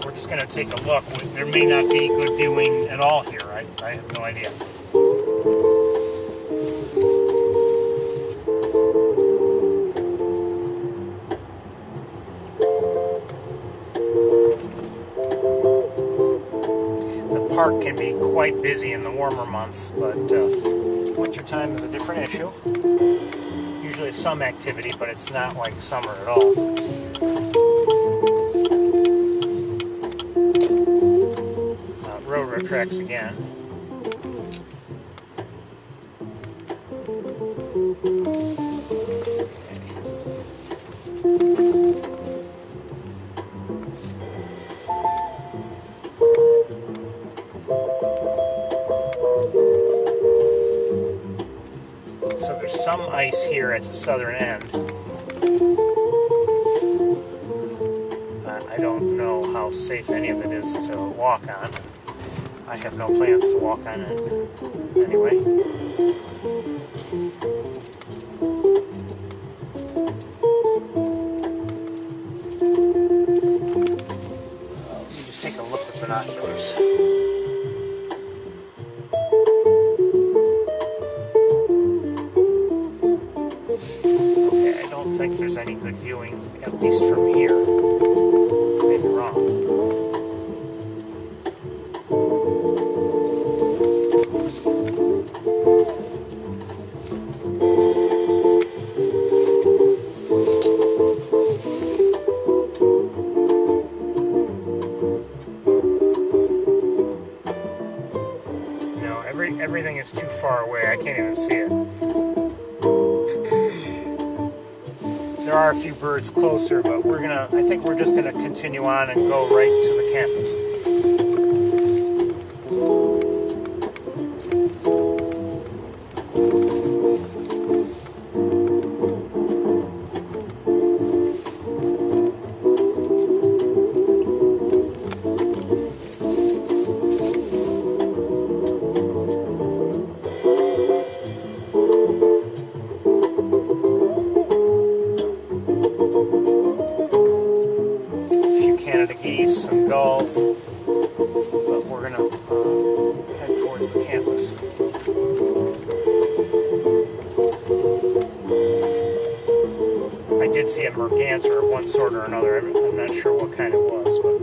We're just going to take a look. There may not be good viewing at all here. I have no idea. The park can be quite busy in the warmer months, but wintertime is a different issue. Usually some activity, but it's not like summer at all. Railroad tracks again. So there's some ice here at the southern end. I don't know how safe any of it is to walk on. I have no plans to walk on it anyway. Let me just take a look with binoculars. Okay, I don't think there's any good viewing, at least from here. I may be wrong. Everything is too far away. I can't even see it. There are a few birds closer, but I think we're just gonna continue on and go right to the campus. Some gulls, but we're gonna head towards the campus. I did see a merganser of one sort or another. I'm not sure what kind it was, but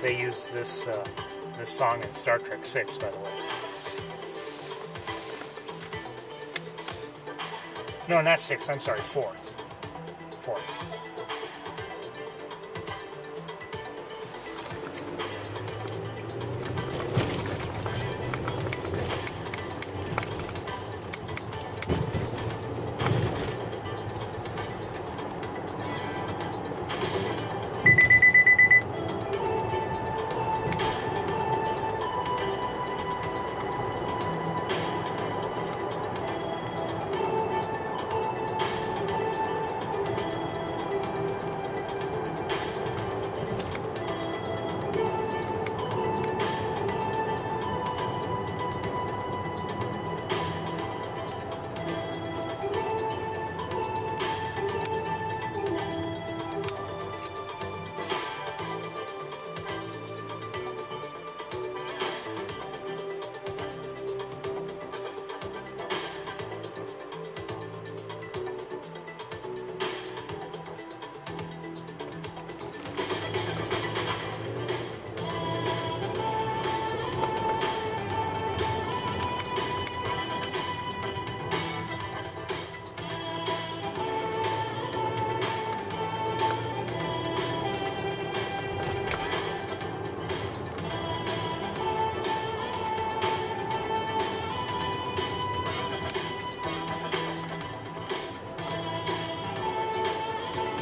They use this this song in Star Trek 6, by the way. No, not 6. I'm sorry, 4. 4.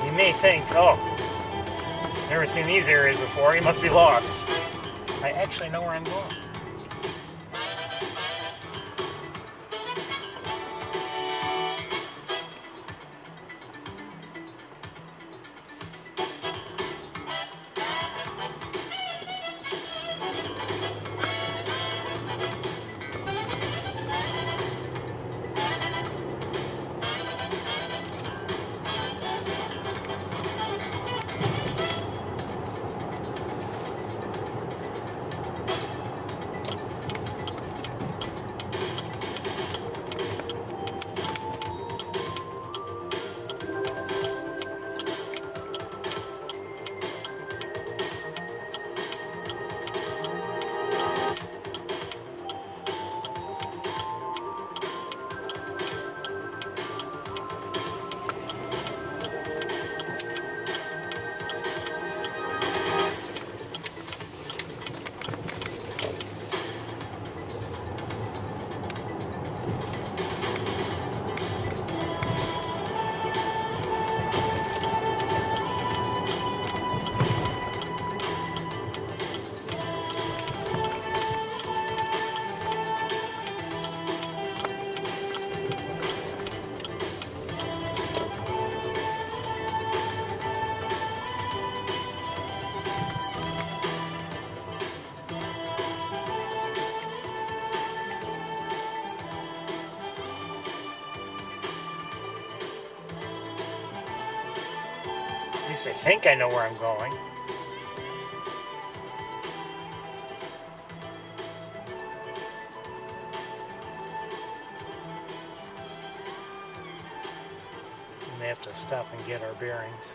You may think, oh, never seen these areas before, he must be lost. I actually know where I'm going. At least I think I know where I'm going. We may have to stop and get our bearings.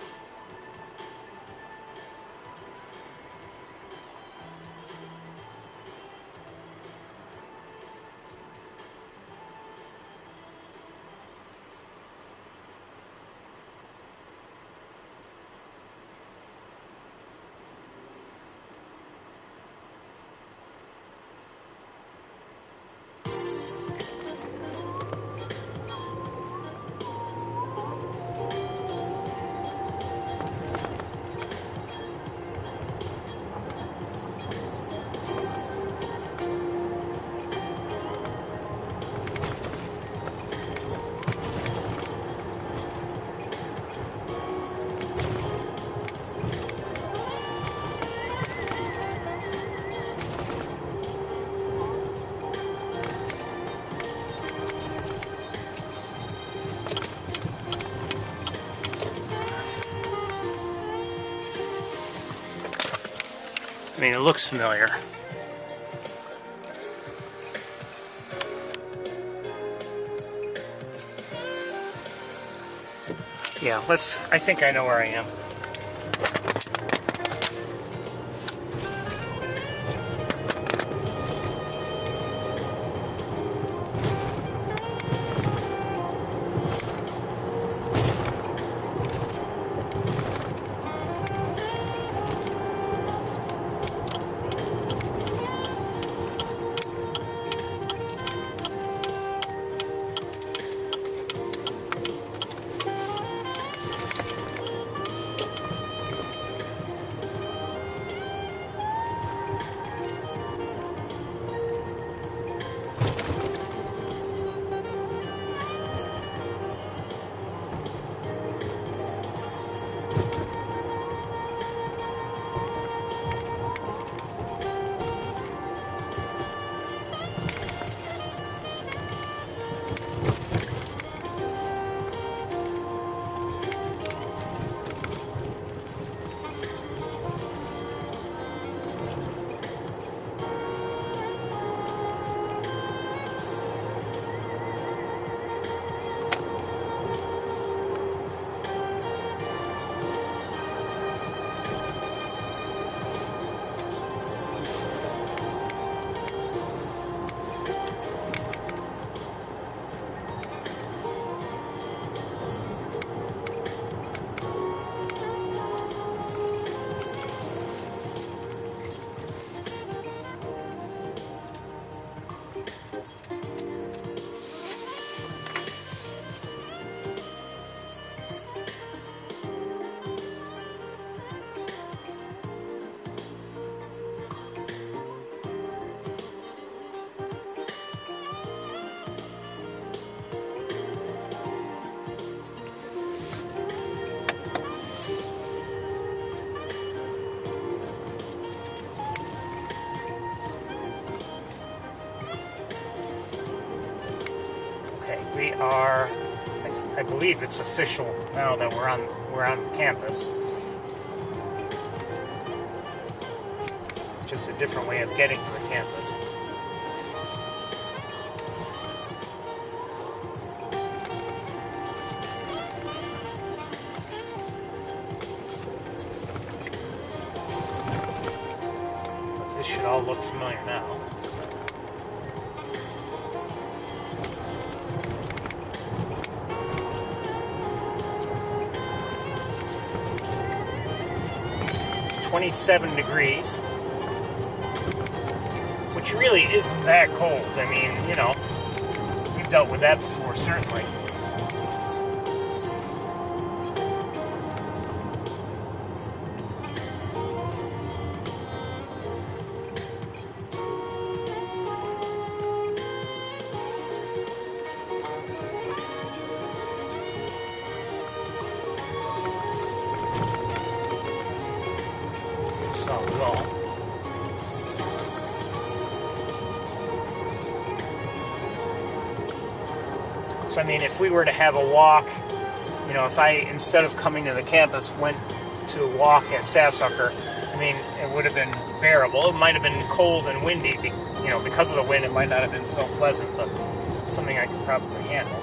I mean, it looks familiar. Yeah, I think I know where I am. We are, I believe it's official now that we're on campus. Just a different way of getting to the campus. This should all look familiar now. "27 degrees, which really isn't that cold. I mean, you know, we've dealt with that before, certainly. Solid it all. So, I mean, if we were to have a walk, you know, if I, instead of coming to the campus, went to walk at Sapsucker, I mean, it would have been bearable. It might have been cold and windy, you know, because of the wind, it might not have been so pleasant, but something I could probably handle.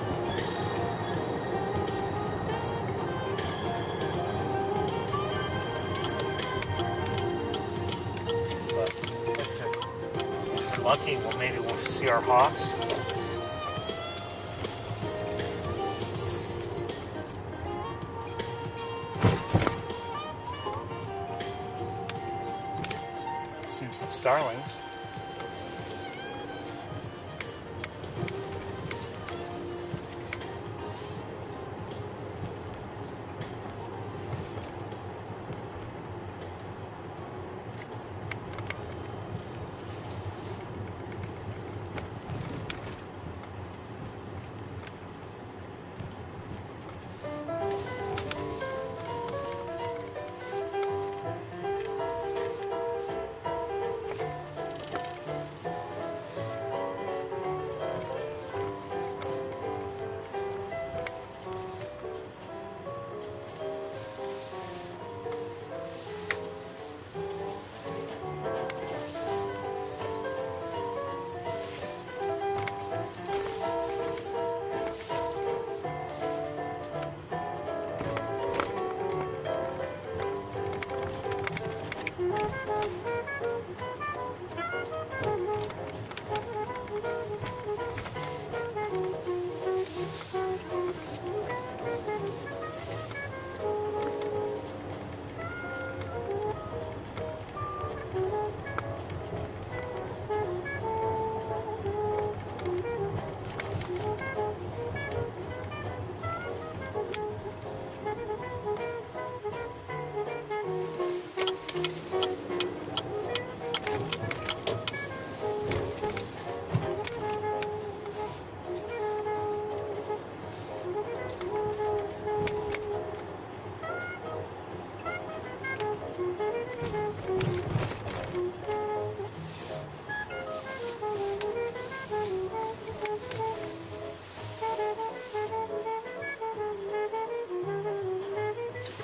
If we're lucky, well, maybe we'll see our hawks. Seems some starlings.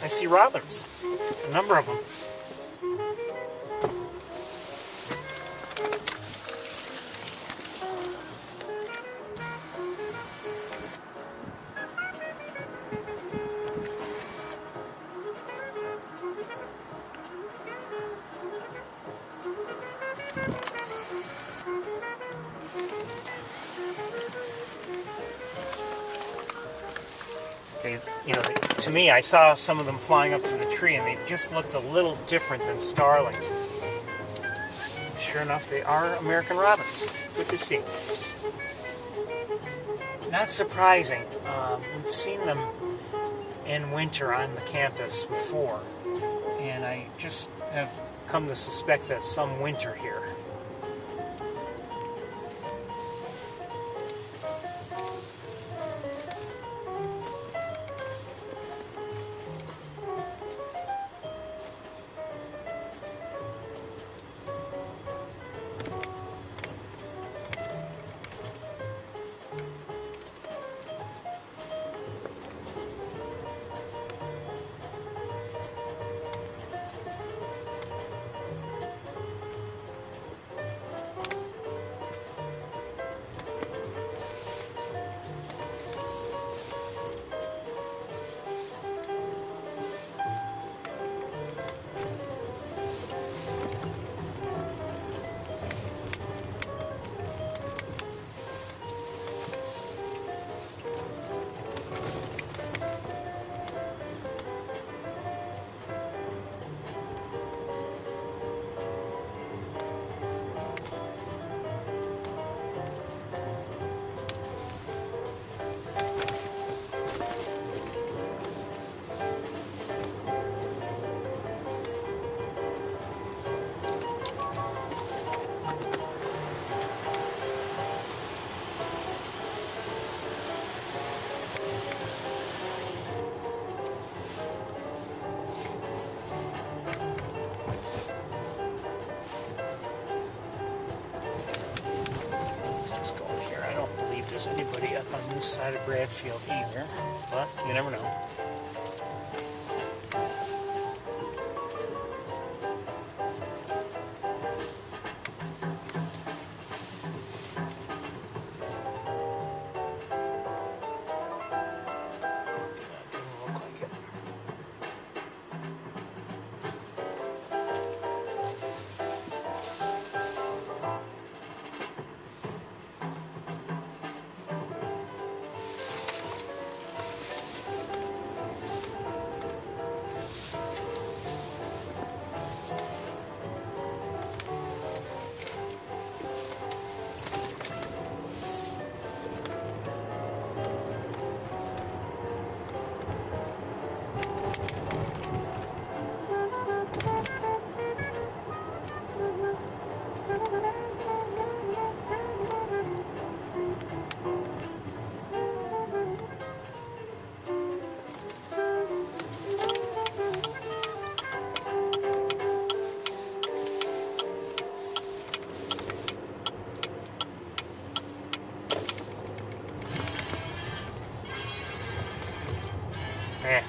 I see robins, a number of them. You know, to me, I saw some of them flying up to the tree, and they just looked a little different than starlings. Sure enough, they are American robins. Good to see. Not surprising. We've seen them in winter on the campus before, and I just have come to suspect that some winter here. anybody up on this side of Bradfield either, but you never know. Eh.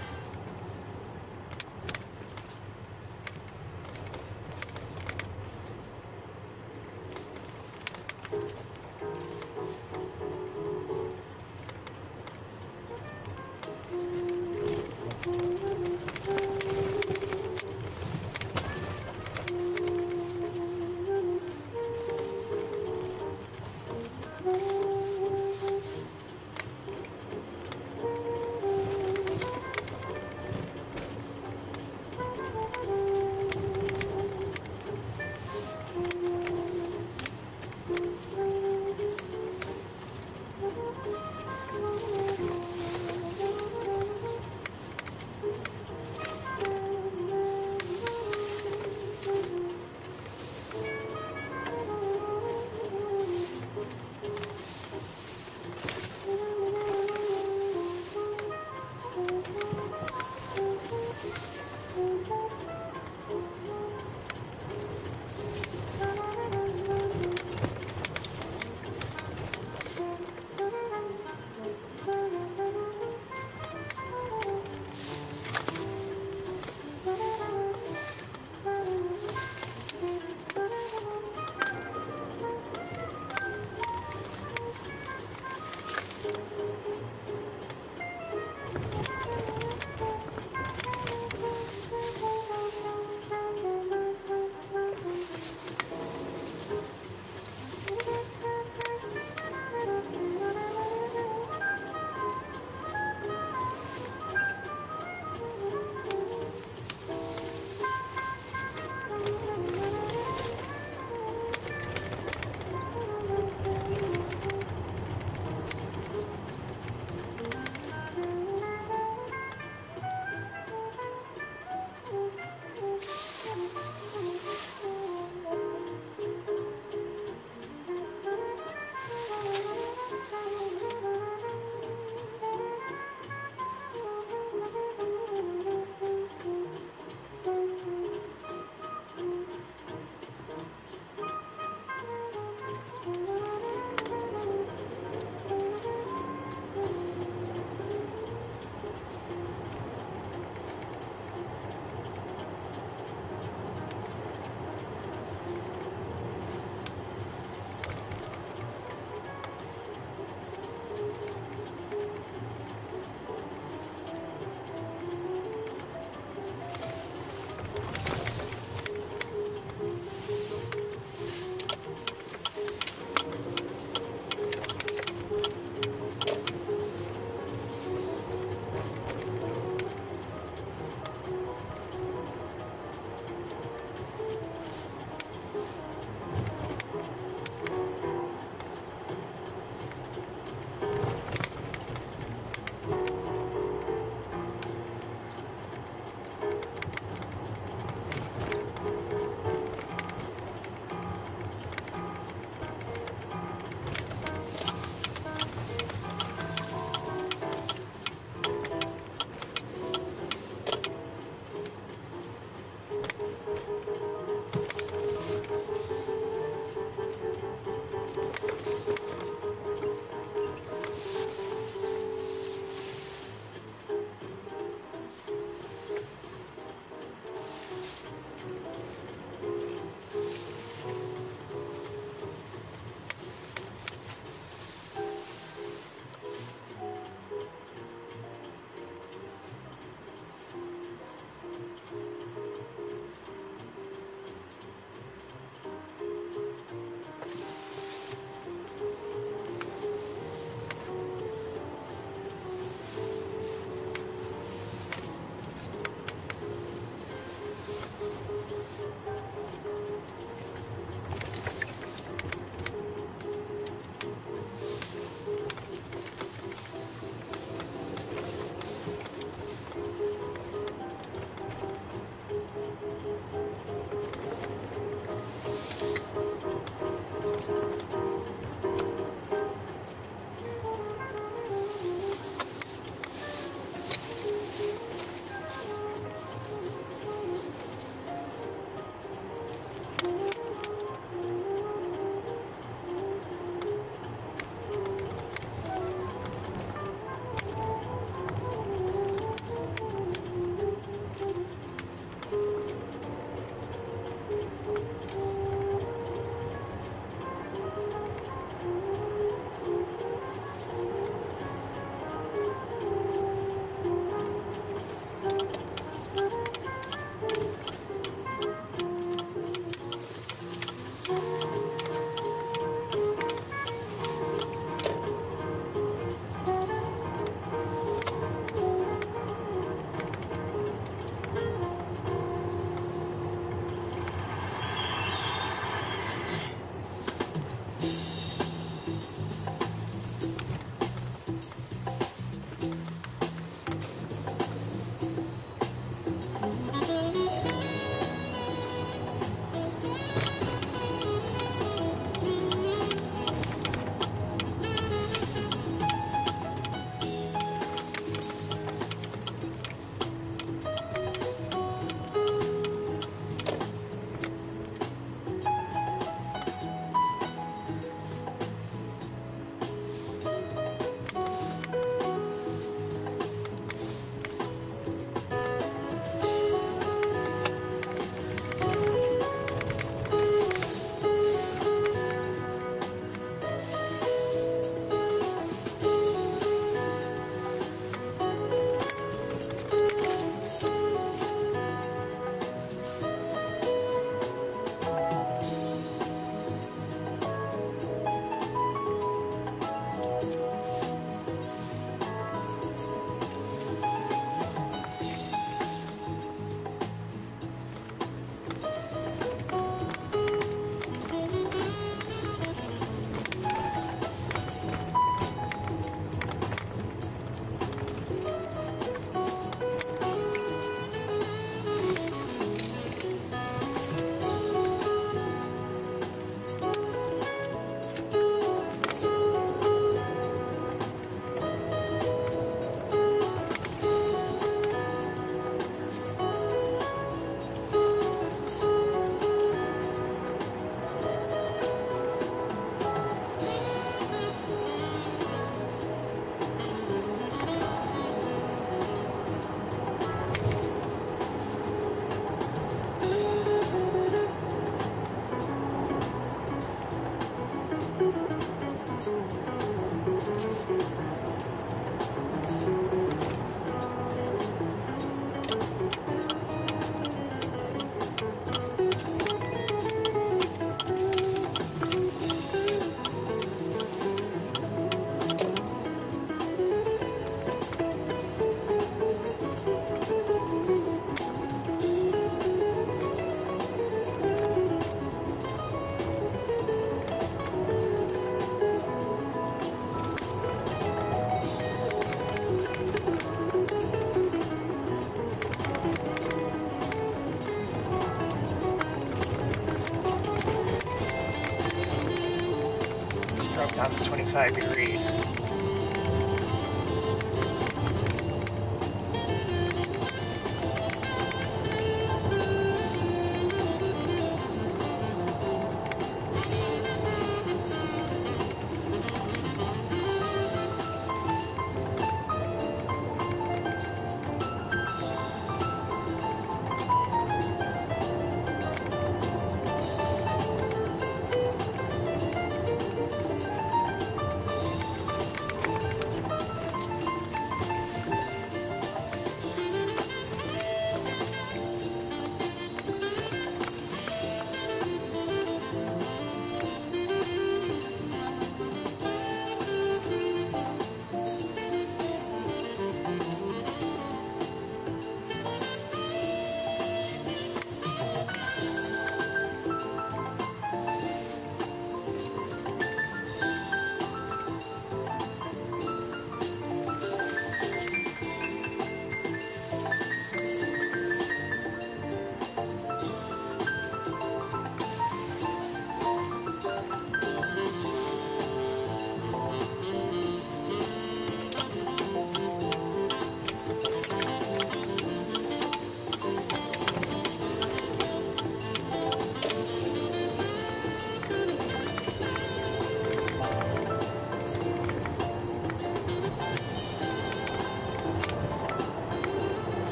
Drop down to 25 degrees.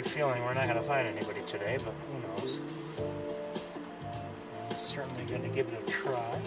good feeling we're not going to find anybody today, but who knows. I'm certainly going to give it a try.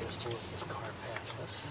Just to let this car pass us.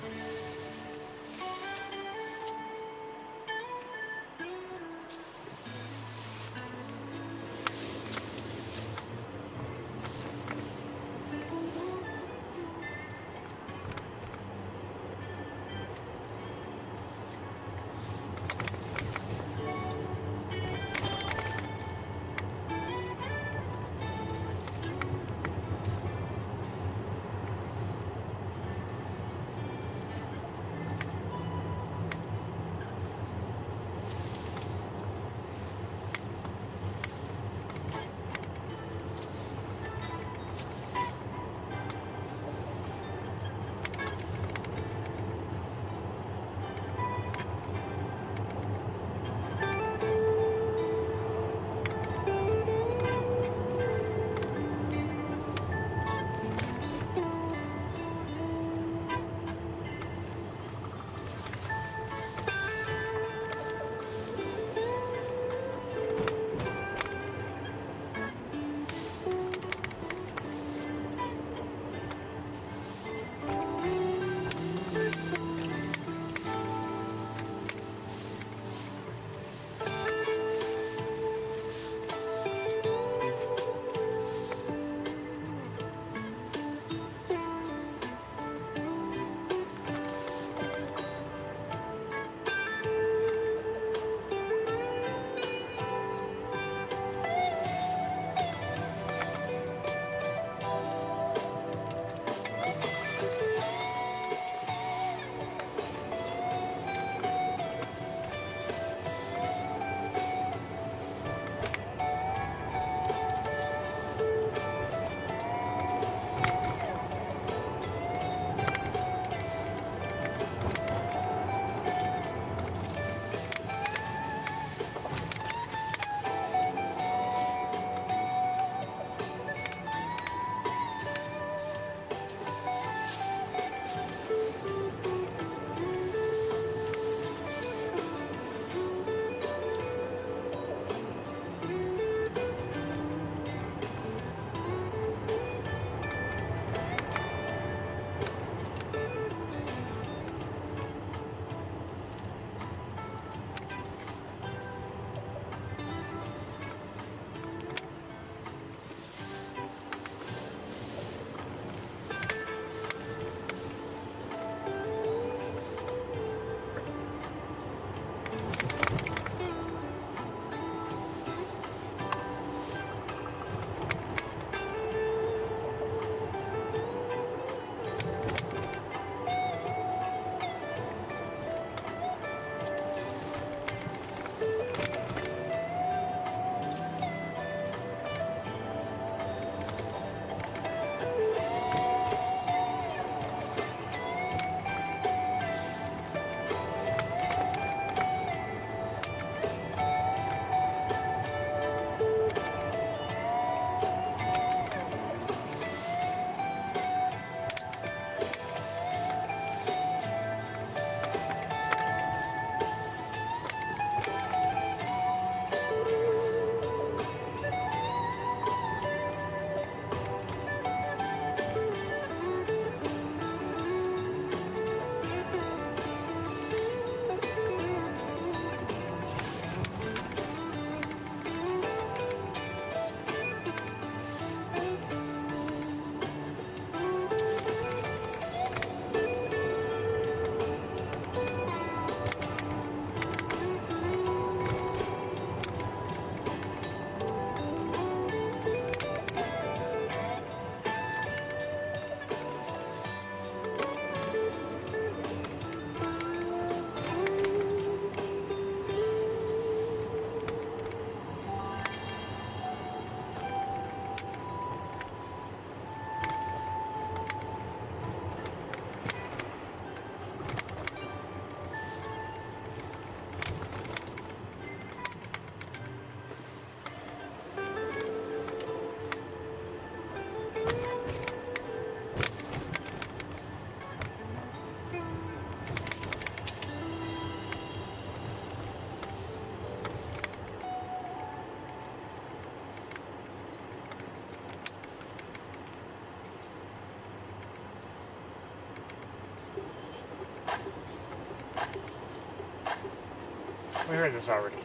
We heard this already.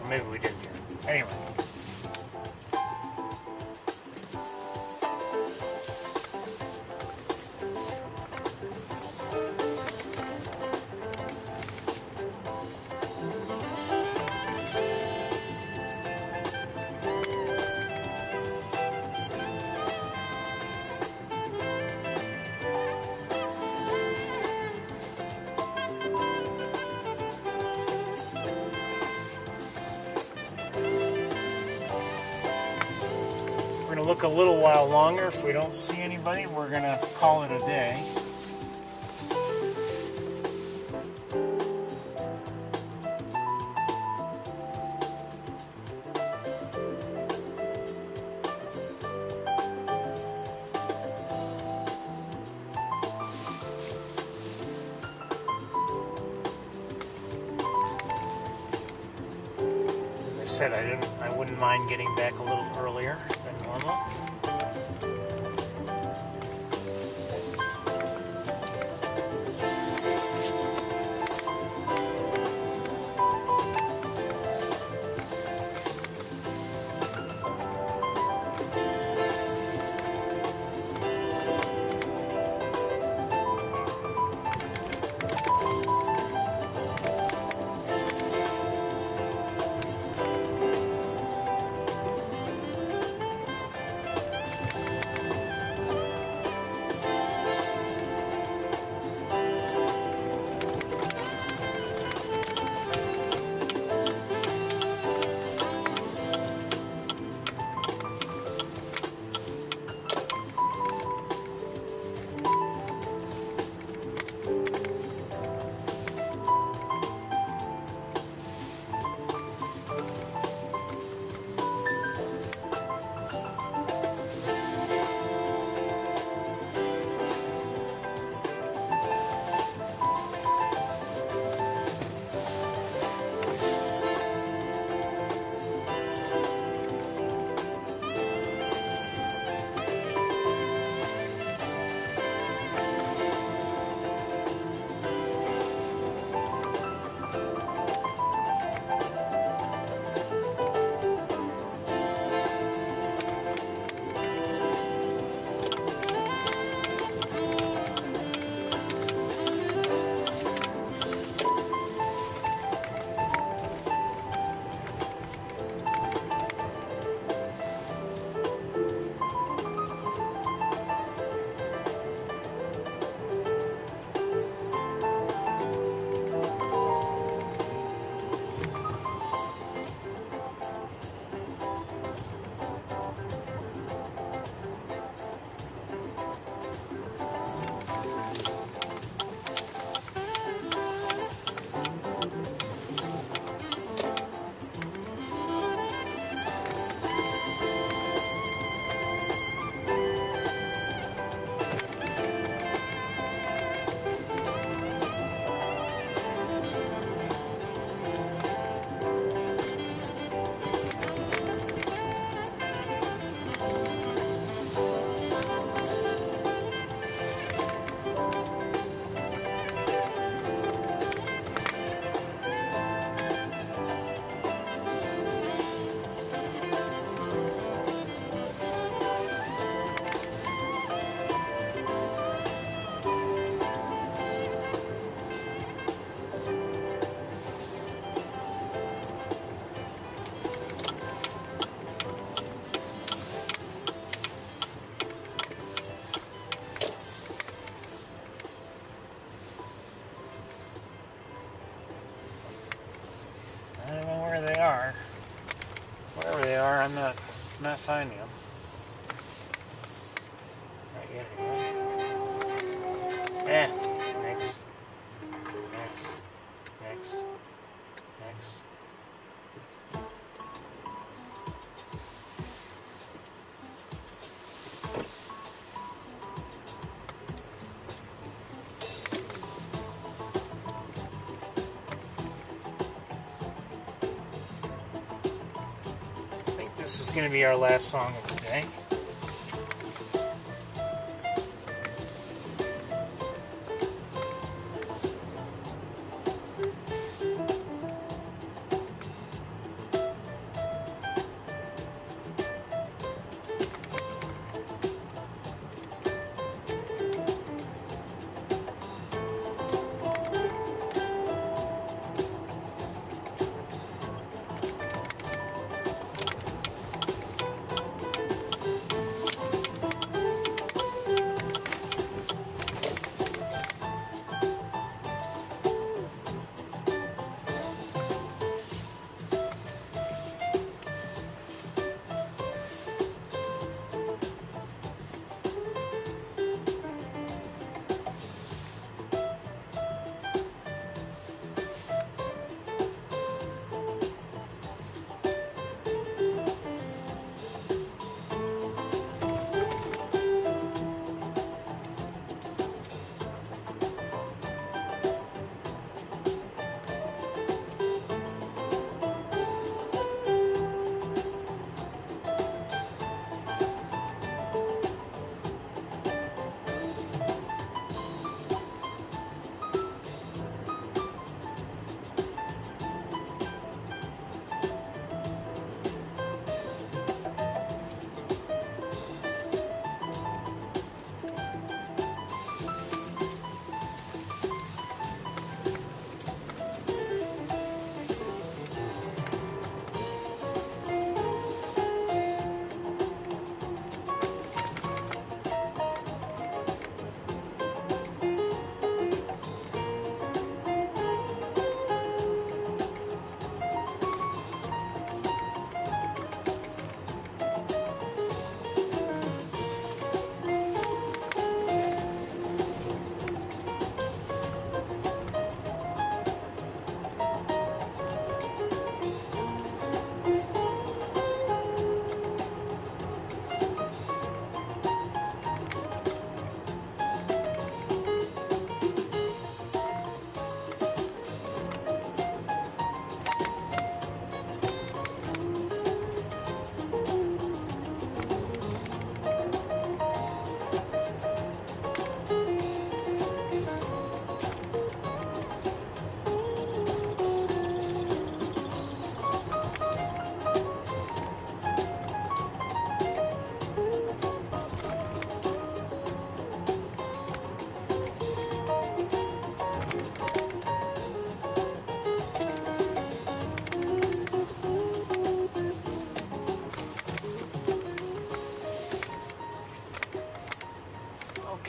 Or maybe we didn't hear it. Anyway. We're going to look a little while longer. If we don't see anybody, we're going to call it a day. As I said, I wouldn't mind getting back a little earlier than normal. are. Wherever they are, I'm not finding them. Not yet, anyway. Next. This is going to be our last song of the day.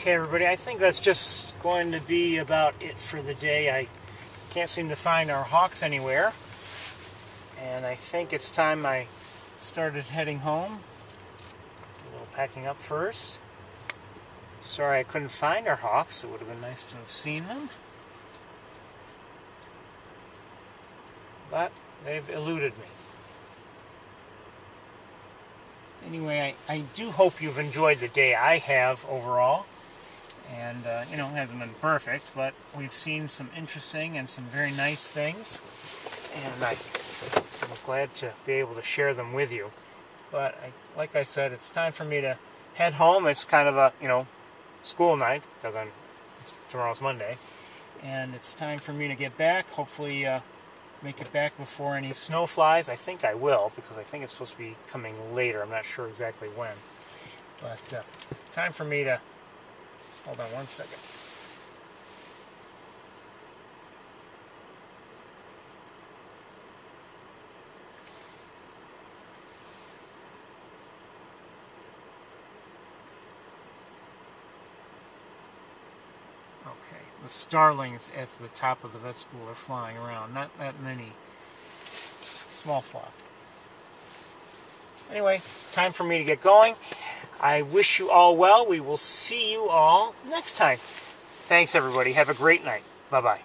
Okay, everybody, I think that's just going to be about it for the day. I can't seem to find our hawks anywhere, and I think it's time I started heading home. A little packing up first. Sorry I couldn't find our hawks. It would have been nice to have seen them. But they've eluded me. Anyway, I do hope you've enjoyed the day. I have overall. And, you know, it hasn't been perfect, but we've seen some interesting and some very nice things. And I'm glad to be able to share them with you. But, like I said, it's time for me to head home. It's kind of a, you know, school night, because tomorrow's Monday. And it's time for me to get back. Hopefully, make it back before any snow flies. I think I will, because I think it's supposed to be coming later. I'm not sure exactly when. But time for me to... Hold on one second. Okay, the starlings at the top of the vet school are flying around. Not that many. Small flock. Anyway, time for me to get going. I wish you all well. We will see you all next time. Thanks, everybody. Have a great night. Bye-bye.